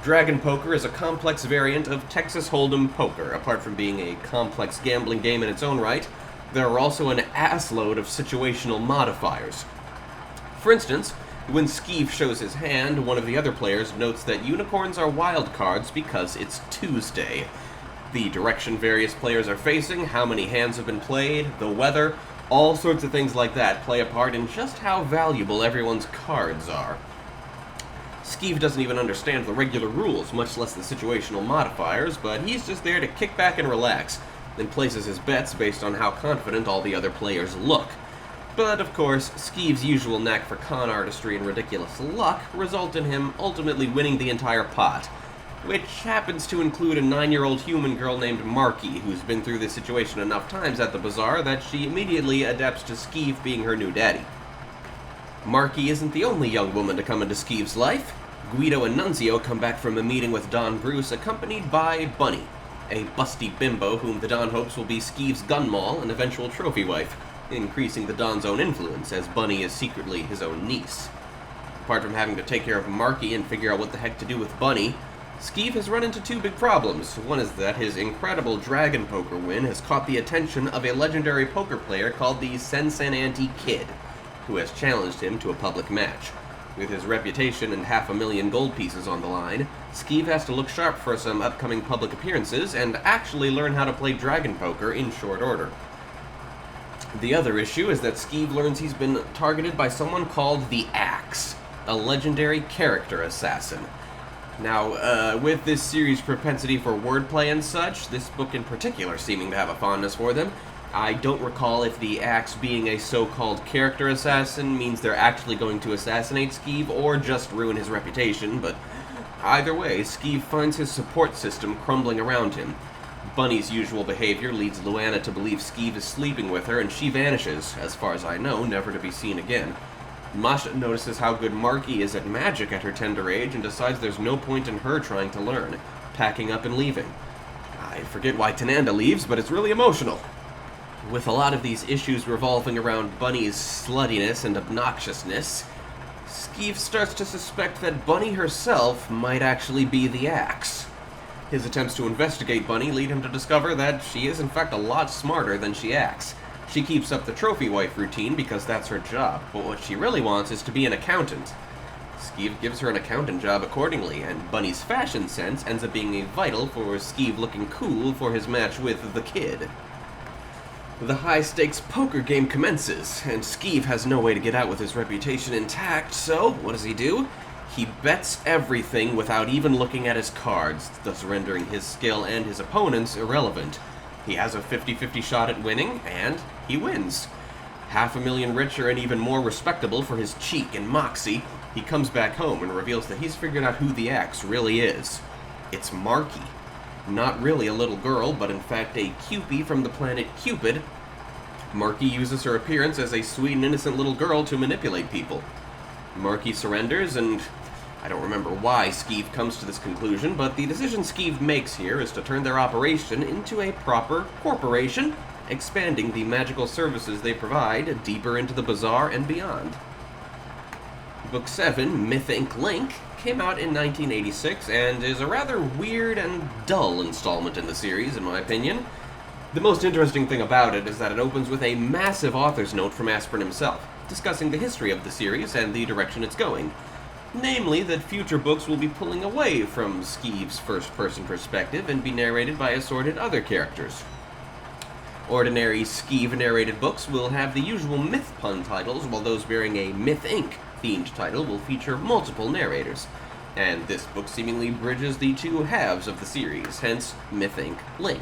Speaker 4: Dragon Poker is a complex variant of Texas Hold'em poker. Apart from being a complex gambling game in its own right, There are also an assload of situational modifiers. For instance, when Skeeve shows his hand, one of the other players notes that unicorns are wild cards because it's Tuesday. The direction various players are facing, how many hands have been played, the weather, all sorts of things like that play a part in just how valuable everyone's cards are. Skeeve doesn't even understand the regular rules, much less the situational modifiers, but he's just there to kick back and relax, and places his bets based on how confident all the other players look. But, of course, Skeeve's usual knack for con artistry and ridiculous luck result in him ultimately winning the entire pot, which happens to include a 9-year-old human girl named Marky, who's been through this situation enough times at the bazaar that she immediately adapts to Skeeve being her new daddy. Marky isn't the only young woman to come into Skeeve's life. Guido and Nunzio come back from a meeting with Don Bruce accompanied by Bunny, a busty bimbo whom the Don hopes will be Skeeve's gun moll and eventual trophy wife, increasing the Don's own influence, as Bunny is secretly his own niece. Apart from having to take care of Marky and figure out what the heck to do with Bunny, Skeeve has run into two big problems. One is that his incredible dragon poker win has caught the attention of a legendary poker player called the Sensenanti Kid, who has challenged him to a public match. With his reputation and 500,000 gold pieces on the line, Skeeve has to look sharp for some upcoming public appearances and actually learn how to play dragon poker in short order. The other issue is that Skeeve learns he's been targeted by someone called the Axe, a legendary character assassin. Now, with this series' propensity for wordplay and such, this book in particular seeming to have a fondness for them, I don't recall if the Axe being a so-called character assassin means they're actually going to assassinate Skeeve or just ruin his reputation, but either way, Skeeve finds his support system crumbling around him. Bunny's usual behavior leads Luana to believe Skeeve is sleeping with her, and she vanishes, as far as I know, never to be seen again. Masha notices how good Marky is at magic at her tender age and decides there's no point in her trying to learn, packing up and leaving. I forget why Tananda leaves, but it's really emotional. With a lot of these issues revolving around Bunny's sluttiness and obnoxiousness, Skeeve starts to suspect that Bunny herself might actually be the Axe. His attempts to investigate Bunny lead him to discover that she is in fact a lot smarter than she acts. She keeps up the trophy wife routine because that's her job, but what she really wants is to be an accountant. Skeeve gives her an accountant job accordingly, and Bunny's fashion sense ends up being vital for Skeeve looking cool for his match with the Kid. The high-stakes poker game commences, and Skeeve has no way to get out with his reputation intact, so what does he do? He bets everything without even looking at his cards, thus rendering his skill and his opponent's irrelevant. He has a 50-50 shot at winning, and he wins. 500,000 richer and even more respectable for his cheek and moxie, he comes back home and reveals that he's figured out who the Axe really is. It's Marky. Not really a little girl, but in fact a Cupid from the planet Cupid. Marky uses her appearance as a sweet and innocent little girl to manipulate people. Marky surrenders, and I don't remember why Skeeve comes to this conclusion, but the decision Skeeve makes here is to turn their operation into a proper corporation, expanding the magical services they provide deeper into the bazaar and beyond. Book 7, Myth Inc. Link, came out in 1986 and is a rather weird and dull installment in the series, in my opinion. The most interesting thing about it is that it opens with a massive author's note from Aspirin himself, discussing the history of the series and the direction it's going. Namely, that future books will be pulling away from Skeeve's first-person perspective and be narrated by assorted other characters. Ordinary Skeeve-narrated books will have the usual myth pun titles, while those bearing a Myth Inc. themed title will feature multiple narrators. And this book seemingly bridges the two halves of the series, hence Myth Inc. Link.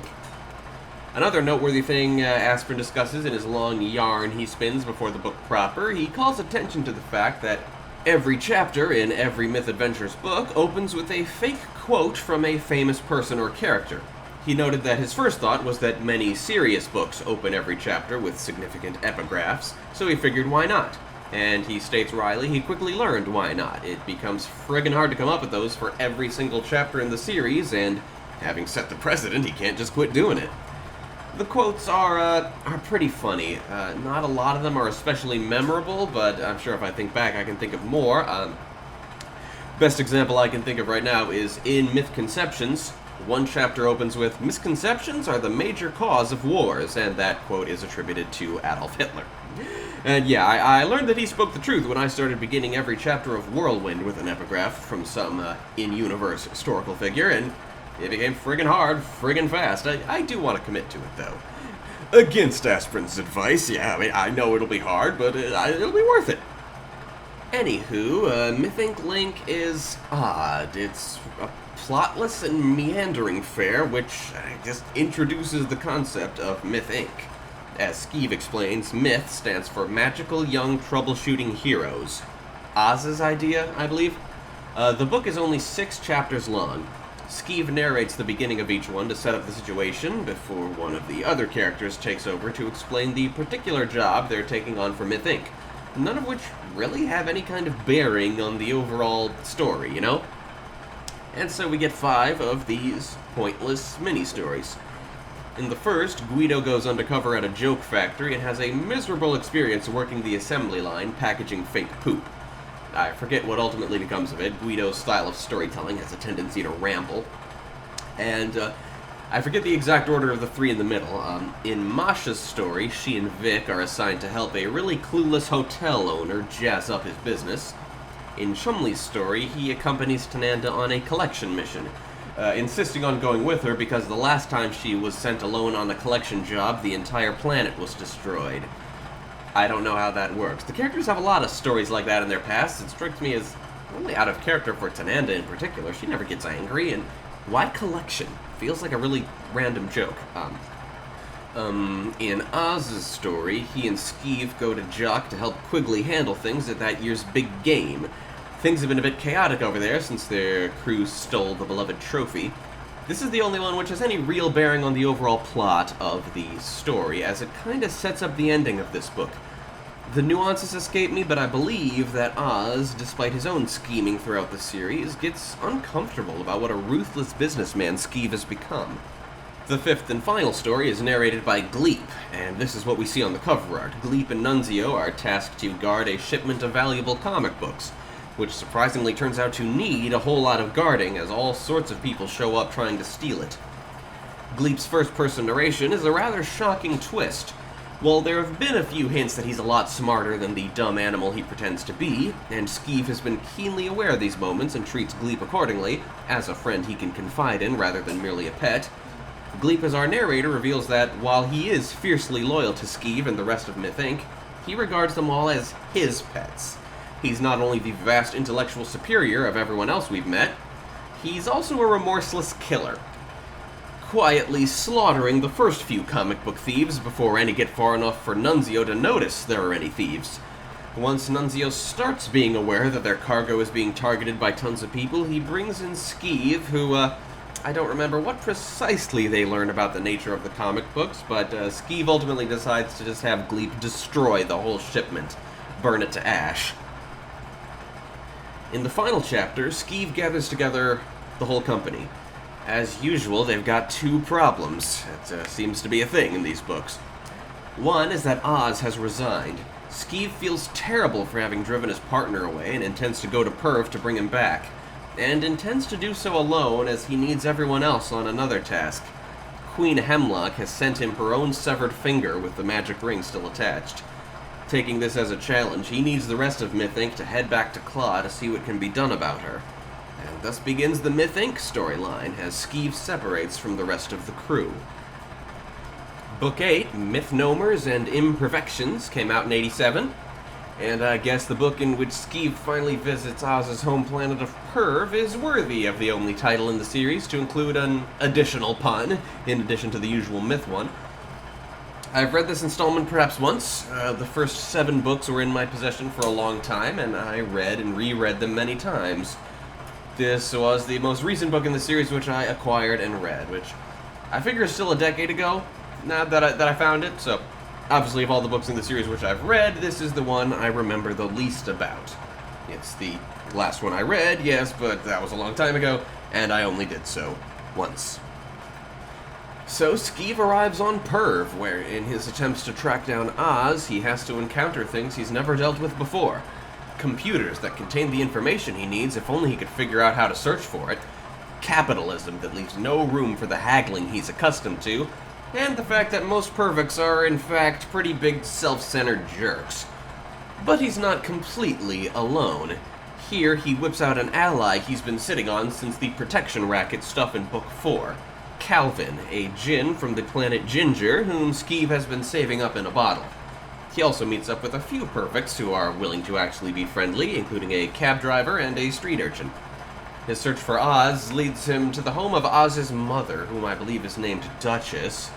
Speaker 4: Another noteworthy thing Aspirin discusses in his long yarn he spins before the book proper, he calls attention to the fact that every chapter in every Myth Adventures book opens with a fake quote from a famous person or character. He noted that his first thought was that many serious books open every chapter with significant epigraphs, so he figured why not. And he states wryly he quickly learned why not. It becomes friggin' hard to come up with those for every single chapter in the series, and having set the precedent, he can't just quit doing it. The quotes are pretty funny. Not a lot of them are especially memorable, but I'm sure if I think back I can think of more. Best example I can think of right now is in Myth Conceptions, One chapter opens with, "Misconceptions are the major cause of wars," and that quote is attributed to Adolf Hitler. And yeah, I learned that he spoke the truth when I started beginning every chapter of Whirlwind with an epigraph from some in-universe historical figure, and it became friggin' hard, friggin' fast. I do want to commit to it, though. Against Aspirin's advice, yeah, I mean, I know it'll be hard, but it'll be worth it. Anywho, Myth Link is odd. It's a plotless and meandering fare, which just introduces the concept of Myth Inc. As Skeeve explains, Myth stands for Magical Young Troubleshooting Heroes. Oz's idea, I believe. The book is only 6 chapters long. Skeeve narrates the beginning of each one to set up the situation before one of the other characters takes over to explain the particular job they're taking on for Myth Inc., none of which really have any kind of bearing on the overall story, you know? And so we get 5 of these pointless mini-stories. In the first, Guido goes undercover at a joke factory and has a miserable experience working the assembly line packaging fake poop. I forget what ultimately becomes of it. Guido's style of storytelling has a tendency to ramble. And I forget the exact order of the 3 in the middle. In Masha's story, she and Vic are assigned to help a really clueless hotel owner jazz up his business. In Chumley's story, he accompanies Tananda on a collection mission, insisting on going with her because the last time she was sent alone on a collection job, the entire planet was destroyed. I don't know how that works. The characters have a lot of stories like that in their past. It strikes me as really out of character for Tananda in particular. She never gets angry, and why collection? Feels like a really random joke. In Oz's story, he and Skeeve go to Jock to help Quigley handle things at that year's big game. Things have been a bit chaotic over there since their crew stole the beloved trophy. This is the only one which has any real bearing on the overall plot of the story, as it kinda sets up the ending of this book. The nuances escape me, but I believe that Oz, despite his own scheming throughout the series, gets uncomfortable about what a ruthless businessman Skeeve has become. The 5th and final story is narrated by Gleep, and this is what we see on the cover art. Gleep and Nunzio are tasked to guard a shipment of valuable comic books, which surprisingly turns out to need a whole lot of guarding, as all sorts of people show up trying to steal it. Gleep's first-person narration is a rather shocking twist. While there have been a few hints that he's a lot smarter than the dumb animal he pretends to be, and Skeeve has been keenly aware of these moments and treats Gleep accordingly, as a friend he can confide in rather than merely a pet, Gleep as our narrator reveals that, while he is fiercely loyal to Skeeve and the rest of Myth Inc., he regards them all as his pets. He's not only the vast intellectual superior of everyone else we've met, he's also a remorseless killer, quietly slaughtering the first few comic book thieves before any get far enough for Nunzio to notice there are any thieves. Once Nunzio starts being aware that their cargo is being targeted by tons of people, he brings in Skeeve, who, I don't remember what precisely they learn about the nature of the comic books, but Skeeve ultimately decides to just have Gleep destroy the whole shipment, burn it to ash. In the final chapter, Skeeve gathers together the whole company. As usual, they've got 2 problems. It seems to be a thing in these books. One is that Oz has resigned. Skeeve feels terrible for having driven his partner away and intends to go to Perv to bring him back, and intends to do so alone as he needs everyone else on another task. Queen Hemlock has sent him her own severed finger with the magic ring still attached. Taking this as a challenge, he needs the rest of Myth Inc. to head back to Claw to see what can be done about her. And thus begins the Myth Inc. storyline, as Skeeve separates from the rest of the crew. Book 8, Mythnomers and Imperfections, came out in '87, and I guess the book in which Skeeve finally visits Oz's home planet of Perv is worthy of the only title in the series to include an additional pun, in addition to the usual Myth one. I've read this installment perhaps once. The first 7 books were in my possession for a long time, and I read and reread them many times. This was the most recent book in the series which I acquired and read, which I figure is still a decade ago, now that I found it, so obviously of all the books in the series which I've read, this is the one I remember the least about. It's the last one I read, yes, but that was a long time ago, and I only did so once. So Skeeve arrives on Perv, where in his attempts to track down Oz, he has to encounter things he's never dealt with computers that contain the information he needs if only he could figure out how to search for it, capitalism that leaves no room for the haggling he's accustomed to, and the fact that most perfects are, in fact, pretty big self-centered jerks. But he's not completely alone. Here, he whips out an ally he's been sitting on since the protection racket stuff in Book 4. Calvin, a djinn from the planet Ginger, whom Skeeve has been saving up in a bottle. He also meets up with a few perfects who are willing to actually be friendly, including a cab driver and a street urchin. His search for Oz leads him to the home of Oz's mother, whom I believe is named Duchess.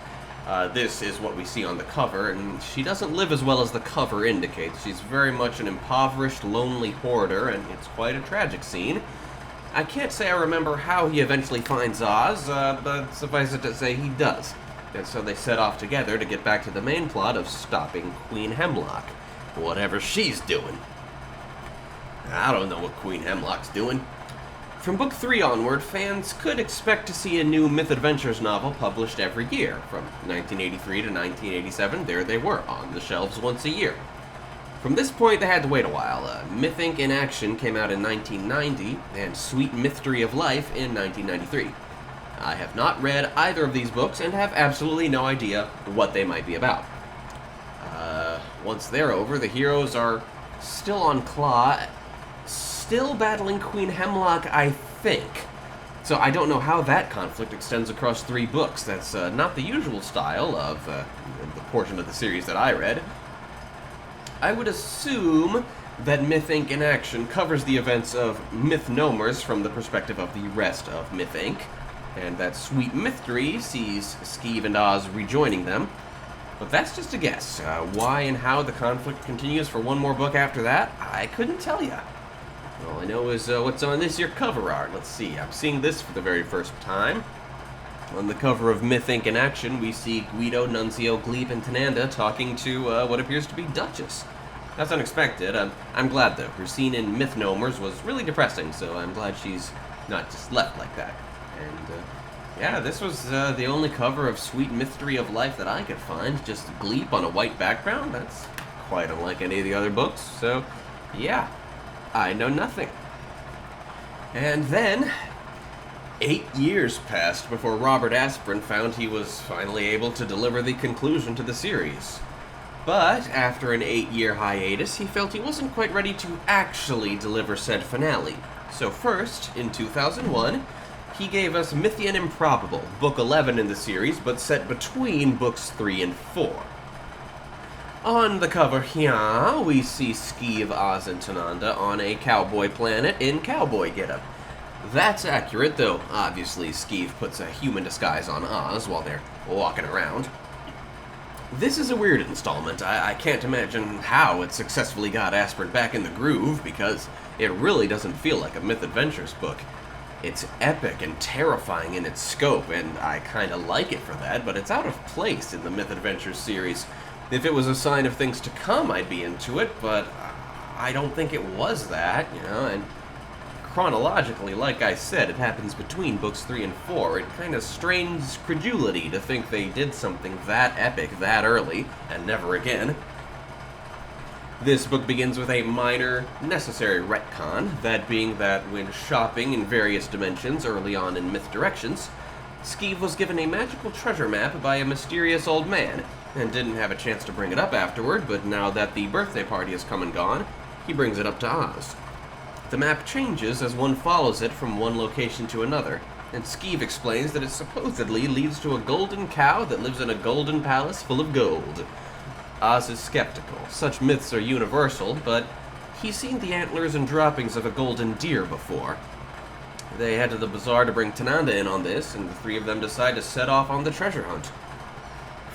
Speaker 4: This is what we see on the cover, and she doesn't live as well as the cover indicates. She's very much an impoverished, lonely hoarder, and it's quite a tragic scene. I can't say I remember how he eventually finds Oz, but suffice it to say he does. And so they set off together to get back to the main plot of stopping Queen Hemlock, whatever she's doing. I don't know what Queen Hemlock's doing. From Book 3 onward, fans could expect to see a new Myth Adventures novel published every year. From 1983 to 1987, there they were, on the shelves once a year. From this point, they had to wait a while. Myth Inc. in Action came out in 1990, and Sweet Mystery of Life in 1993. I have not read either of these books and have absolutely no idea what they might be about. Once they're over, the heroes are still on Claw, still battling Queen Hemlock, I think. So I don't know how that conflict extends across 3 books. That's not the usual style of the portion of the series that I read. I would assume that Myth Inc. in Action covers the events of Mythnomers from the perspective of the rest of Myth Inc., and that Sweet Mystery sees Skeeve and Oz rejoining them. But that's just a guess. Why and how the conflict continues for one more book after that, I couldn't tell you. All I know is what's on this year's cover art. Let's see, I'm seeing this for the very first time. On the cover of Myth Inc. in Action, we see Guido, Nunzio, Gleep, and Tananda talking to what appears to be Duchess. That's unexpected. I'm glad, though. Her scene in Mythnomers was really depressing, so I'm glad she's not just left like that. And, yeah, this was the only cover of Sweet Mystery of Life that I could find. Just Gleep on a white background. That's quite unlike any of the other books. So, yeah, I know nothing. And then, 8 years passed before Robert Asprin found he was finally able to deliver the conclusion to the series. But, after an 8-year hiatus, he felt he wasn't quite ready to actually deliver said finale. So first, in 2001, he gave us Mythian Improbable, book 11 in the series, but set between books 3 and 4. On the cover here, we see Skeeve, Oz, and Tananda on a cowboy planet in cowboy getup. That's accurate, though obviously Skeeve puts a human disguise on Oz while they're walking around. This is a weird installment. I can't imagine how it successfully got Asprin back in the groove, because it really doesn't feel like a Myth Adventures book. It's epic and terrifying in its scope, and I kinda like it for that, but it's out of place in the Myth Adventures series. If it was a sign of things to come, I'd be into it, but I don't think it was that, and chronologically, like I said, it happens between books 3 and 4. It kind of strains credulity to think they did something that epic that early, and never again. This book begins with a minor, necessary retcon, that being that when shopping in various dimensions early on in Myth Directions, Skeeve was given a magical treasure map by a mysterious old man, and didn't have a chance to bring it up afterward, but now that the birthday party has come and gone, he brings it up to Oz. The map changes as one follows it from one location to another, and Skeeve explains that it supposedly leads to a golden cow that lives in a golden palace full of gold. Oz is skeptical. Such myths are universal, but he's seen the antlers and droppings of a golden deer before. They head to the bazaar to bring Tananda in on this, and the 3 of them decide to set off on the treasure hunt.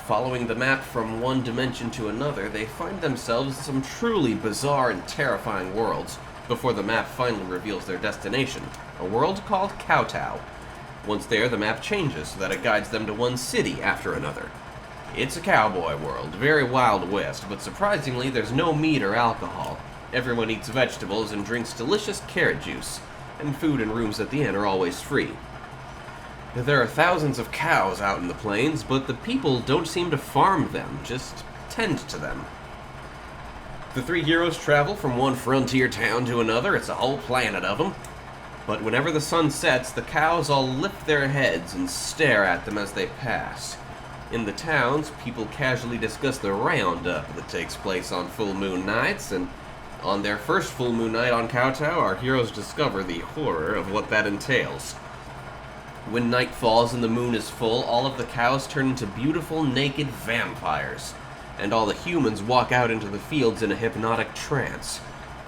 Speaker 4: Following the map from one dimension to another, they find themselves in some truly bizarre and terrifying worlds, before the map finally reveals their destination, a world called Kowtow. Once there, the map changes so that it guides them to one city after another. It's a cowboy world, very Wild West, but surprisingly there's no meat or alcohol. Everyone eats vegetables and drinks delicious carrot juice, and food and rooms at the inn are always free. There are thousands of cows out in the plains, but the people don't seem to farm them, just tend to them. The 3 heroes travel from one frontier town to another. It's a whole planet of them. But whenever the sun sets, the cows all lift their heads and stare at them as they pass. In the towns, people casually discuss the roundup that takes place on full moon nights, and on their first full moon night on Kowtow, our heroes discover the horror of what that entails. When night falls and the moon is full, all of the cows turn into beautiful, naked vampires, and all the humans walk out into the fields in a hypnotic trance.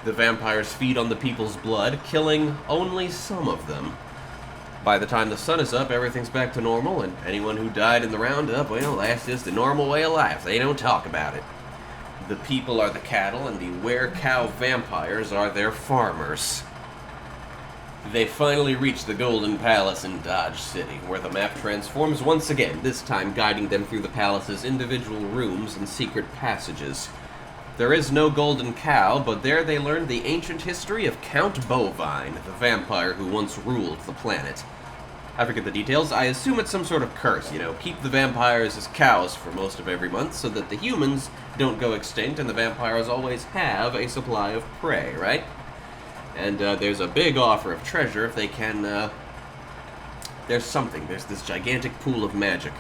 Speaker 4: The vampires feed on the people's blood, killing only some of them. By the time the sun is up, everything's back to normal, and anyone who died in the roundup, well, that's just a normal way of life. They don't talk about it. The people are the cattle, and the were-cow vampires are their farmers. They finally reach the Golden Palace in Dodge City, where the map transforms once again, this time guiding them through the palace's individual rooms and secret passages. There is no golden cow, but there they learn the ancient history of Count Bovine, the vampire who once ruled the planet. I forget the details. I assume it's some sort of curse, keep the vampires as cows for most of every month so that the humans don't go extinct and the vampires always have a supply of prey, right? And there's a big offer of treasure if they can, there's this gigantic pool of magic.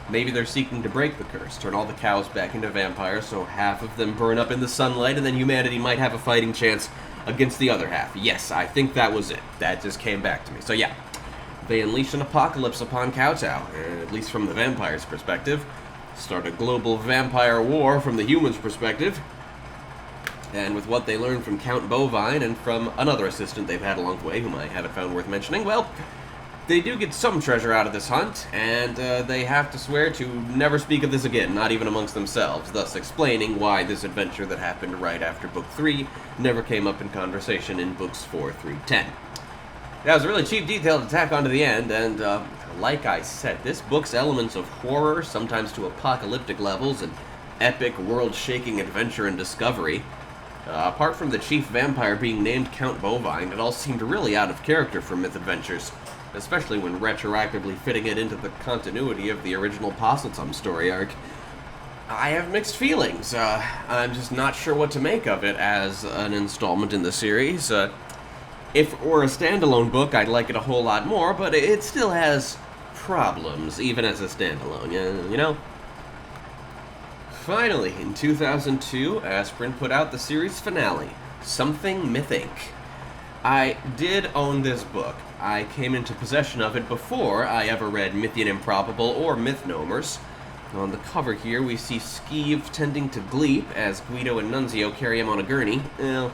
Speaker 4: Maybe they're seeking to break the curse, turn all the cows back into vampires so half of them burn up in the sunlight and then humanity might have a fighting chance against the other half. Yes, I think that was it. That just came back to me. So yeah, they unleash an apocalypse upon Kowtow, at least from the vampire's perspective. Start a global vampire war from the humans' perspective. And with what they learned from Count Bovine and from another assistant they've had along the way, whom I haven't found worth mentioning, well, they do get some treasure out of this hunt, and they have to swear to never speak of this again, not even amongst themselves, thus explaining why this adventure that happened right after Book 3 never came up in conversation in Books 4 through 10. That was a really cheap detail to tack onto the end, and like I said, this book's elements of horror, sometimes to apocalyptic levels, and epic, world-shaking adventure and discovery. Apart from the chief vampire being named Count Bovine, it all seemed really out of character for Myth Adventures, especially when retroactively fitting it into the continuity of the original Posseltum story arc. I have mixed feelings. I'm just not sure what to make of it as an installment in the series. If it were a standalone book, I'd like it a whole lot more, but it still has problems, even as a standalone, you know? Finally, in 2002, Aspirin put out the series finale, Something Myth Inc. I did own this book. I came into possession of it before I ever read Mythian Improbable or Mythnomers. On the cover here, we see Skeeve tending to Gleep as Guido and Nunzio carry him on a gurney. Well,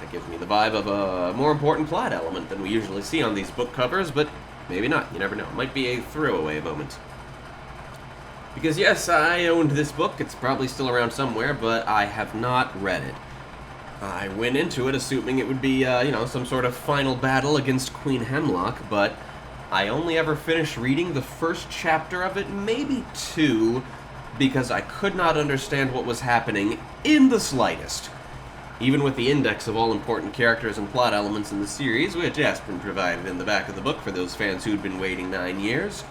Speaker 4: that gives me the vibe of a more important plot element than we usually see on these book covers, but maybe not. You never know. It might be a throwaway moment. Because yes, I owned this book. It's probably still around somewhere, but I have not read it. I went into it assuming it would be, some sort of final battle against Queen Hemlock, but I only ever finished reading the first chapter of it, maybe two, because I could not understand what was happening in the slightest. Even with the index of all important characters and plot elements in the series, which Aspirin provided in the back of the book for those fans who'd been waiting 9 years,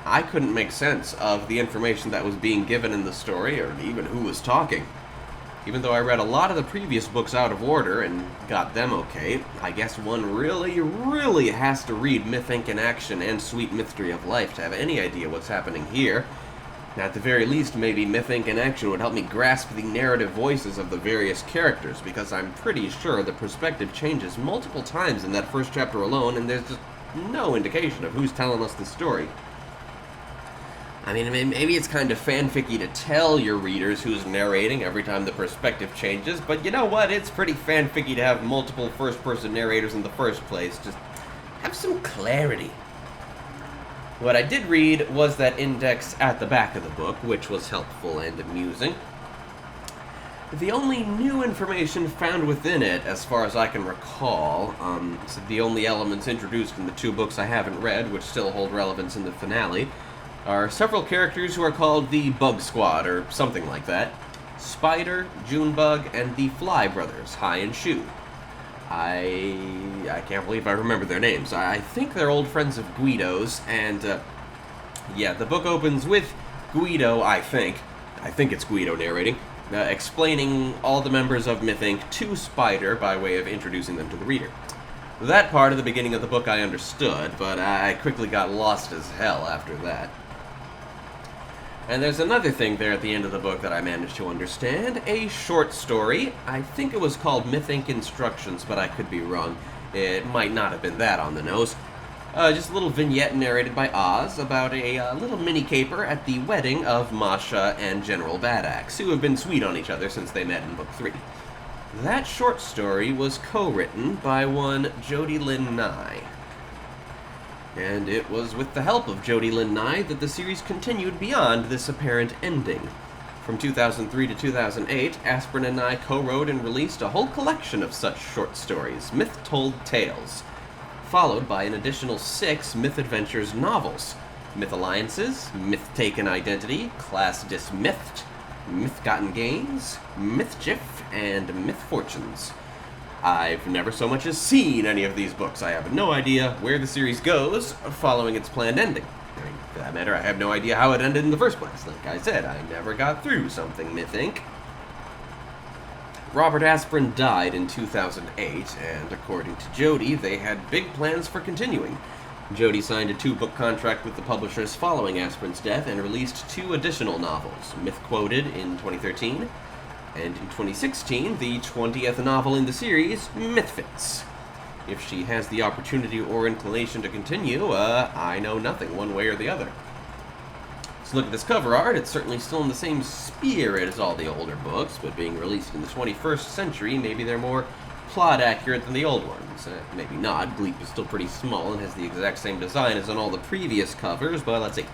Speaker 4: I couldn't make sense of the information that was being given in the story, or even who was talking. Even though I read a lot of the previous books out of order and got them okay, I guess one really has to read Myth Inc. in Action and Sweet Mystery of Life to have any idea what's happening here. At the very least, maybe Myth Inc. in Action would help me grasp the narrative voices of the various characters, because I'm pretty sure the perspective changes multiple times in that first chapter alone, and there's just no indication of who's telling us the story. I mean, maybe it's kind of fanficky to tell your readers who's narrating every time the perspective changes, but you know what? It's pretty fanficky to have multiple first-person narrators in the first place. Just have some clarity. What I did read was that index at the back of the book, which was helpful and amusing. The only new information found within it, as far as I can recall, so the only elements introduced in the two books I haven't read, which still hold relevance in the finale, are several characters who are called the Bug Squad, or something like that. Spider, Junebug, and the Fly Brothers, High and Shoe. I can't believe I remember their names. I think they're old friends of Guido's, and, the book opens with Guido, I think it's Guido narrating, explaining all the members of Myth Inc. to Spider by way of introducing them to the reader. That part of the beginning of the book I understood, but I quickly got lost as hell after that. And there's another thing there at the end of the book that I managed to understand. A short story. I think it was called Myth Inc. Instructions, but I could be wrong. It might not have been that on the nose. Just a little vignette narrated by Oz about a little mini-caper at the wedding of Masha and General Badaxe, who have been sweet on each other since they met in Book 3. That short story was co-written by one Jody Lynn Nye. And it was with the help of Jody Lynn Nye that the series continued beyond this apparent ending. From 2003 to 2008, Aspirin and Nye co-wrote and released a whole collection of such short stories, Myth-Told Tales, followed by an additional 6 Myth Adventures novels: Myth Alliances, Myth Taken Identity, Class Dismythed, Myth Gotten Gains, Mythjiff, and Myth Fortunes. I've never so much as seen any of these books. I have no idea where the series goes following its planned ending. I mean, for that matter, I have no idea how it ended in the first place. Like I said, I never got through something Myth Inc. Robert Aspirin died in 2008, and according to Jody, they had big plans for continuing. Jody signed a 2-book contract with the publishers following Aspirin's death and released 2 additional novels, Myth Quoted in 2013, and in 2016, the 20th novel in the series, Mythfits. If she has the opportunity or inclination to continue, I know nothing one way or the other. So look at this cover art. It's certainly still in the same spirit as all the older books, but being released in the 21st century, maybe they're more plot accurate than the old ones. Maybe not. Gleep is still pretty small and has the exact same design as on all the previous covers, but let's see.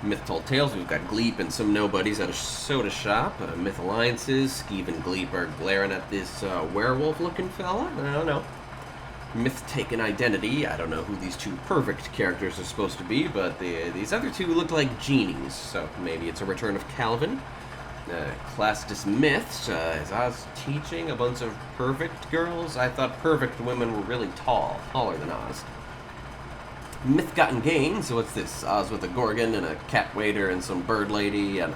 Speaker 4: Myth Told Tales, we've got Gleep and some nobodies at a soda shop. Myth Alliances, Skeeve and Gleep are glaring at this werewolf-looking fella. I don't know. Myth Taken Identity, I don't know who these 2 perfect characters are supposed to be, but these other 2 look like genies, so maybe it's a return of Calvin. Class Dismythed, is Oz teaching a bunch of perfect girls? I thought perfect women were really tall, taller than Oz. Myth Gotten Gains, what's this? Oz with a Gorgon and a cat waiter and some bird lady, and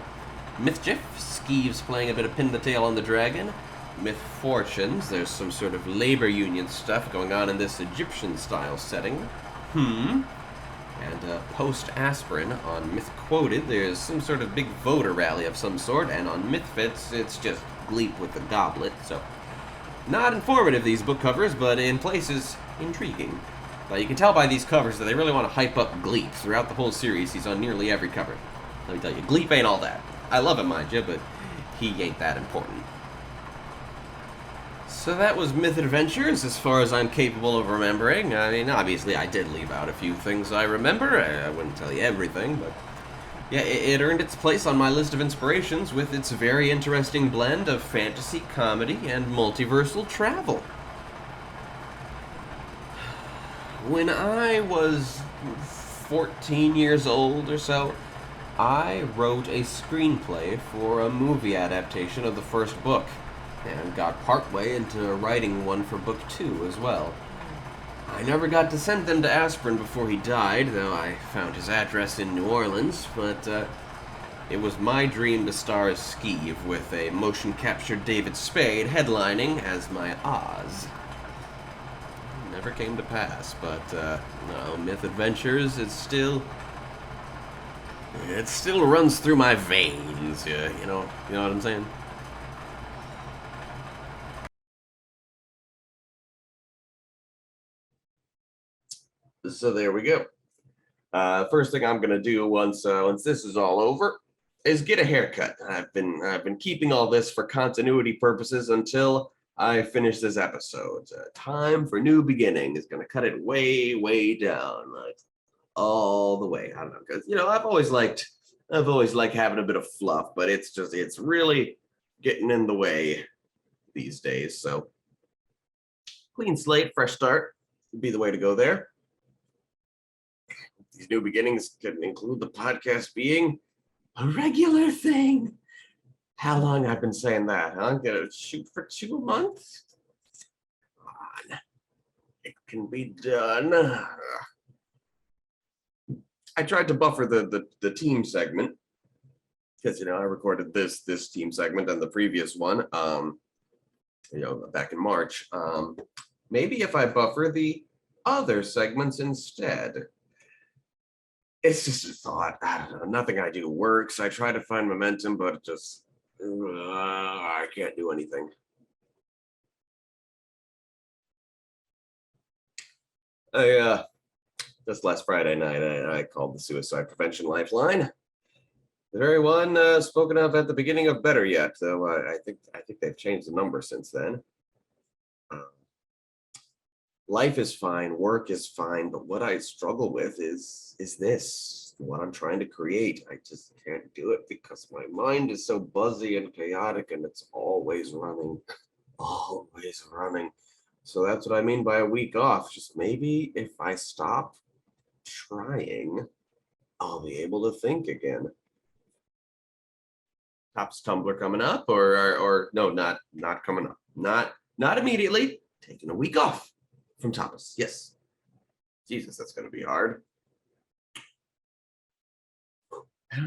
Speaker 4: Mythjiff, Skeeve's playing a bit of pin the tail on the dragon. Myth Fortunes, there's some sort of labor union stuff going on in this Egyptian-style setting. And post-Aspirin, on Myth Quoted, there's some sort of big voter rally of some sort, and on Mythfits, it's just Gleep with the goblet, so not informative, these book covers, but in places, intriguing. You can tell by these covers that they really want to hype up Gleep. Throughout the whole series, he's on nearly every cover. Let me tell you, Gleep ain't all that. I love him, mind you, but he ain't that important. So that was Myth Adventures, as far as I'm capable of remembering. I mean, obviously I did leave out a few things I remember. I wouldn't tell you everything, but yeah, it earned its place on my list of inspirations with its very interesting blend of fantasy, comedy, and multiversal travel. When I was 14 years old or so, I wrote a screenplay for a movie adaptation of the first book, and got partway into writing one for book 2 as well. I never got to send them to Aspirin before he died, though I found his address in New Orleans, but it was my dream to star as Skeeve, with a motion-capture David Spade headlining as my Oz. Never came to pass, but no, Myth Adventures, it still runs through my veins. You know what I'm saying?
Speaker 2: So there we go. First thing I'm gonna do once this is all over is get a haircut. I've been keeping all this for continuity purposes until I finish this episode. Time for new beginning is gonna cut it way down, like all the way. I don't know, because I've always liked having a bit of fluff, but it's really getting in the way these days. So clean slate, fresh start would be the way to go there. These new beginnings can include the podcast being a regular thing. How long I've been saying that, huh? I'm gonna shoot for 2 months? Come on. It can be done. I tried to buffer the team segment, because I recorded this team segment and the previous one back in March. Maybe if I buffer the other segments instead. It's just a thought. I don't know. Nothing I do works. I try to find momentum, but it just I can't do anything. Just last Friday night, I called the Suicide Prevention Lifeline. The very one spoken of at the beginning of Better Yet, though I think they've changed the number since then. Life is fine, work is fine, but what I struggle with is this, what I'm trying to create. I just can't do it because my mind is so buzzy and chaotic, and it's always running, always running. So that's what I mean by a week off. Just maybe if I stop trying, I'll be able to think again. TAPAS Tumblr coming up, or no, not coming up, not immediately. Taking a week off from TAPAS. Yes. Jesus, that's going to be hard.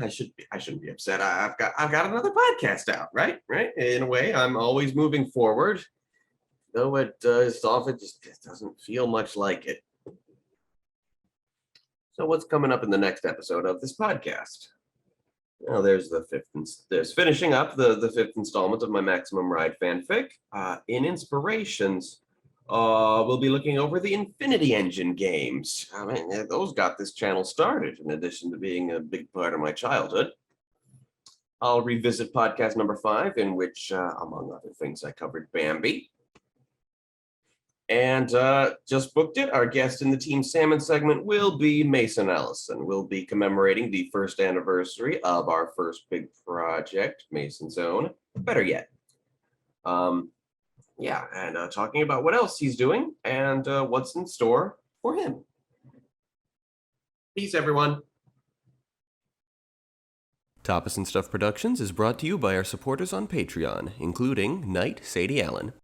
Speaker 2: I shouldn't be upset. I've got another podcast out, right? In a way, I'm always moving forward, though it often just doesn't feel much like it. So what's coming up in the next episode of this podcast? Well, there's the there's finishing up the fifth installment of my Maximum Ride fanfic. In inspirations, we'll be looking over the Infinity Engine games. I mean, those got this channel started, in addition to being a big part of my childhood. I'll revisit podcast number 5, in which, among other things, I covered Bambi. And just booked it. Our guest in the Team Salmon segment will be Mason Ellison. We'll be commemorating the first anniversary of our first big project, Mason's Own. Better Yet. Yeah, and talking about what else he's doing and what's in store for him. Peace, everyone.
Speaker 4: Tapas and Stuff Productions is brought to you by our supporters on Patreon, including Knight Sadie Allen.